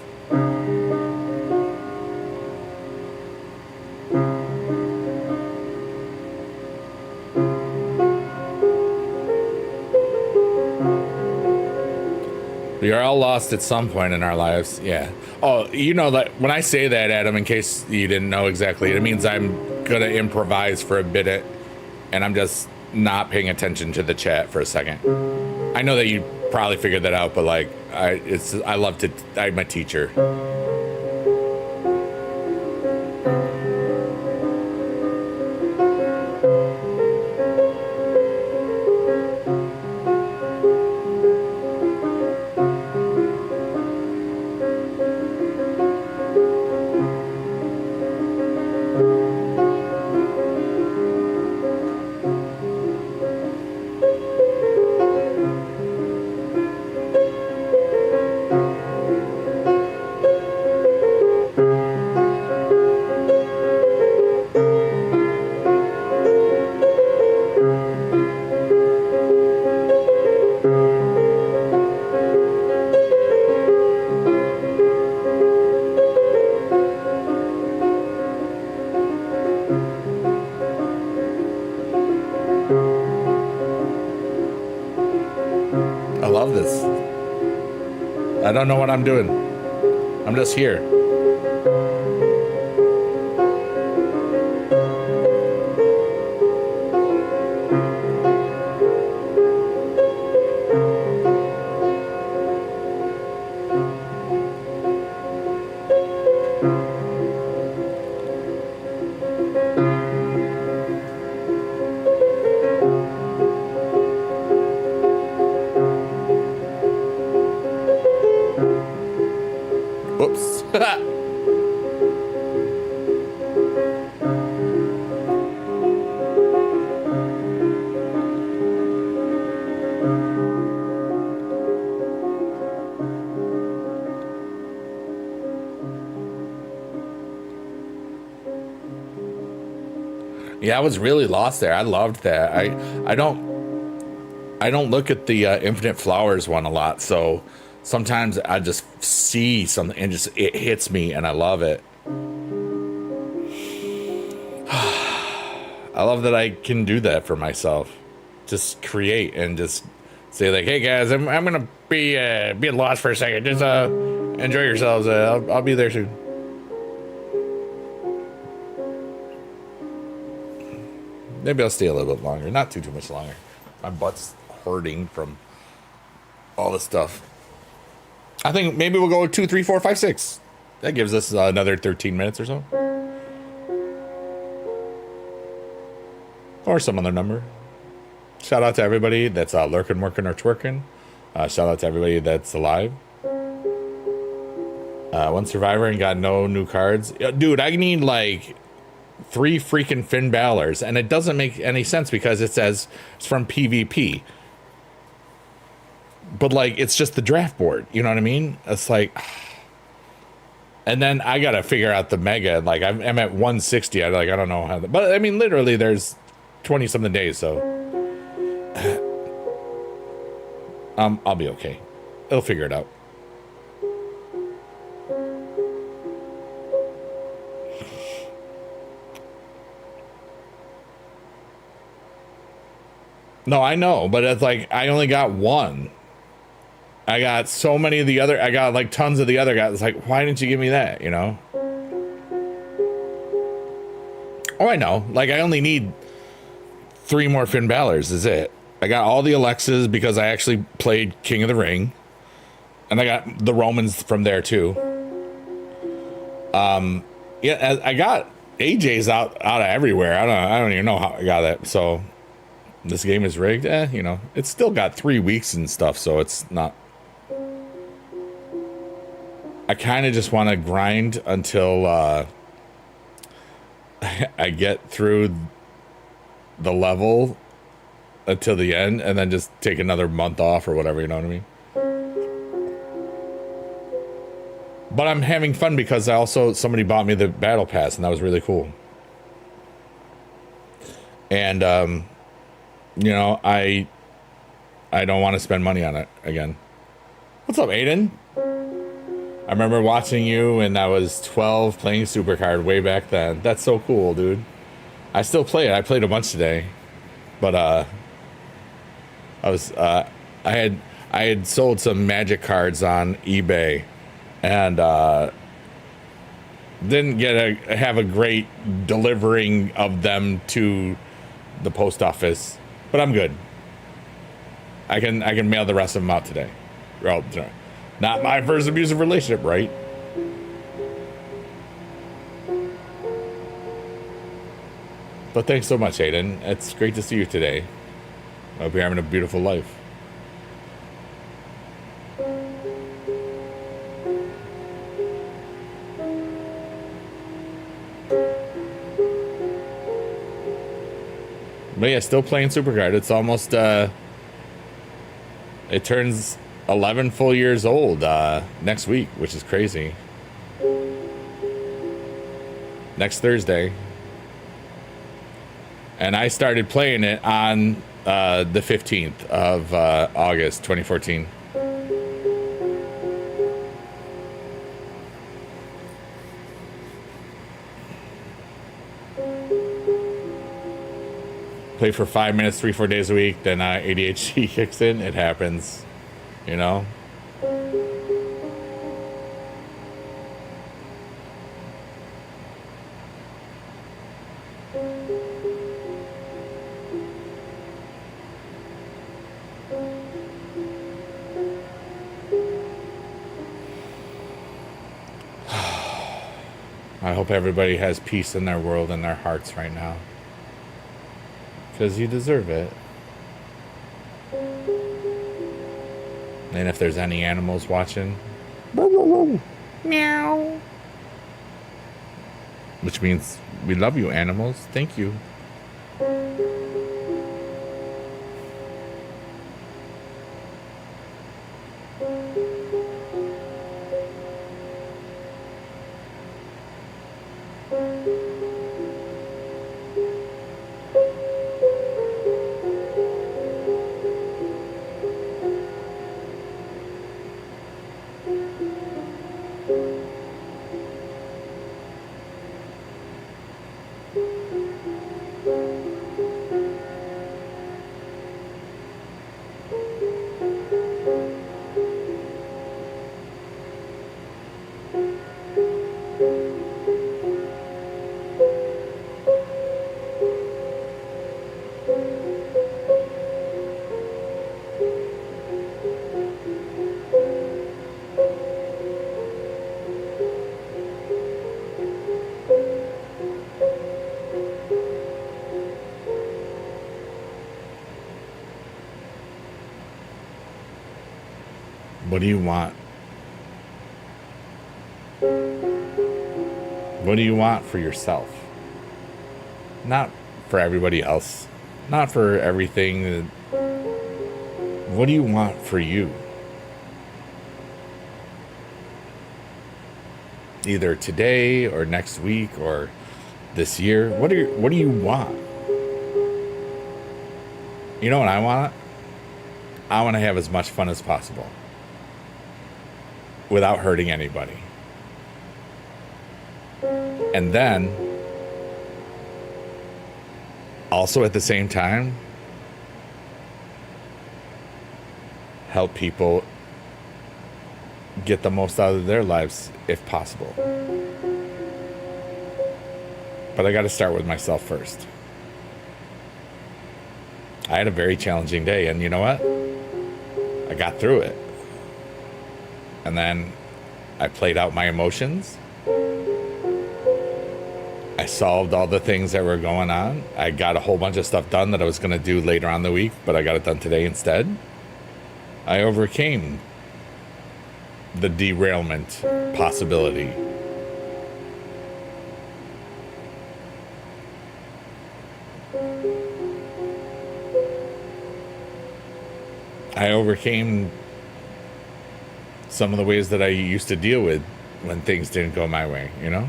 We are all lost at some point in our lives. Yeah. Oh, that when I say that, Adam, in case you didn't know exactly, it means I'm going to improvise for a bit and I'm just not paying attention to the chat for a second. I know that you probably figured that out, but I'm a teacher. I love this. I don't know what I'm doing. I'm just here. Whoops. Yeah, I was really lost there. I loved that. I don't look at the Infinite Flowers one a lot, so sometimes I just see something and it hits me and I love it. I love that I can do that for myself. Just create and just say like, hey guys, I'm gonna be lost for a second. Just Enjoy yourselves. I'll be there soon. Maybe I'll stay a little bit longer. Not too much longer. My butt's hurting from all this stuff. I think maybe we'll go 2, 3, 4, 5, 6. That gives us another 13 minutes or so. Or some other number. Shout out to everybody that's lurking, working, or twerking. Shout out to everybody that's alive. One survivor and got no new cards. Dude, I need like 3 freaking Finn Balor's, and it doesn't make any sense because it says it's from PvP. But like, it's just the draft board. You know what I mean? It's like, and then I gotta figure out the mega. Like I'm at 160. I don't know how. But I mean, literally, there's 20 something days, so I'll be okay. It'll figure it out. No, I know, but it's like I only got one. I got so many of the other. I got like tons of the other guys. It's like, why didn't you give me that? You know? Oh, I know. Like I only need 3 more Finn Balor's. Is it? I got all the Alexas because I actually played King of the Ring, and I got the Romans from there too. Yeah, I got AJ's out of everywhere. I don't even know how I got that. So this game is rigged. You know, it's still got 3 weeks and stuff, so it's not. I kind of just want to grind until I get through the level until the end, and then just take another month off or whatever. You know what I mean? But I'm having fun because somebody bought me the battle pass, and that was really cool. And you know, I don't want to spend money on it again. What's up, Aiden? I remember watching you when I was 12 playing Supercard way back then. That's so cool, dude. I still play it. I played a bunch today, but I had sold some Magic cards on eBay, and didn't have a great delivering of them to the post office, but I'm good. I can mail the rest of them out today. Well, not my first abusive relationship, right? But thanks so much, Aiden. It's great to see you today. I hope you're having a beautiful life. But yeah, still playing Supercard. It's almost, it turns 11 full years old next week, which is crazy. Next Thursday. And I started playing it on the 15th of August 2014. Play for 5 minutes, 3-4 days a week, then ADHD kicks in. It happens, you know? I hope everybody has peace in their world and their hearts right now. Because you deserve it. And if there's any animals watching, meow. Which means we love you, animals. Thank you. What do you want? What do you want for yourself? Not for everybody else. Not for everything. What do you want for you? Either today or next week or this year. What do you want? You know what I want? I want to have as much fun as possible without hurting anybody. And then also at the same time help people get the most out of their lives if possible. But I got to start with myself first. I had a very challenging day, and you know what? I got through it. And then I played out my emotions. I solved all the things that were going on. I got a whole bunch of stuff done that I was going to do later on in the week, but I got it done today instead. I overcame the derailment possibility. I overcame some of the ways that I used to deal with when things didn't go my way, you know?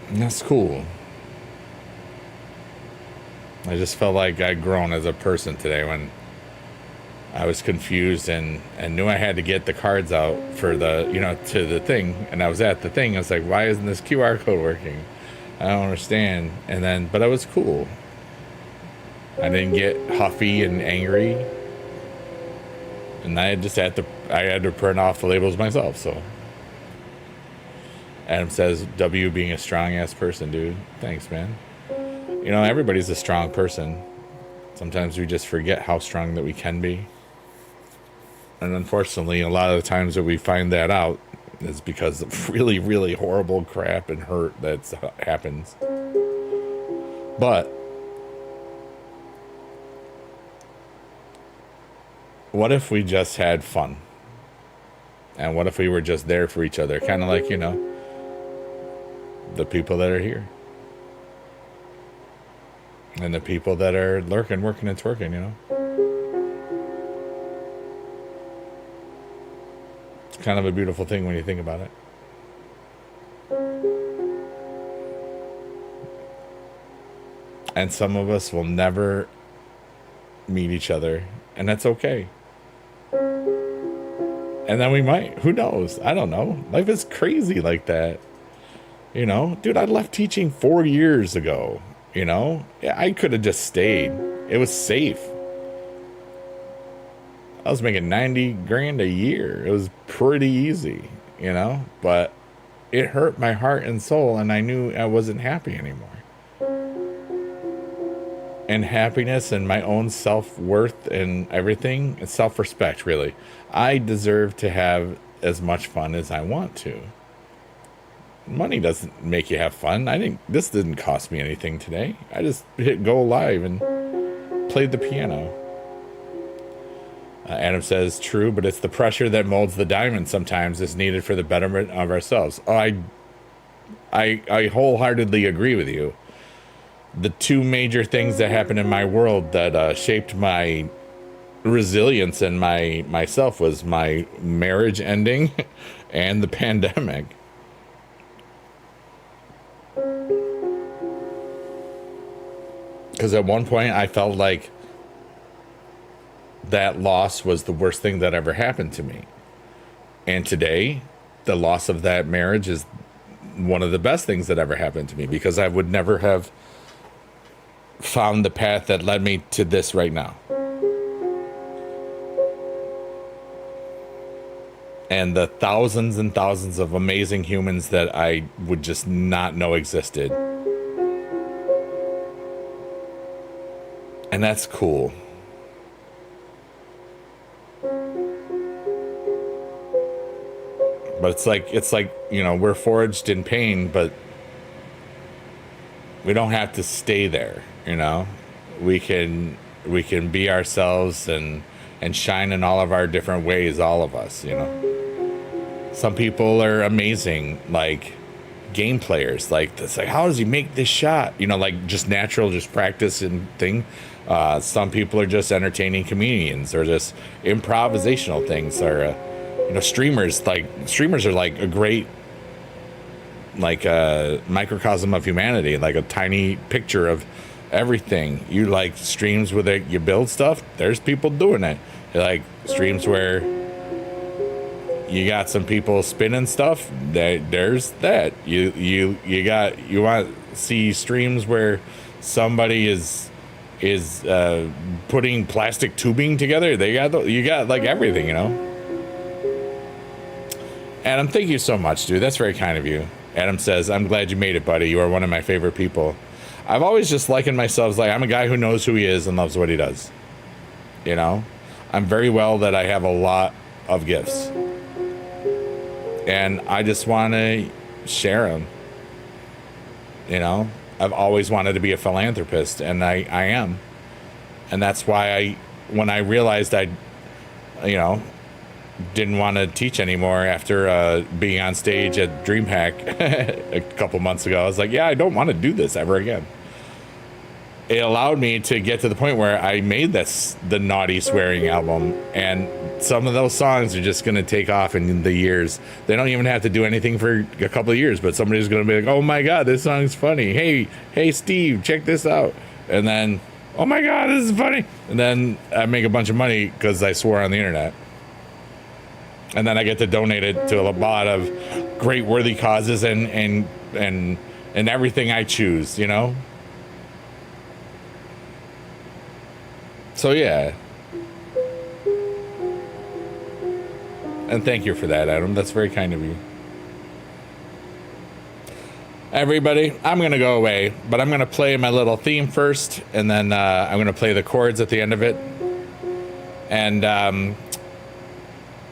And that's cool. I just felt like I'd grown as a person today when I was confused and knew I had to get the cards out for the, to the thing. And I was at the thing. I was like, why isn't this QR code working? I don't understand. And then, but I was cool. I didn't get huffy and angry. And I had to print off the labels myself. So Adam says, W being a strong ass person, dude. Thanks, man. Everybody's a strong person. Sometimes we just forget how strong that we can be. And unfortunately, a lot of the times that we find that out is because of really, really horrible crap and hurt that happens. But what if we just had fun? And what if we were just there for each other? Kind of like, the people that are here. And the people that are lurking, working, and twerking, It's kind of a beautiful thing when you think about it. And some of us will never meet each other, and that's okay. And then we might. Who knows? I don't know. Life is crazy like that. Dude, I left teaching 4 years ago. Yeah, I could have just stayed. It was safe. I was making 90 grand a year. It was pretty easy, but it hurt my heart and soul, and I knew I wasn't happy anymore. And happiness and my own self-worth and everything, and self-respect, really. I deserve to have as much fun as I want to. Money doesn't make you have fun. This didn't cost me anything today. I just hit go live and played the piano. Adam says, true, but it's the pressure that molds the diamond sometimes is needed for the betterment of ourselves. Oh, I wholeheartedly agree with you. The two major things that happened in my world that shaped my resilience and myself was my marriage ending and the pandemic. Because at one point I felt like that loss was the worst thing that ever happened to me. And today, the loss of that marriage is one of the best things that ever happened to me, because I would never have found the path that led me to this right now. And the thousands and thousands of amazing humans that I would just not know existed. And that's cool. But it's like, we're forged in pain, but We don't have to stay there, you know. We can be ourselves and shine in all of our different ways, all of us, you know. Some people are amazing, like game players. Like, it's like, how does he make this shot? You know, like just natural, just practice and thing. Some people are just entertaining comedians or just improvisational things, or you know, streamers. Like streamers are like a great, like a microcosm of humanity, like a tiny picture of everything. You like streams where you build stuff, there's people doing it. Like streams where you got some people spinning stuff, there's that. You want to see streams where somebody is putting plastic tubing together. You got like everything, you know. Adam, thank you so much, dude. That's very kind of you. Adam says, I'm glad you made it, buddy. You are one of my favorite people. I've always just likened myself as like, I'm a guy who knows who he is and loves what he does. You know, I'm very well that I have a lot of gifts. And I just want to share them. You know, I've always wanted to be a philanthropist, and I am. And that's why when I realized I, you know, didn't want to teach anymore after being on stage at DreamHack a couple months ago, I was like, yeah, I don't want to do this ever again. It allowed me to get to the point where I made the naughty swearing album, and some of those songs are just going to take off in the years. They don't even have to do anything for a couple of years, but somebody's going to be like, oh my God, this song's funny. Hey, Steve, check this out. And then, oh my God, this is funny. And then I make a bunch of money because I swore on the internet. And then I get to donate it to a lot of great worthy causes and everything I choose, you know? So yeah. And thank you for that, Adam. That's very kind of you. Everybody, I'm going to go away, but I'm going to play my little theme first, and then I'm going to play the chords at the end of it. And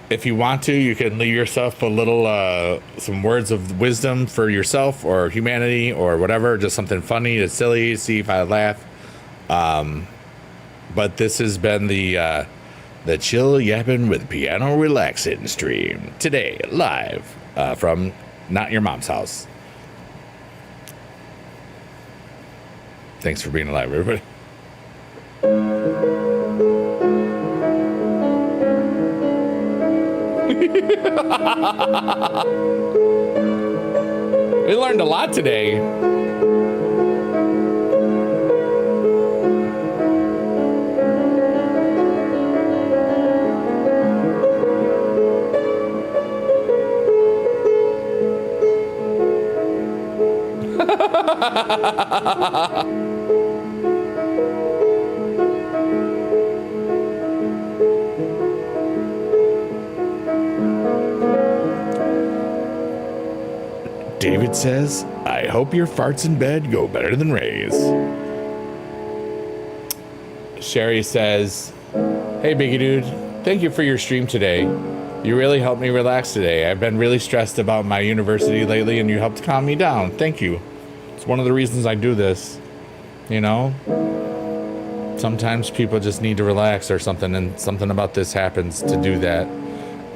if you want to, you can leave yourself a little, some words of wisdom for yourself or humanity or whatever, just something funny or silly, see if I laugh. But this has been the Chill Yappin' with Piano Relaxin' stream today, live from Not Your Mom's House. Thanks for being alive, everybody. We learned a lot today. David says, I hope your farts in bed go better than Ray's. Sherry says, hey, Biggie Dude, thank you for your stream today. You really helped me relax today. I've been really stressed about my university lately, and you helped calm me down. Thank you. It's one of the reasons I do this. You know? Sometimes people just need to relax or something, and something about this happens to do that.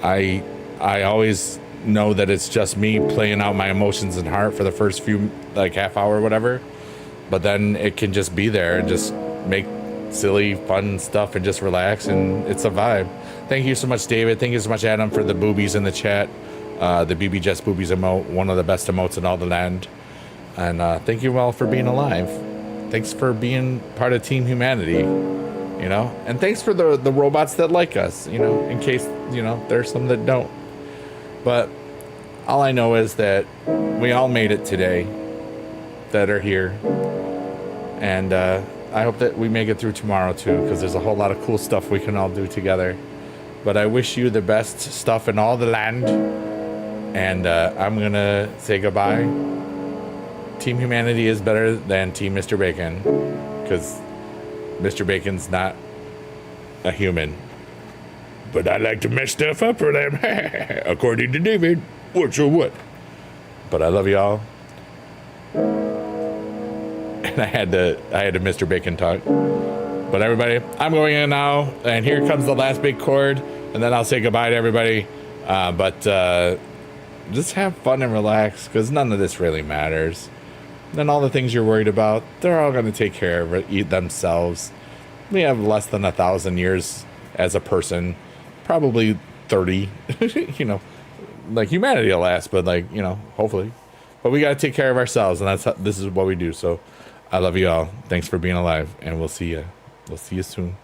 I always know that it's just me playing out my emotions and heart for the first few, like, half hour or whatever. But then it can just be there and just make silly, fun stuff and just relax, and it's a vibe. Thank you so much, David. Thank you so much, Adam, for the boobies in the chat. The BB Just Boobies emote, one of the best emotes in all the land. And thank you all for being alive. Thanks for being part of Team Humanity, you know? And thanks for the robots that like us, you know, in case, you know, there's some that don't. But all I know is that we all made it today that are here. And I hope that we make it through tomorrow too, because there's a whole lot of cool stuff we can all do together. But I wish you the best stuff in all the land. And I'm going to say goodbye. Team Humanity is better than Team Mr. Bacon, because Mr. Bacon's not a human. But I like to mess stuff up for them, according to David. What? But I love y'all. and I had to Mr. Bacon talk. But everybody, I'm going in now, and here comes the last big chord, and then I'll say goodbye to everybody. But just have fun and relax, because none of this really matters. Then all the things you're worried about, they're all going to take care of it themselves. We have less than 1,000 years as a person, probably 30. You know, like humanity will last, but like, you know, hopefully. But we got to take care of ourselves, and this is what we do. So I love you all. Thanks for being alive, and we'll see you. We'll see you soon.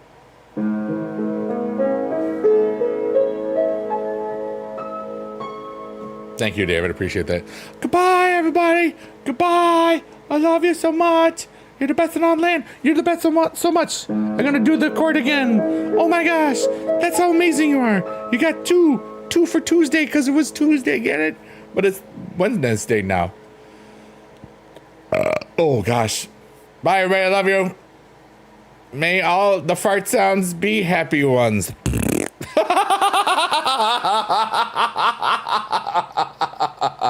Thank you, David. Appreciate that. Goodbye, everybody. Goodbye. I love you so much. You're the best on land. You're the best so much. I'm going to do the chord again. Oh, my gosh. That's how amazing you are. You got two for Tuesday because it was Tuesday. Get it? But it's Wednesday now. Oh, gosh. Bye, everybody. I love you. May all the fart sounds be happy ones.